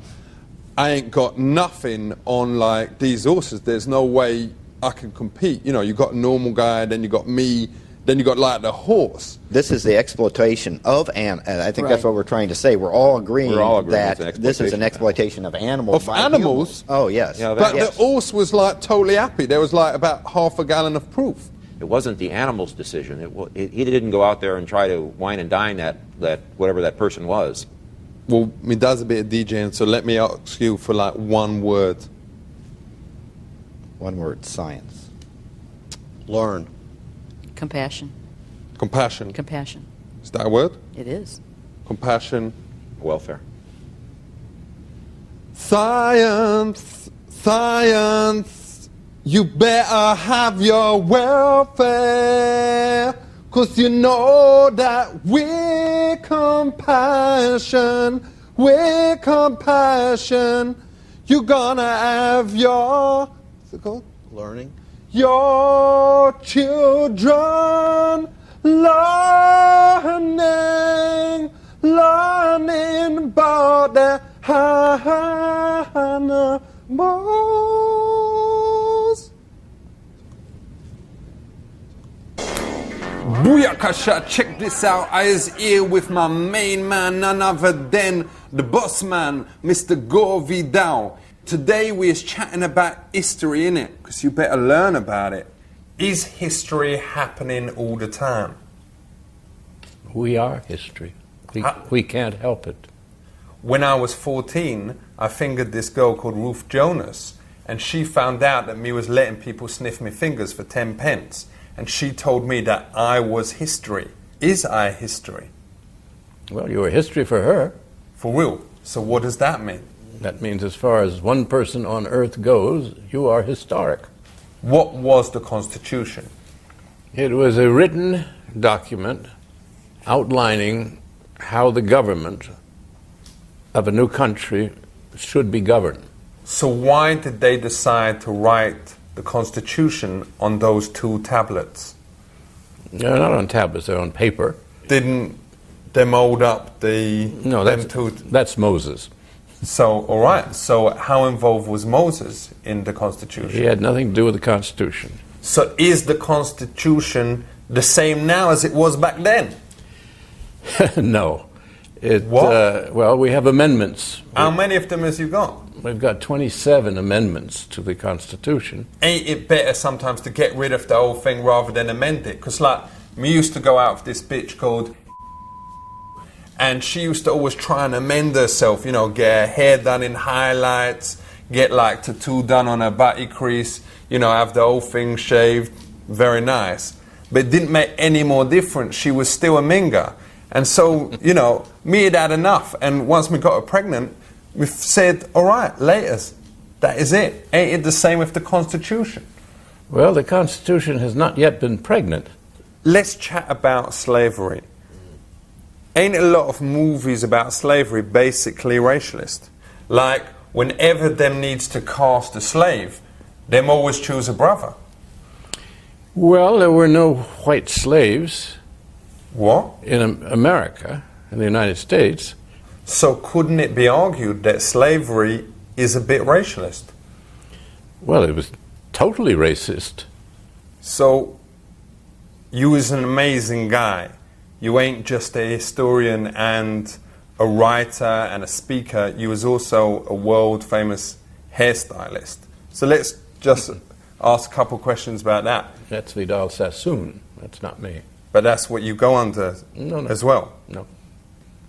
I ain't got nothing on like these horses. There's no way I can compete. You know, you got a normal guy, then you got me, then you got like the horse. This is the exploitation of I think that's what we're trying to say. We're all agreeing that this is an exploitation of animals. Of animals? Humans. Oh, yes. Yeah, but the horse was like totally happy. There was like about half a gallon of proof. It wasn't the animal's decision. He didn't go out there and try to wine and dine that whatever that person was. Well, me does a bit of DJing, so let me ask you for like one word. One word, science. Learn. Compassion. Compassion. Compassion. Is that a word? It is. Compassion. Welfare. Science. Science. You better have your welfare, 'cause you know that with compassion, you're gonna have your, what's it called? Learning. Your children learning about the animals. Booyakasha, check this out. I is here with my main man, none other than the boss man, Mr. Gore Vidal. Today we is chatting about history, innit? Because you better learn about it. Is history happening all the time? We are history. We can't help it. When I was 14, I fingered this girl called Ruth Jonas, and she found out that me was letting people sniff me fingers for 10 pence. And she told me that I was history. Is I history? Well, you were history for her. For real? So what does that mean? That means as far as one person on earth goes, you are historic. What was the Constitution? It was a written document outlining how the government of a new country should be governed. So why did they decide to write the Constitution on those 2 tablets? They're not on tablets, they're on paper. Didn't they mold up the... No, that's Moses. So, all right. So how involved was Moses in the Constitution? He had nothing to do with the Constitution. So is the Constitution the same now as it was back then? No. What? Well, we have amendments. How many of them has you got? We've got 27 amendments to the Constitution. Ain't it better sometimes to get rid of the whole thing rather than amend it? Because like, me used to go out with this bitch called, and she used to always try and amend herself, you know, get her hair done in highlights, get like tattoo done on her body crease, you know, have the whole thing shaved, very nice. But it didn't make any more difference. She was still a minga. And so, you know, me had had enough. And once we got her pregnant, We've said, all right, laters. That is it. Ain't it the same with the Constitution? Well, the Constitution has not yet been pregnant. Let's chat about slavery. Ain't a lot of movies about slavery basically racialist? Like, whenever them needs to cast a slave, them always choose a brother. Well, there were no white slaves. What? In America, in the United States. So couldn't it be argued that slavery is a bit racialist? Well, it was totally racist. So, you was an amazing guy. You ain't just a historian and a writer and a speaker. You was also a world-famous hairstylist. So let's just ask a couple questions about that. That's Vidal Sassoon. That's not me. But that's what you go under as well? No.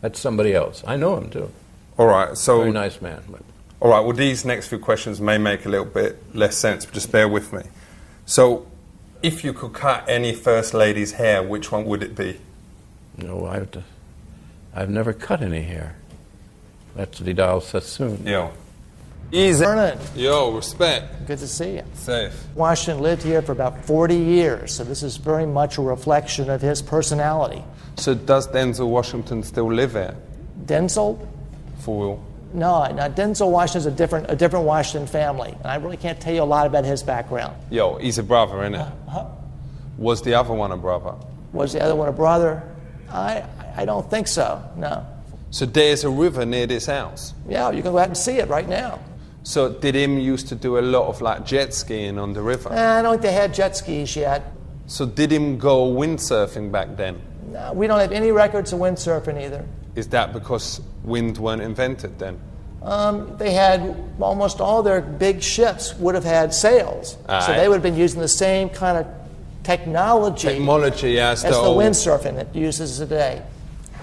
That's somebody else. I know him, too. All right, so... Very nice man. But. All right, well, these next few questions may make a little bit less sense, but just bear with me. So, if you could cut any First Lady's hair, which one would it be? No, I've never cut any hair. That's Vidal Sassoon. Yo. Easy. Vernon. Yo, respect. Good to see you. Safe. Washington lived here for about 40 years, so this is very much a reflection of his personality. So does Denzel Washington still live here? Denzel? For real? No, Denzel Washington's a different Washington family, and I really can't tell you a lot about his background. Yo, he's a brother, innit? Was the other one a brother? Was the other one a brother? I don't think so, no. So there's a river near this house? Yeah, you can go out and see it right now. So did him used to do a lot of like jet skiing on the river? I don't think they had jet skis yet. So did him go windsurfing back then? No, we don't have any records of windsurfing either. Is that because wind weren't invented then? They had almost all their big ships would have had sails. So they would have been using the same kind of technology as the windsurfing that uses today.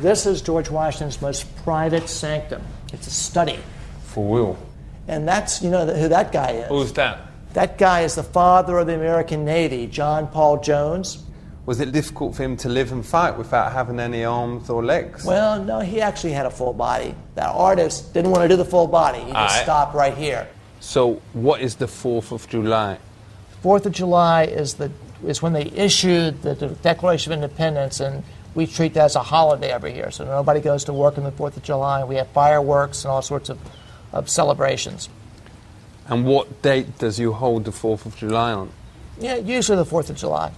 This is George Washington's most private sanctum. It's a study. For real? And that's, you know, who that guy is. Who's that? That guy is the father of the American Navy, John Paul Jones. Was it difficult for him to live and fight without having any arms or legs? Well, no, he actually had a full body. That artist didn't want to do the full body. He just stopped right here. So what is the 4th of July? 4th of July is when they issued the Declaration of Independence, and we treat that as a holiday every year. So nobody goes to work on the 4th of July. We have fireworks and all sorts of celebrations. And what date does you hold the 4th of July on? Yeah, usually the 4th of July.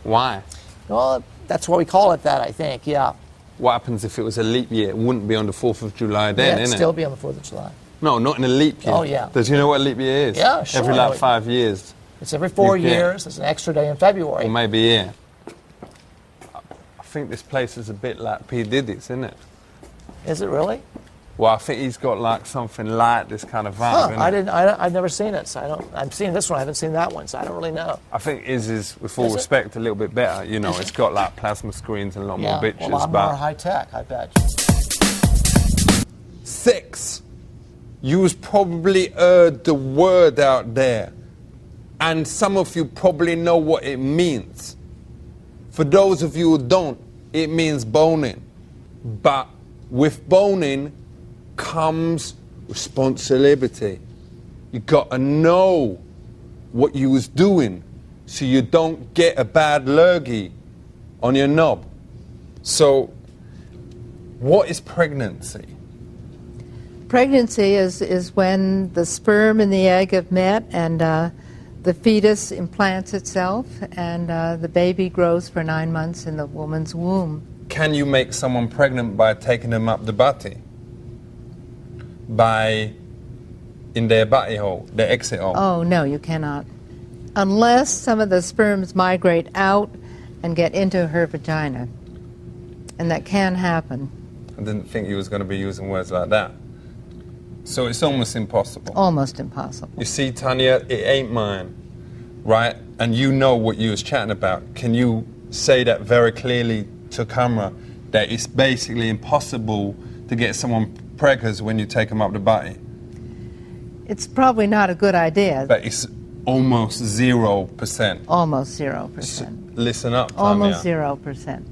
Why? Well, that's why we call it that, I think, yeah. What happens if it was a leap year? It wouldn't be on the 4th of July then, it'd innit? still be on the 4th of July. No, not in a leap year. Oh, yeah. Does you know what a leap year is? Yeah, sure. Every like 5 years. It's every 4 years. There's an extra day in February. Or maybe, yeah. I think this place is a bit like P. Diddy's, isn't it? Is it really? Well, I think he's got like something like this kind of vibe. I've never seen it, so I'm seeing this one. I haven't seen that one, so I don't really know. I think his is, with all respect, a little bit better. You know, it's got like plasma screens and a lot more bitches. A lot more high tech, I bet. 6. You's probably heard the word out there, and some of you probably know what it means. For those of you who don't, it means boning. But with boning comes responsibility. You gotta know what you was doing so you don't get a bad lurgy on your knob. So, what is pregnancy? Pregnancy is when the sperm and the egg have met, and the fetus implants itself, and the baby grows for 9 months in the woman's womb. Can you make someone pregnant by taking them up the butty? In their butty hole, their exit hole? Oh, no, you cannot. Unless some of the sperms migrate out and get into her vagina. And that can happen. I didn't think you was going to be using words like that. So it's almost impossible. Almost impossible. You see, Tanya, it ain't mine, right? And you know what you was chatting about. Can you say that very clearly to camera, that it's basically impossible to get someone preggers when you take them up the butty? It's probably not a good idea. But it's almost 0%. Almost 0%. Listen up, Tanya. Almost 0%.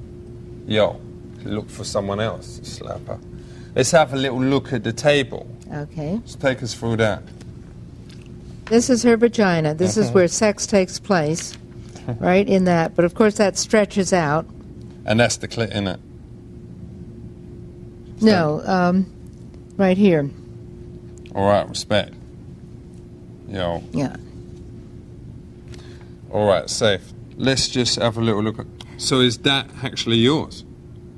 Yo, look for someone else, slapper. Let's have a little look at the table. Okay. Let's take us through that. This is her vagina. This is where sex takes place, right, in that. But, of course, that stretches out. And that's the clit, innit? No, right here. All right, respect. Yo. Yeah. All right, safe. Let's just have a little look at... So is that actually yours?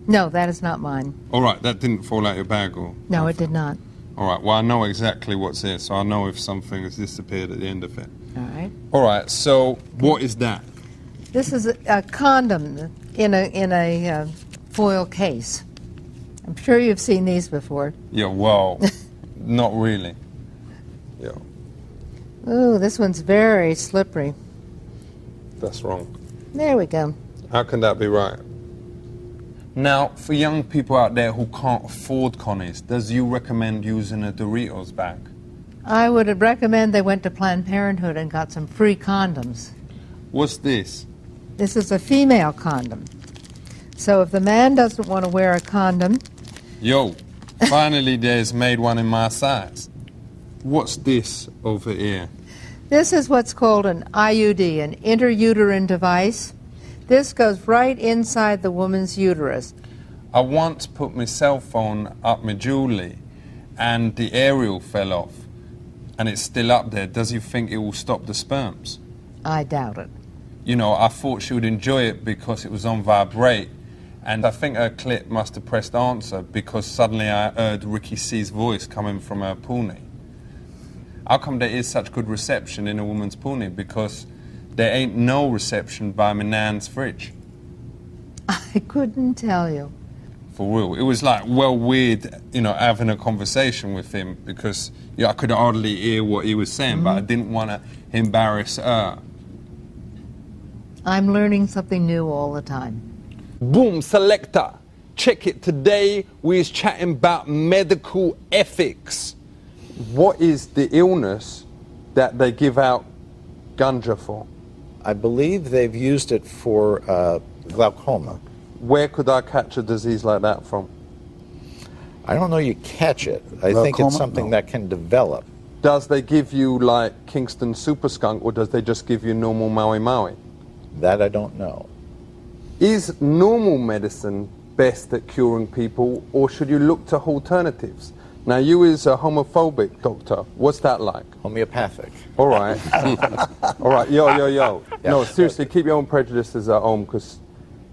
No, that is not mine. All right, that didn't fall out your bag, or... No, it did not. All right, well, I know exactly what's here, so I know if something has disappeared at the end of it. All right. All right, so what is that? This is a condom in a foil case. I'm sure you've seen these before. Yeah, well, not really. Yeah, Ooh, this one's very slippery. that's wrong. There we go. How can that be right? Now, for young people out there who can't afford connies, does you recommend using a Doritos bag? I would recommend they went to Planned Parenthood and got some free condoms. What's this? This is a female condom. So if the man doesn't want to wear a condom... Yo, finally there's made one in my size. What's this over here? This is what's called an IUD, an intrauterine device. This goes right inside the woman's uterus. I once put my cell phone up my Julie and the aerial fell off and it's still up there. Does you think it will stop the sperms? I doubt it. You know, I thought she would enjoy it because it was on vibrate, and I think her clit must have pressed answer because suddenly I heard Ricky C's voice coming from her poonie. How come there is such good reception in a woman's poonie? Because there ain't no reception by my nan's fridge. I couldn't tell you. For real. It was like, well, weird, you know, having a conversation with him because I could hardly hear what he was saying, but I didn't want to embarrass her. I'm learning something new all the time. Boom, selector. Check it. Today we is chatting about medical ethics. What is the illness that they give out ganja for? I believe they've used it for glaucoma. Where could I catch a disease like that from? I don't know you catch it. I think it's something that can develop. Does they give you like Kingston Super Skunk or does they just give you normal Maui Maui? That I don't know. Is normal medicine best at curing people or should you look to alternatives? Now, you is a homophobic doctor. What's that like? Homeopathic. All right. All right. Yo. Yeah. No, seriously, keep your own prejudices at home because,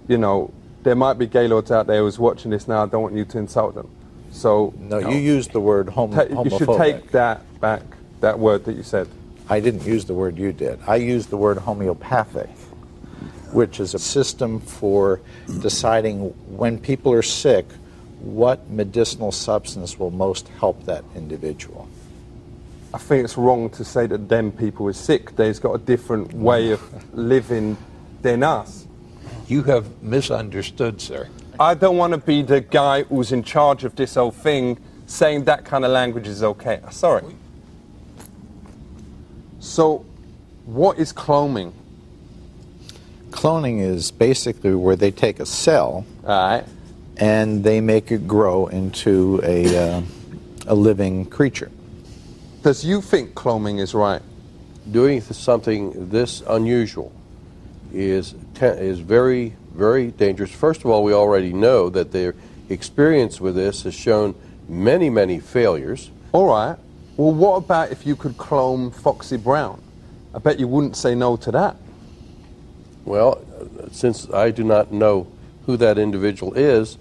you know, there might be gaylords out there who's watching this now. I don't want you to insult them. So No, you used the word homophobic. You should take that back, that word that you said. I didn't use the word you did. I used the word homeopathic, which is a system for deciding when people are sick, what medicinal substance will most help that individual. I think it's wrong to say that them people is sick. They've got a different way of living than us. You have misunderstood, sir. I don't want to be the guy who's in charge of this whole thing saying that kind of language is okay. Sorry. So, what is cloning? Cloning is basically where they take a cell and they make it grow into a living creature. Does you think cloning is right? Doing something this unusual is very, very dangerous. First of all, we already know that their experience with this has shown many, many failures. All right. Well, what about if you could clone Foxy Brown? I bet you wouldn't say no to that. Well, since I do not know who that individual is,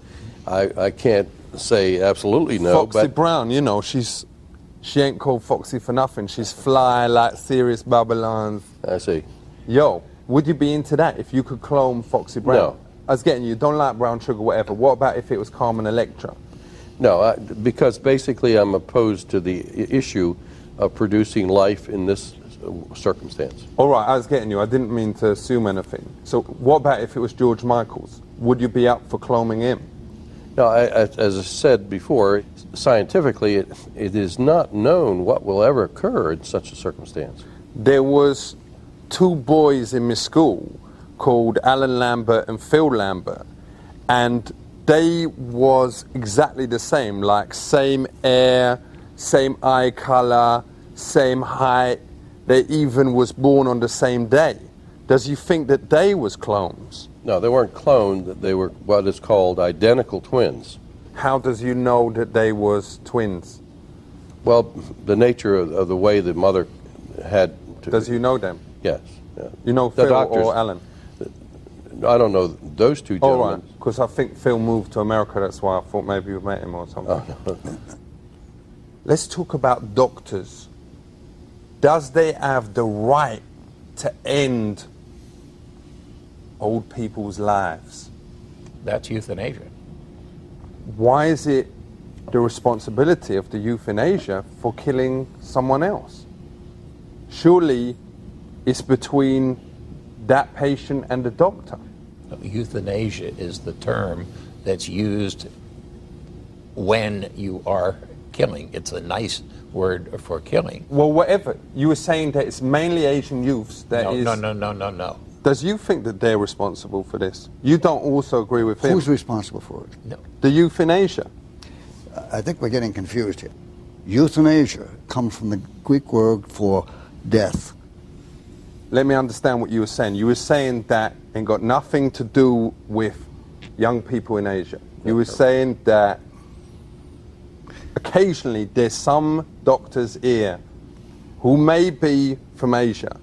I can't say absolutely no. Foxy Brown, you know, she ain't called Foxy for nothing. She's fly like Sirius Babylon's. I see. Yo, would you be into that if you could clone Foxy Brown? No. I was getting you, don't like brown sugar, whatever. What about if it was Carmen Electra? No, because basically I'm opposed to the issue of producing life in this circumstance. All right, I was getting you. I didn't mean to assume anything. So what about if it was George Michael's? Would you be up for cloning him? No, as I said before, scientifically it is not known what will ever occur in such a circumstance. There was two boys in my school called Alan Lambert and Phil Lambert, and they was exactly the same, like same hair, same eye color, same height. They even was born on the same day. Does you think that they was clones? No, they weren't cloned. They were what is called identical twins. How does you know that they was twins? Well, the nature of the way the mother had to... Does you know them? Yes. Yeah. You know The Phil doctors- or Alan? I don't know those two Oh, gentlemen. right. Because I think Phil moved to America, that's why I thought maybe you met him or something. Oh. Let's talk about doctors. Does they have the right to end old people's lives? That's euthanasia. Why is it the responsibility of the euthanasia for killing someone else? Surely it's between that patient and the doctor. Euthanasia is the term that's used when you are killing. It's a nice word for killing. Well, whatever. You were saying that it's mainly Asian youths that is... No. Does you think that they're responsible for this? You don't also agree with him? Who's responsible for it? No. The euthanasia. I think we're getting confused here. Euthanasia comes from the Greek word for death. Let me understand what you were saying. You were saying that it got nothing to do with young people in Asia. You were saying that occasionally there's some doctors here who may be from Asia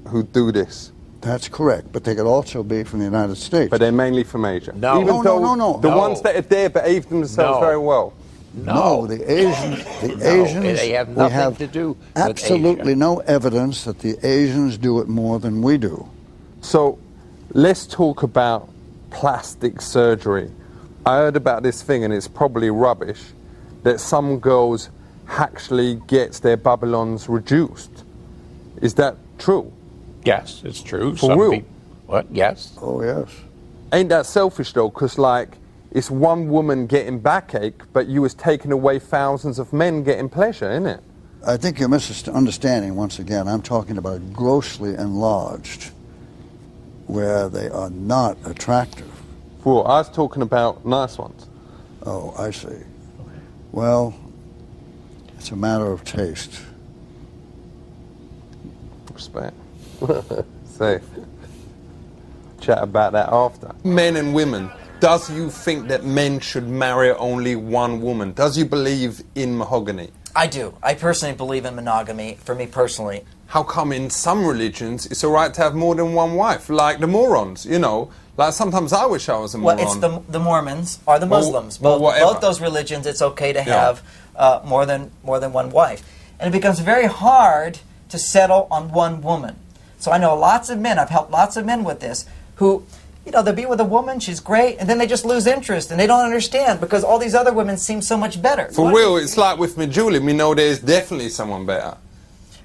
who do this. That's correct, but they could also be from the United States. But they're mainly from Asia. No. Even No. though the ones that are there behave themselves very well. No, the Asians. They have we nothing have to do with absolutely no evidence that the Asians do it more than we do. So let's talk about plastic surgery. I heard about this thing, and it's probably rubbish, that some girls actually gets their Babylons reduced. Is that true? Yes, it's true. For real? What? Yes. Oh, yes. Ain't that selfish though? Because like, it's one woman getting backache, but you was taking away thousands of men getting pleasure, isn't it? I think you're misunderstanding once again. I'm talking about grossly enlarged, where they are not attractive. Well, I was talking about nice ones. Oh, I see. Well, it's a matter of taste. Respect. Safe. Chat about that after. Men and women. Does you think that men should marry only one woman? Does you believe in mahogany? I do. I personally believe in monogamy, for me personally. How come in some religions it's all right to have more than one wife? Like the Morons, you know? Like sometimes I wish I was a moron. Well, it's the Mormons or the Muslims. Both those religions, it's okay to have more than one wife. And it becomes very hard to settle on one woman. So I know lots of men, I've helped lots of men with this, who... they'll be with a woman, she's great, and then they just lose interest, and they don't understand because all these other women seem so much better. For real, it's like with me, Julie, we know there's definitely someone better.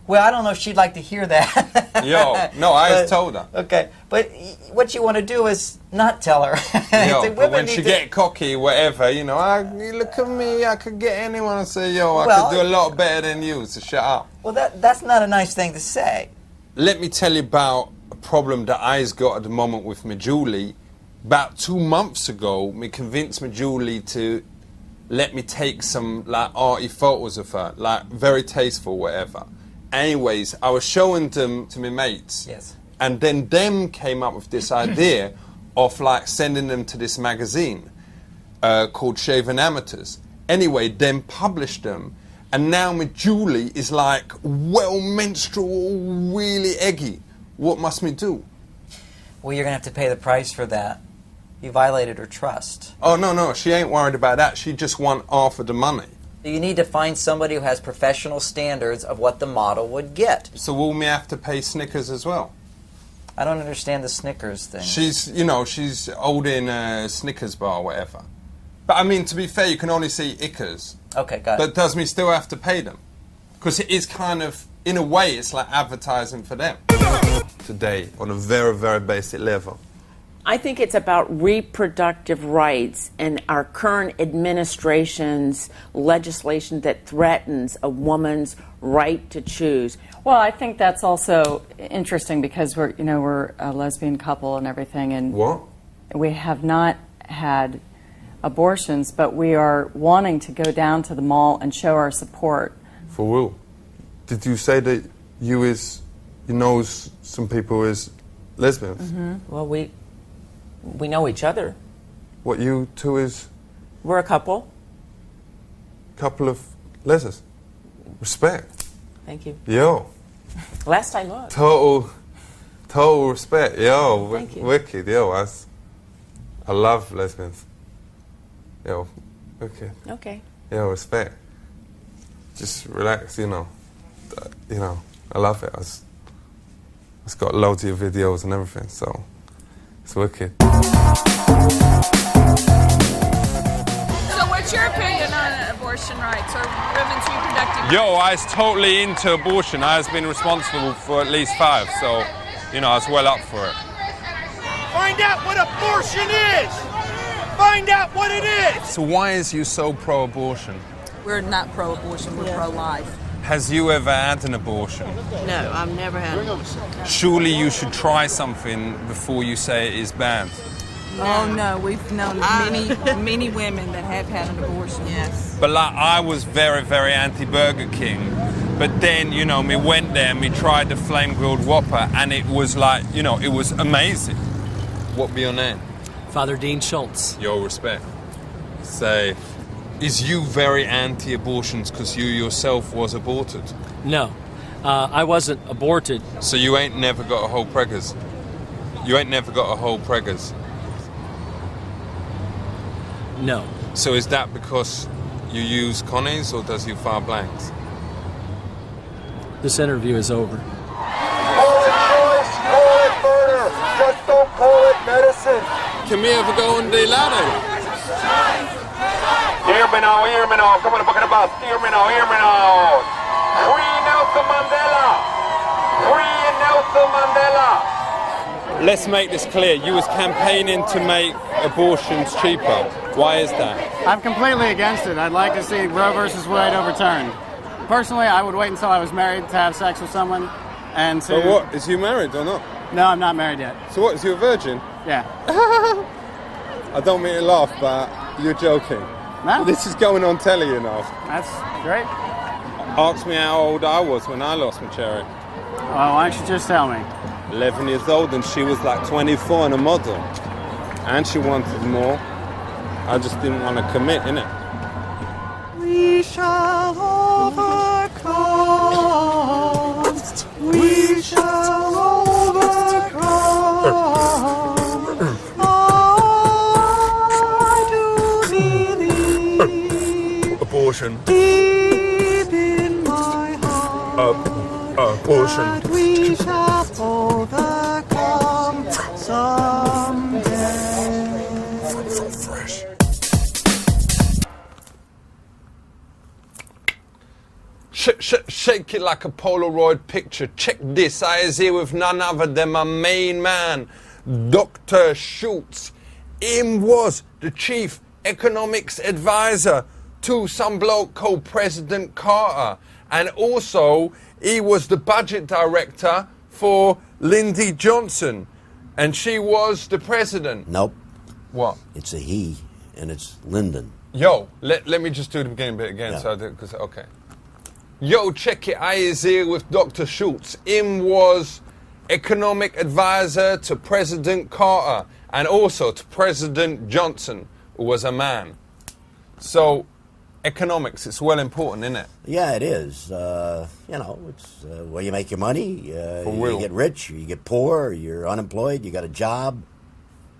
Well, I don't know if she'd like to hear that. I just told her. Okay, but what you want to do is not tell her. But when she get cocky, whatever, look at me, I could get anyone and say, I could do a lot better than you, so shut up. Well, that's not a nice thing to say. Let me tell you about a problem that I's got at the moment with me Julie. About 2 months ago, me convinced me Julie to let me take some like arty photos of her, like very tasteful, whatever. Anyways, I was showing them to my mates. Yes. And then them came up with this idea of like sending them to this magazine called Shaven Amateurs. Anyway, them published them. And now my Julie is like well menstrual, really eggy. What must me do? Well, you're going to have to pay the price for that. You violated her trust. Oh, no, she ain't worried about that. She just want half of the money. You need to find somebody who has professional standards of what the model would get. So will me have to pay Snickers as well? I don't understand the Snickers thing. She's holding a Snickers bar or whatever. But I mean, to be fair, you can only see Ickers. Okay, got it. But does me still have to pay them? Because it is kind of, in a way, it's like advertising for them. Today, on a very, very basic level. I think it's about reproductive rights and our current administration's legislation that threatens a woman's right to choose. Well, I think that's also interesting because we're a lesbian couple and everything, and what? We have not had abortions, but we are wanting to go down to the mall and show our support. For real? Did you say that you know some people as lesbians? Well, we know each other. What, you two is? We're a couple. Couple of lesbians. Respect. Thank you. Yo. Last I looked. Total respect. Yo, Thank you. wicked. Yo, I love lesbians. Yo, wicked. Okay. Yo, respect. Just relax, you know. I love it. It's got loads of videos and everything, so it's wicked. So what's your opinion on abortion rights or women's reproductive rights? Yo, I was totally into abortion. I was been responsible for at least 5, so, I was well up for it. Find out what abortion is! Find out what it is! So why is you so pro-abortion? We're not pro-abortion, we're pro-life. Has you ever had an abortion? No, I've never had an abortion. Surely you should try something before you say it is bad. Oh no, we've known many women that have had an abortion. Yes. But I was very, very anti-Burger King. But then, me went there and we tried the flame-grilled Whopper and it was it was amazing. What be your name? Father Dean Schultz. Yo, respect. Say, is you very anti-abortions because you yourself was aborted? No, I wasn't aborted. So you ain't never got a whole preggers? You ain't never got a whole preggers? No. So is that because you use connies or does you fire blanks? This interview is over. Call it choice, call it murder, just don't call it medicine. Can we ever go on the ladder? Hear me now, come on, book the bus. Hear me now. Free Nelson Mandela! Free Nelson Mandela! Let's make this clear. You was campaigning to make abortions cheaper. Why is that? I'm completely against it. I'd like to see Roe versus Wade overturned. Personally, I would wait until I was married to have sex with someone and to... But what? Is you married or not? No, I'm not married yet. So what, is you a virgin? Yeah. I don't mean to laugh, but you're joking. No. This is going on telly, That's great. Ask me how old I was when I lost my cherry. Well, why don't you just tell me? 11 years old and she was like 24 and a model. And she wanted more. I just didn't want to commit, innit? We shall overcome. We shall overcome. I do believe. Abortion. Deep in my heart. Abortion. That we shall overcome someday. Fresh. Shake it like a Polaroid picture. Check this. I is here with none other than my main man, Dr. Schultz. Him was the chief economics advisor to some bloke called President Carter. And also, he was the budget director for Lyndon Johnson. And she was the president. Nope. What? It's a he, and it's Lyndon. Yo, let me just do the beginning bit again. Yeah. Okay. Yo, check it. I is here with Dr. Schultz. Him was economic advisor to President Carter and also to President Johnson, who was a man. So, economics, it's well important, isn't it? Yeah, it is. It's where you make your money. You get rich, you get poor, you're unemployed, you got a job.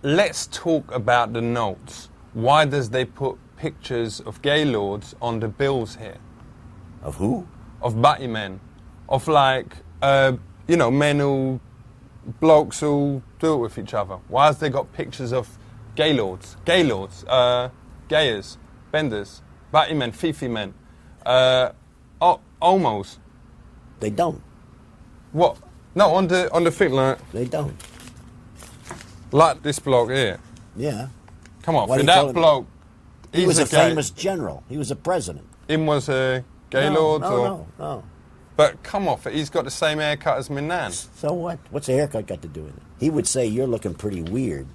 Let's talk about the notes. Why does they put pictures of gay lords on the bills here? Of who? Of batty men. Of men who... blokes who do it with each other. Why has they got pictures of gay lords? Gayers, benders, batty men, fifi men, homos. They don't. What? No, on the thing, like... They don't. Like this bloke here. Yeah. Come on, Why for that bloke... He was a gay. famous general. He was a president. Him was a gay lord? No. But come off it, he's got the same haircut as my nan. So what? What's a haircut got to do with it? He would say, you're looking pretty weird.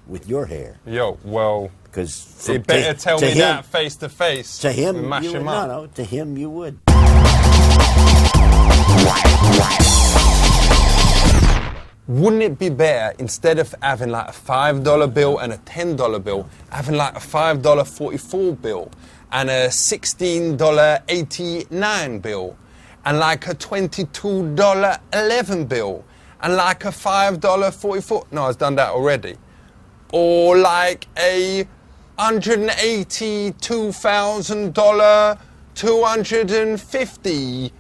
with your hair. Yo, well, because you better tell me that face to face. To him, mash you him would, up. no, to him you would. Wouldn't it be better, instead of having like a $5 bill and a $10 bill, having like a $5.44 bill and a $16.89 bill and like a $22.11 bill and like a $5.44? No, I've done that already. Or like a $182,000 $250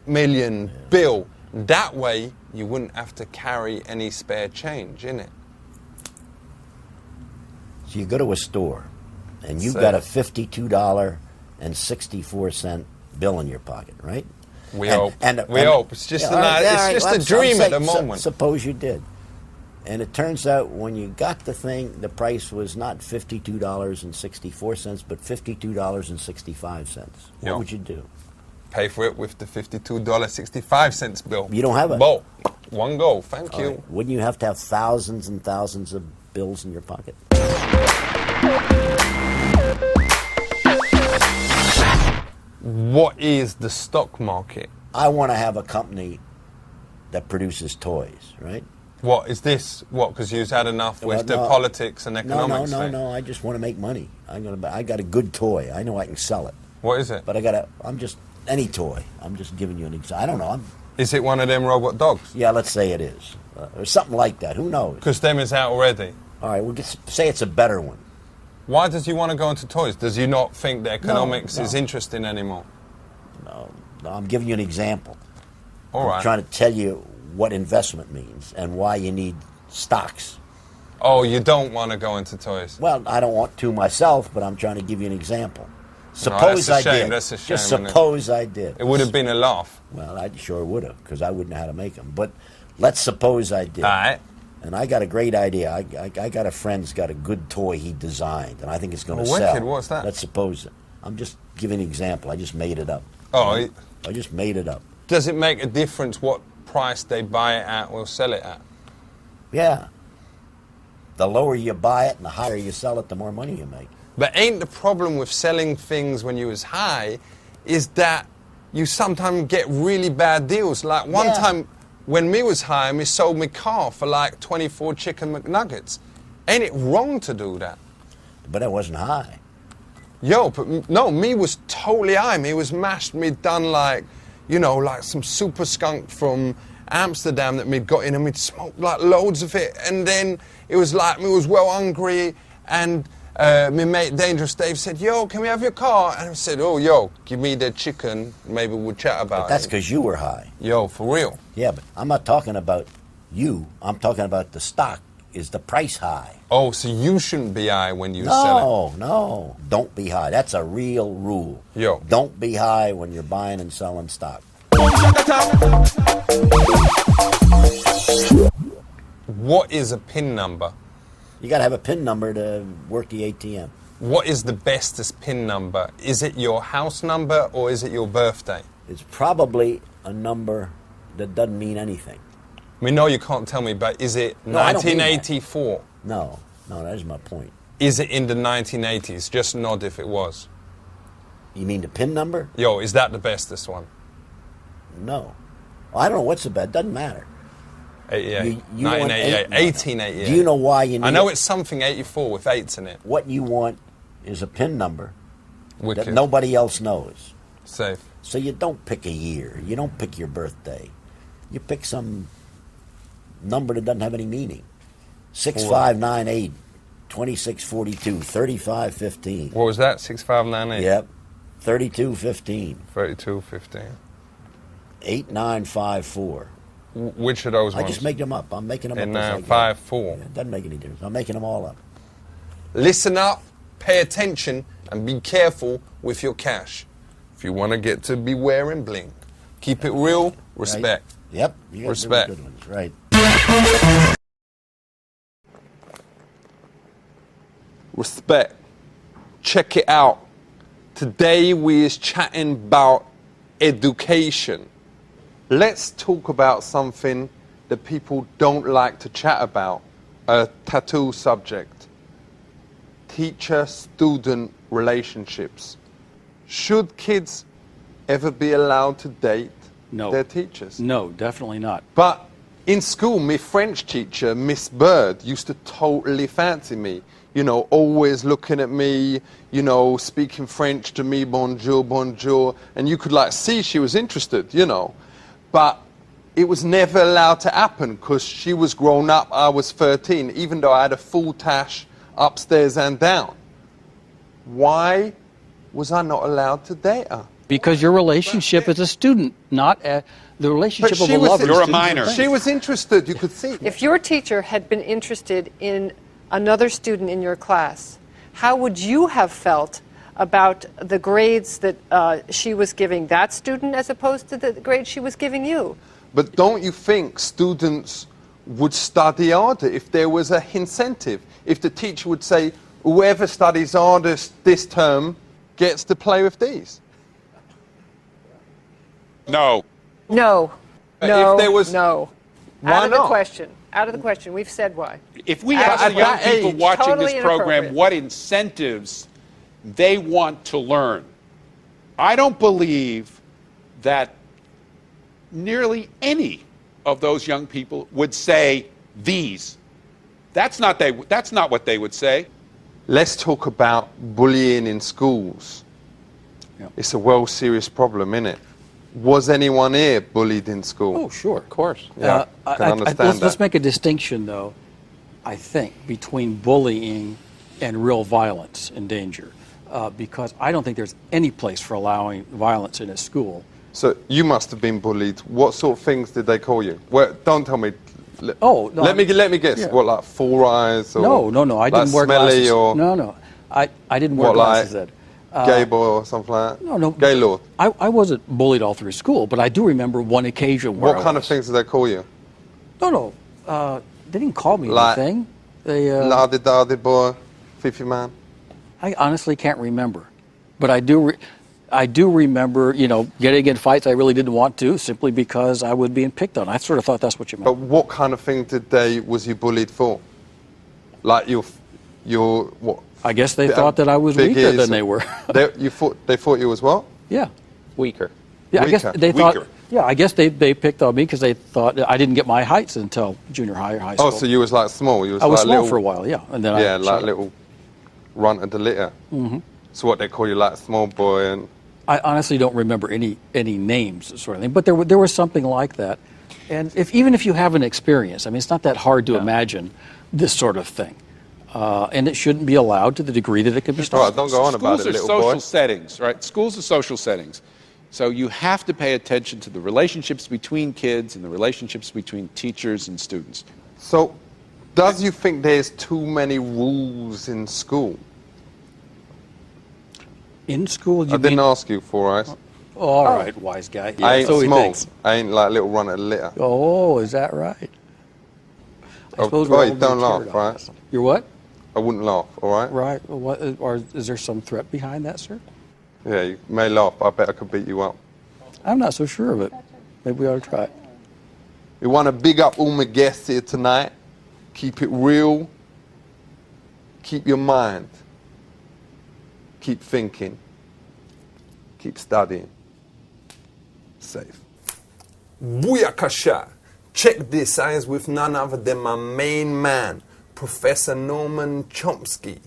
million bill. That way, you wouldn't have to carry any spare change, innit? So you go to a store, and you've So- got a $52.64 bill in your pocket, right? We hope. We hope. It's just a dream at the moment. Suppose you did. And it turns out when you got the thing, the price was not $52.64, but $52.65. What would you do? Pay for it with the $52.65 bill. You don't have it. Boom. One go. Thank All you. right. Wouldn't you have to have thousands and thousands of bills in your pocket? What is the stock market? I want to have a company that produces toys, right? What is this? What? Because you've had enough with the politics and economics thing. No. I just want to make money. I got a good toy. I know I can sell it. What is it? But I'm just any toy. I'm just giving you an example. I don't know. Is it one of them robot dogs? Yeah, let's say it is, or something like that. Who knows? Because them is out already. All right, we'll say it's a better one. Why does he want to go into toys? Does he not think that economics No. is interesting anymore? No, I'm giving you an example. All I'm right. trying to tell you what investment means and why you need stocks. Oh, you don't want to go into toys? Well, I don't want to myself, but I'm trying to give you an example. Suppose that's a I shame. did. That's a shame, Just isn't it? suppose I did. It would have been a laugh. Well, I sure would have, because I wouldn't know how to make them. But let's suppose I did. All right. And I got a great idea. I got a friend's got a good toy he designed, and I think it's going to Oh, sell. wicked. What's that? Let's suppose it. I'm just giving an example. I just made it up. Oh, I just made it up. Does it make a difference what price they buy it at or sell it at? Yeah. The lower you buy it and the higher you sell it, the more money you make. But ain't the problem with selling things when you was high is that you sometimes get really bad deals. Like one time when me was high, me sold me car for like 24 chicken McNuggets. Ain't it wrong to do that? But I wasn't high. Yo, but no, me was totally high. Me was mashed. Me done like, you know, like some super skunk from Amsterdam that me'd got in and we'd smoked like loads of it. And then it was like me was well hungry and my mate Dangerous Dave said, yo, can we have your car? And I said, oh, yo, give me the chicken. Maybe we'll chat about But that's it. because you were high. Yo, for real. Yeah, but I'm not talking about you. I'm talking about the stock. Is the price high? Oh, so you shouldn't be high when you sell it. No. Don't be high. That's a real rule. Yo. Don't be high when you're buying and selling stock. What is a PIN number? You got to have a PIN number to work the ATM. What is the bestest PIN number? Is it your house number or is it your birthday? It's probably a number that doesn't mean anything. I mean, no, you can't tell me, but is it No, I don't mean that. 1984? No, that is my point. Is it in the 1980s? Just nod if it was. You mean the PIN number? Yo, is that the bestest one? No. Well, I don't know what's the best. Doesn't matter. 88. You want 1988. no. 1888. Do you know why you need I know it? it's something 84 with 8s in it. What you want is a PIN number Wicked. that nobody else knows. Safe. So you don't pick a year. You don't pick your birthday. You pick some number that doesn't have any meaning. 6598, 2642, 3515. What was that? 6598? Yep. 3215. 3215. 8954. Which of those I ones? just make them up. I'm making them up. as I go. 8954. Yeah, it doesn't make any difference. I'm making them all up. Listen up, pay attention, and be careful with your cash. If you want to get to be wearing bling, keep it real, respect. Right. Yep. You got Respect. Good ones. Right. Respect. Check it out. Today we is chatting about education. Let's talk about something that people don't like to chat about, a tattoo subject. Teacher-student relationships. Should kids ever be allowed to date their teachers? No, definitely not. But in school, my French teacher, Miss Bird, used to totally fancy me. You know, always looking at me, you know, speaking French to me, bonjour, bonjour. And you could like see she was interested, you know. But it was never allowed to happen because she was grown up, I was 13, even though I had a full tash upstairs and down. Why was I not allowed to date her? Because your relationship as a student, not the relationship of a lover. You're a minor. She was interested, you could see. If your teacher had been interested in another student in your class, how would you have felt about the grades that she was giving that student as opposed to the grades she was giving you? But don't you think students would study harder if there was an incentive? If the teacher would say, whoever studies hardest this term gets to play with these? No. No. No. If there was, no. Why Out of the not? question. Out of the question. We've said why. If we At ask young people watching totally this program inappropriate. what incentives they want to learn, I don't believe that nearly any of those young people would say these. That's not what they would say. Let's talk about bullying in schools. It's a well serious problem, isn't it? Was anyone here bullied in school? Oh, sure. Of course. Yeah, can understand let's that. make a distinction, though, I think, between bullying and real violence and danger. Because I don't think there's any place for allowing violence in a school. So you must have been bullied. What sort of things did they call you? Well, don't tell me. No, let me guess. Yeah. What, like four eyes? Or No. I didn't wear smelly glasses. Or No. I didn't wear what, glasses like then. Gay boy or something like that? No. Gaylord. I wasn't bullied all through school, but I do remember one occasion where What kind of things did they call you? No. They didn't call me Like, anything. They. La-di-da-di boy, Fifi man. I honestly can't remember, but I do remember, getting in fights I really didn't want to, simply because I was being picked on. I sort of thought that's what you meant. But what kind of thing was you bullied for? Like your what? I guess they thought that I was weaker than they were. They thought you was what? Yeah. Weaker. Yeah, I guess Weaker. they thought. Weaker. Yeah, I guess they picked on me because they thought I didn't get my heights until junior high or high school. Oh, so you was like small. You was I was like small little, for a while, yeah, and then yeah, I like little runt of the litter. Mm-hmm. So what they call you, like small boy, and I honestly don't remember any names sort of thing, but there was something like that. And even if you have an experience, I mean, it's not that hard to imagine this sort of thing, and it shouldn't be allowed to the degree that it could be started. Right, don't go on about it, little boy. Schools are social settings, right? Schools are social settings. So you have to pay attention to the relationships between kids and the relationships between teachers and students. So, does you think there's too many rules in school? In school, I didn't ask you, Four Eyes. All right, wise guy. Yeah, I ain't so he small. thinks. I ain't like little run of the litter. Oh, is that right? I suppose we're Oh, all wait, don't being laugh, cheered on. right? You're what? I wouldn't laugh, all right? Right. What? Or is there some threat behind that, sir? Yeah, you may laugh, but I bet I could beat you up. I'm not so sure of it. Maybe we ought to try it. We want to big up all my guests here tonight. Keep it real. Keep your mind. Keep thinking. Keep studying. Safe. Booyakasha! Check this, I is with none other than my main man, Professor Norman Chomsky.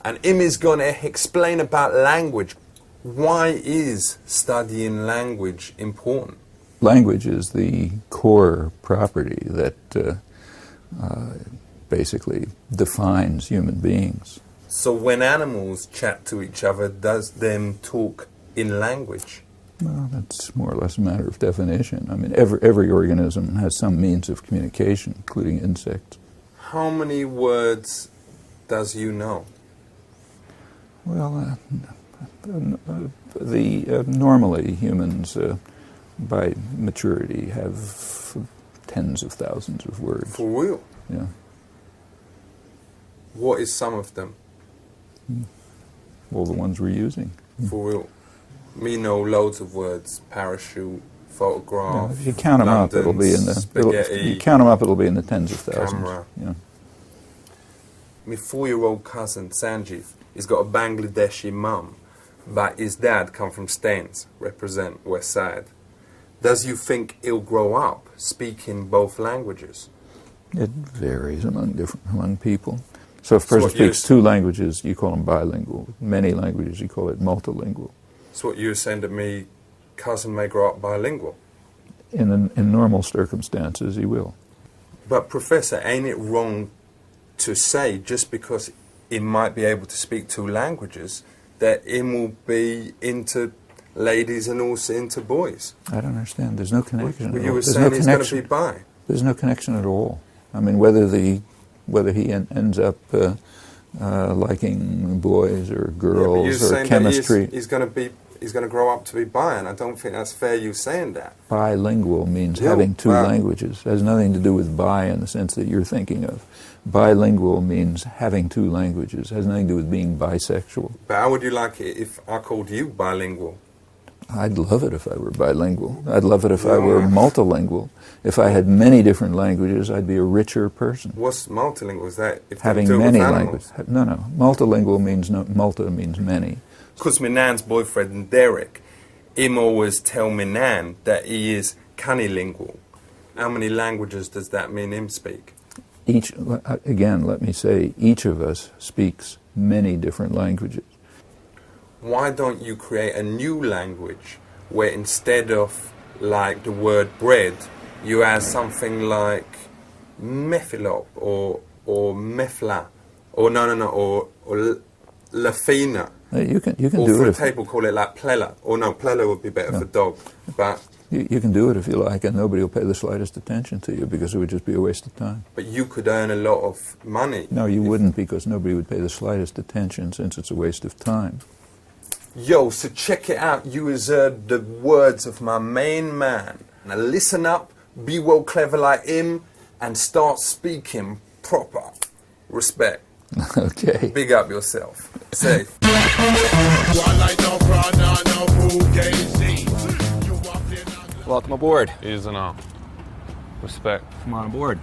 And him is going to explain about language. Why is studying language important? Language is the core property that basically defines human beings. So when animals chat to each other, does them talk in language? Well, that's more or less a matter of definition. I mean, every organism has some means of communication, including insects. How many words does you know? Well, normally humans, by maturity, have tens of thousands of words. For real? Yeah. What is some of them? All the ones we're using. For real. Me know loads of words. Parachute, photograph. Yeah, if you count them up, it'll be in the. London, spaghetti, If you count them up, it'll be in the tens of thousands. Yeah. camera. Yeah. my 4-year-old cousin Sanjeev, he's got a Bangladeshi mum, but his dad come from Staines, represent West Side. Does you think he'll grow up speaking both languages? It varies among people. So if a person speaks 2 languages, you call him bilingual. Many languages, you call it multilingual. So what you were saying to me, cousin may grow up bilingual? In normal circumstances, he will. But Professor, ain't it wrong to say just because he might be able to speak 2 languages that him will be into ladies and also into boys? I don't understand. There's no connection. Well, you were saying he's going to be bi. There's no connection at all. I mean, whether he ends up liking boys or girls or chemistry. He's going to grow up to be bi, and I don't think that's fair. You saying that. Bilingual means having 2 languages. It has nothing to do with bi in the sense that you're thinking of. Bilingual means having 2 languages. It has nothing to do with being bisexual. But how would you like it if I called you bilingual? I'd love it if I were bilingual. I'd love it if I were multilingual. If I had many different languages, I'd be a richer person. What's multilingual? Is that if having many languages? No. Multilingual means multi means many. Because my nan's boyfriend Derek, him always tell my nan that he is cunnilingual. How many languages does that mean him speak? Again, let me say, each of us speaks many different languages. Why don't you create a new language where instead of like the word bread, you have something like methylop or methla or or lafina? You can or do for it. A table, call it like plela. Or no, plela would be better for dog. But you can do it if you like, and nobody will pay the slightest attention to you because it would just be a waste of time. But you could earn a lot of money. No, you wouldn't, because nobody would pay the slightest attention since it's a waste of time. Yo, so check it out. You has heard the words of my main man. Now listen up, be well clever like him, and start speaking proper. Respect. Okay. Big up yourself. Safe. Welcome aboard. Easy now. Respect. Come on aboard.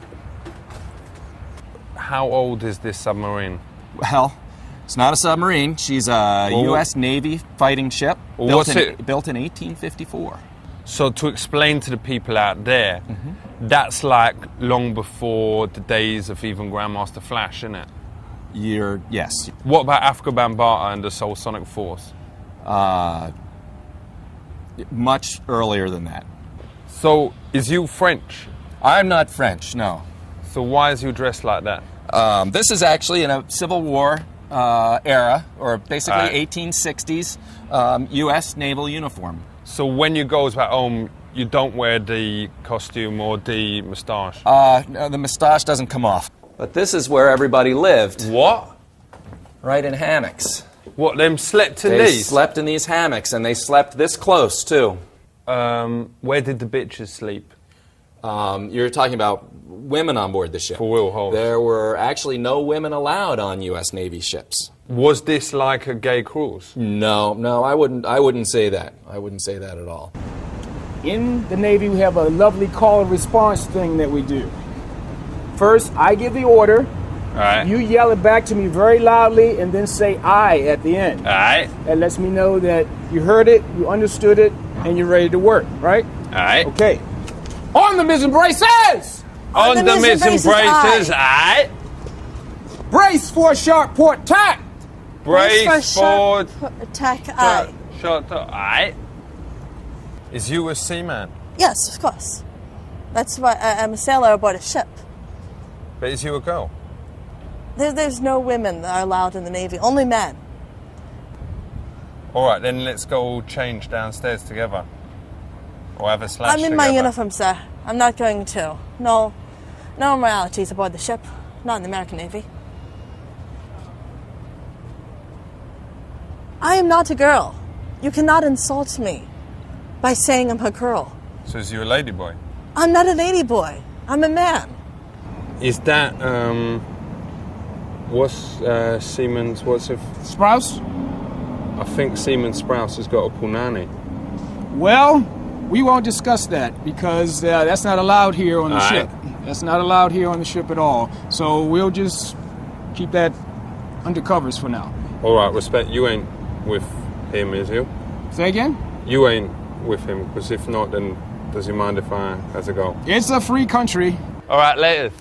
How old is this submarine? Well, it's not a submarine. She's a U.S. Navy fighting ship built in 1854. So to explain to the people out there, that's like long before the days of even Grandmaster Flash, isn't it? Yes. What about Africa Bambaataa and the Soul Sonic Force? Much earlier than that. So, is you French? I'm not French, no. So why is you dressed like that? This is actually in a Civil War era, or basically 1860s U.S. naval uniform. So when you go back home, you don't wear the costume or the moustache? No, the moustache doesn't come off. But this is where everybody lived. What? Right in hammocks. What, them slept in these? They these? slept in these hammocks, and they slept this close, too. Where did the bitches sleep? You're talking about women on board the ship. For Will Holt. There were actually no women allowed on U.S. Navy ships. Was this like a gay cruise? No, I wouldn't say that. I wouldn't say that at all. In the Navy, we have a lovely call and response thing that we do. First, I give the order. All right. You yell it back to me very loudly and then say "I" at the end. All right. That lets me know that you heard it, you understood it, and you're ready to work, right? All right. Okay. On the mizzen braces! On the mizzen braces, aye. Brace for sharp port tack! Brace for attack, aye. Short aye. Is you a seaman? Yes, of course. That's why I'm a sailor aboard a ship. But is you a girl? There's no women that are allowed in the Navy, only men. All right, then let's go all change downstairs together. Or have a slash I'm in my uniform, sir. I'm not going to. No moralities aboard the ship. Not in the American Navy. I am not a girl. You cannot insult me by saying I'm a girl. So is you a lady boy? I'm not a lady boy. I'm a man. Is that, what's Seaman's, what's it? Sprouse? I think Seaman Sprouse has got a punani. Well, we won't discuss that because that's not allowed here on the ship. That's not allowed here on the ship at all. So we'll just keep that under covers for now. All right, respect. You ain't with him, is you? Say again? You ain't with him, because if not, then does he mind if I have to go? It's a free country. All right, later.